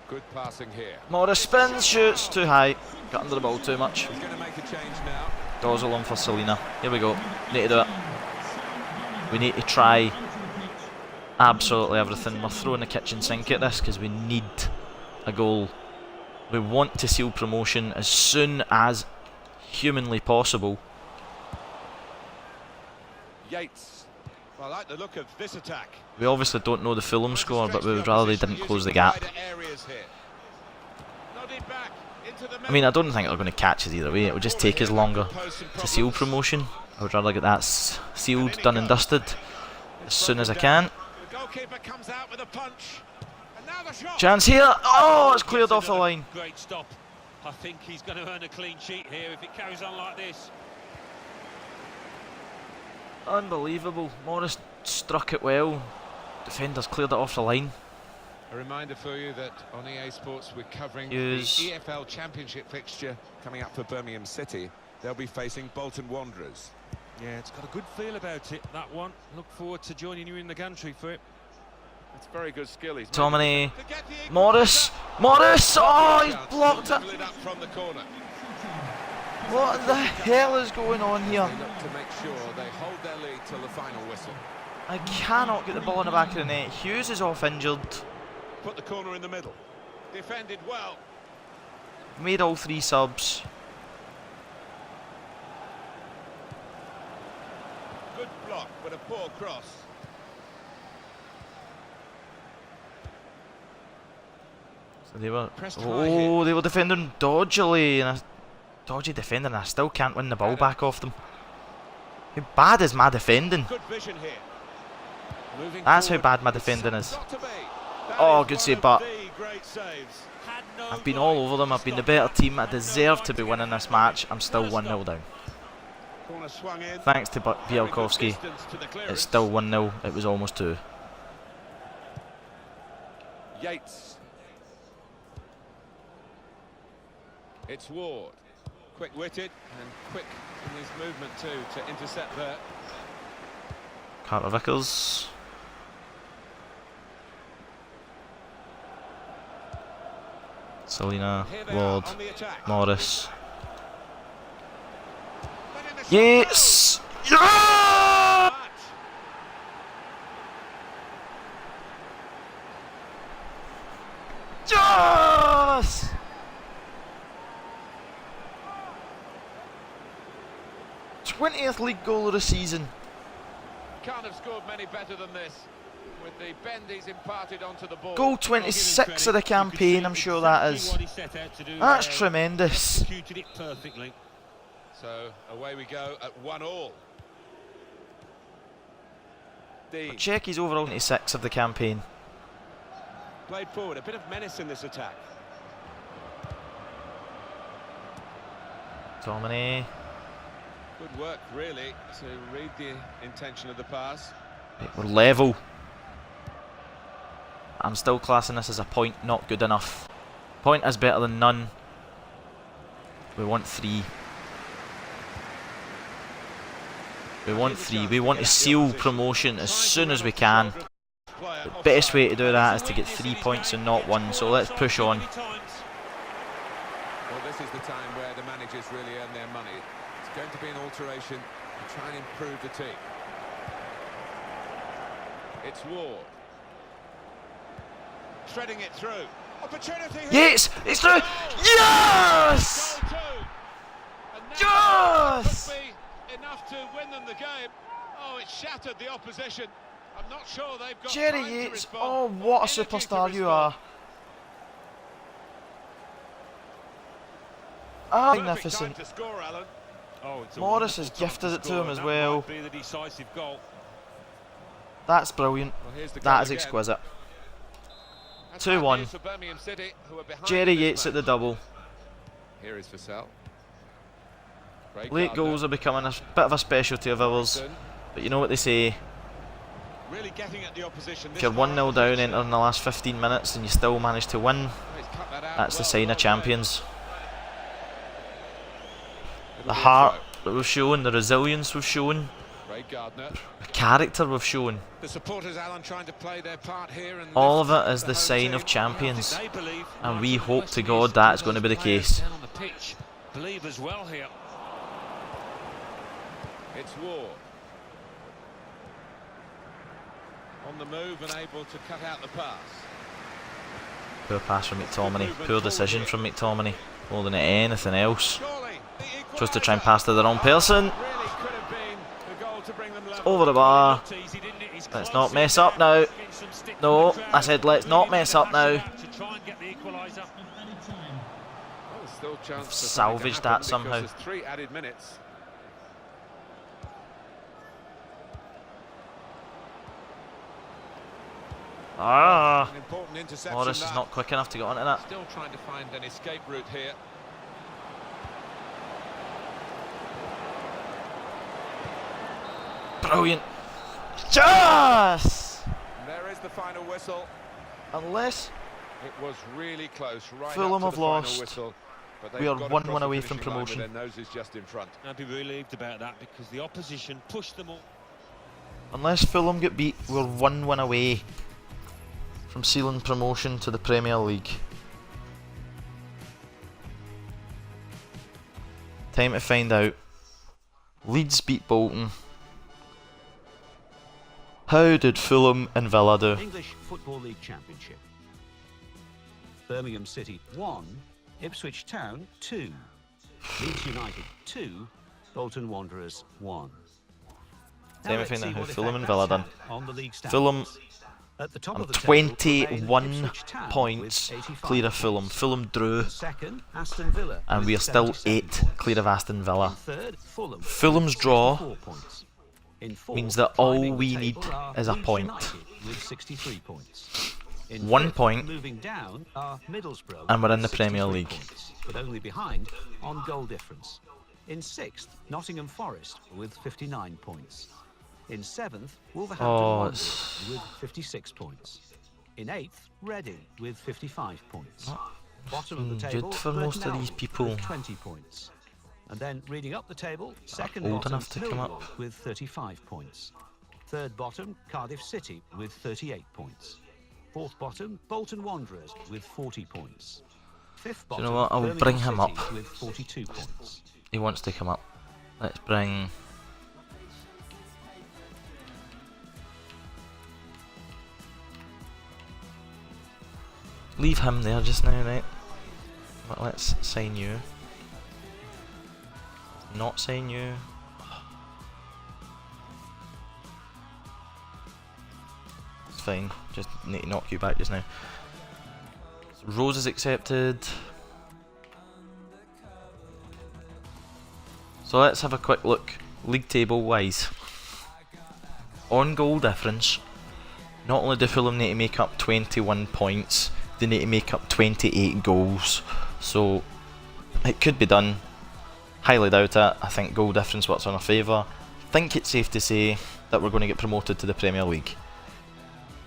Good passing here. Morris spins, shoots, too high. Got under the ball too much. He's going to make a change now. Dozzle on for Selena. Here we go. Need to do it. We need to try absolutely everything. We're throwing the kitchen sink at this because we need a goal. We want to seal promotion as soon as humanly possible. Yates. Well, I like the look of this attack. We obviously don't know the Fulham score, but we would rather they didn't close the gap. I mean, I don't think they're going to catch us either way. It would just take us longer to seal promotion. I would rather get that sealed, done and dusted as soon as I can. Chance here. Oh, it's cleared off the line. Great stop. I think he's going to earn a clean sheet here if it carries on like this. Unbelievable. Morris struck it well. Defenders cleared it off the line. A reminder for you that on EA Sports we're covering Hughes. the EFL Championship fixture coming up for Birmingham City. They'll be facing Bolton Wanderers. Yeah, it's got a good feel about it, that one. Look forward to joining you in the gantry for it. It's very good skill. He's Tomine. Morris. Morris. Oh, he's blocked it. From the corner. What the hell is going on here? They look to make sure they hold their lead till the final whistle. I cannot get the ball in the back of the net. Hughes is off injured. Put the corner in the middle. Defended well. Made all 3 subs. Good block, but a poor cross. So they were. Pressed high Oh, hit. they were defending dodgily, and a dodgy defender, and I still can't win the ball back off them. How bad is my defending? Good vision here. Moving That's how forward. bad my defending is. Got to be. That Oh, is good one save, of but the great saves. Had no I've been right all over them. to I've been the stop better that. team. I Had no deserve right to be get winning out this of match. it. I'm still First 1-0 stop. down. Corner swung in. Thanks to Very good Bielkowski, distance to the it's clearance. still 1-0. It was almost 2. Yates. It's Ward. Quick-witted and quick in his movement too to intercept there. Carter Vickers. Selena, Here they Ward, are on the attack. Morris. Letting the shot Yes! Yeah! go. Match. Yes! #20th league goal of the season. Can't have scored many better than this. With the bend he's imparted onto the ball. Goal 26 of the campaign, I'm sure that is. That's tremendous. Executed it perfectly. So away we go at 1-1. Dean Check his overall 26 of the campaign. played forward, a bit of menace in this attack. Tomine. Good work, really, to read the intention of the pass. We're level. I'm still classing this as a point, not good enough. Point is better than none. We want 3. We want 3. We want to seal promotion as soon as we can. The best way to do that is to get 3 points and not 1. So let's push on. Well, this is the time where the managers really earn their money. It's going to be an alteration to try and improve the team. It's Ward. Threading it through. Opportunity here. Yes! It's through! Yes! Goal 2. And now Yes! could be enough to win them the game. Oh, it shattered the opposition. I'm not sure they've got Jerry time to Yates, respond, oh or what a energy to superstar you respond. are. Perfect Magnificent. time to score, Alan. Oh, it's a Morris wonderful has time gifted it to score, him and as that well. might be the decisive goal. That's brilliant. Well, here's the That goal is again. exquisite. That's 2-1. bad news for Birmingham City, who are behind Jerry in this Yates at the match. double. Here is Vassell. Late goals are becoming a bit of a specialty of ours. But you know what they say, Really getting at the opposition. if you're 1-0 down entering the last 15 minutes and you still manage to win, that's the sign of champions. The heart that we've shown, the resilience we've shown, the character we've shown, The supporters, Alan, trying to play their part here, and all of lift it is the home sign team. of champions. They believe, And we Martin, hope the to question God is, that's do going to be the those players case. down on the pitch believe as well here. It's Ward. On the move and able to cut out the pass. Poor pass from McTominay. Poor decision from McTominay. More than anything else. Chose to try and pass to the wrong person. It's over the bar. Let's not mess up now. No, I said let's not mess up now. Salvaged that somehow. 3 added minutes. Ah, An important interception. Morris is not quick enough to get onto that. Still trying to find an escape route here. Brilliant. Just! There is the final whistle. Unless It was really close, right Fulham up to have the final lost. whistle, but We are they've got 1-1 across the away from finishing line with promotion. their noses just in front. I'd be relieved about that because the opposition pushed them all. Unless Fulham get beat, we're 1-1 away from sealing promotion to the Premier League. Time to find out. Leeds beat Bolton. How did Fulham and Villa do? English Football League Championship. Birmingham City 1, Ipswich Town 2, Leeds United 2, Bolton Wanderers 1. Time to find out how Fulham and Villa done. On the league Fulham at the top on of the table remain 21 Ipswich Town points with 85 clear of Fulham. points. Fulham drew, Second, Aston Villa and with we are still 77 8 points. clear of Aston Villa. In third, Fulham with Fulham's draw 64 points. In fourth, means that all climbing the we table need are is a Leeds point. United with 63 points. In 1 fifth, point, moving down are Middlesbrough and we're in the with Premier 63 League. points, but only behind on goal difference. In sixth, Nottingham Forest with 59 points. In seventh, Wolverhampton Oh, Wanderers with 56 points. In eighth, Reading with 55 points. Bottom of the good table, for most of Burton these Albion people. with 20 points. And then reading up the table, second old bottom, enough to come Millwall up. with 35 points. Third bottom, Cardiff City with 38 points. Fourth bottom, Bolton Wanderers with 40 points. Fifth Do you bottom, know what? I'll Birmingham bring him City up. with 42 points. He wants to come up. Let's bring... Leave him there just now, right? But let's sign you. Not sign you. It's fine. Just need to knock you back just now. So Rose is accepted. So let's have a quick look, league table wise. On goal difference, not only do Fulham need to make up 21 points, they need to make up 28 goals. So it could be done. Highly doubt it. I think goal difference works on our favour. I think it's safe to say that we're going to get promoted to the Premier League.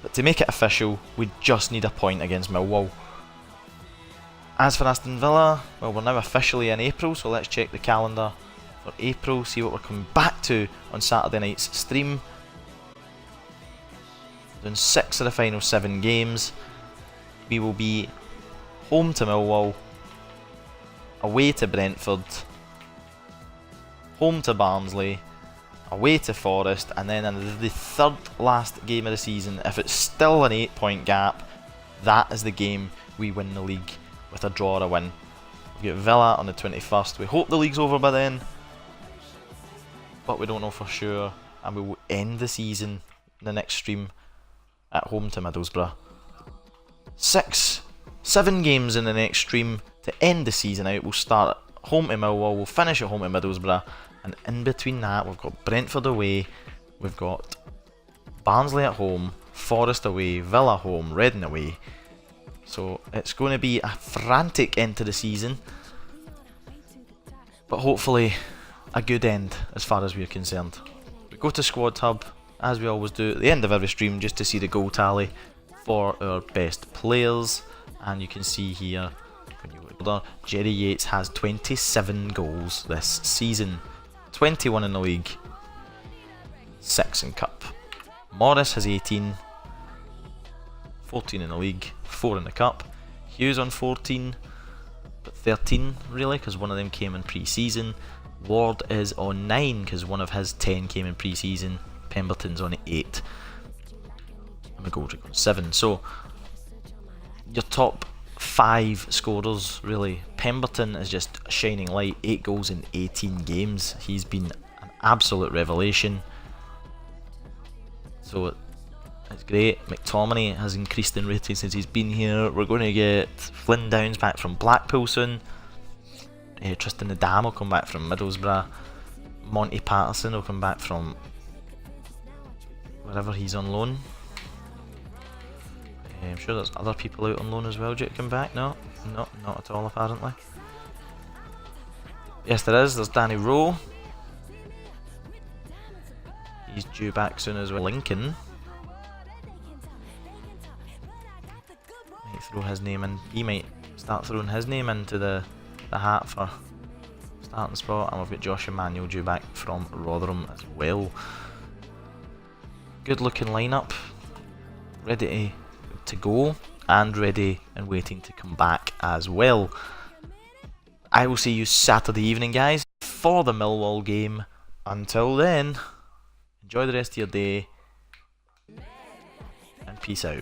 But to make it official, we just need a point against Millwall. As for Aston Villa, well, we're now officially in April, so let's check the calendar for April, see what we're coming back to on Saturday night's stream. Doing 6 of the final 7 games. We will be home to Millwall, away to Brentford, home to Barnsley, away to Forest, and then in the third last game of the season, if it's still an 8-point gap, that is the game we win the league with a draw or a win. We get Villa on the 21st. We hope the league's over by then, but we don't know for sure, and we will end the season in the next stream at home to Middlesbrough. 7 games in the next stream to end the season out. We'll start at home to Millwall, we'll finish at home to Middlesbrough, and in between that we've got Brentford away, we've got Barnsley at home, Forest away, Villa home, Reading away. So it's going to be a frantic end to the season, but hopefully a good end as far as we're concerned. We go to Squad Hub, as we always do at the end of every stream, just to see the goal tally for our best players. And you can see here, when you look there, Jerry Yates has 27 goals this season, 21 in the league, 6 in cup. Morris has 18, 14 in the league, 4 in the cup. Hughes on 14, but 13 really, because one of them came in pre-season. Ward is on 9 because one of his 10 came in pre-season. Pemberton's on 8. many goals are going? 7. So your top 5 scorers really. Pemberton is just a shining light. 8 goals in 18 games. He's been an absolute revelation. So it's great. McTominay has increased in rating since he's been here. We're going to get Flynn Downs back from Blackpool soon. Tristan Nadam will come back from Middlesbrough. Monty Patterson will come back from wherever he's on loan. I'm sure there's other people out on loan as well due to come back. No, not at all apparently. Yes, there is. There's Danny Rowe. He's due back soon as well. Lincoln might throw his name in. He might start throwing his name into the hat for starting spot. And we've got Josh Emmanuel due back from Rotherham as well. Good looking lineup, ready to go and ready and waiting to come back as well. I will see you Saturday evening, guys, for the Millwall game. Until then, enjoy the rest of your day and peace out.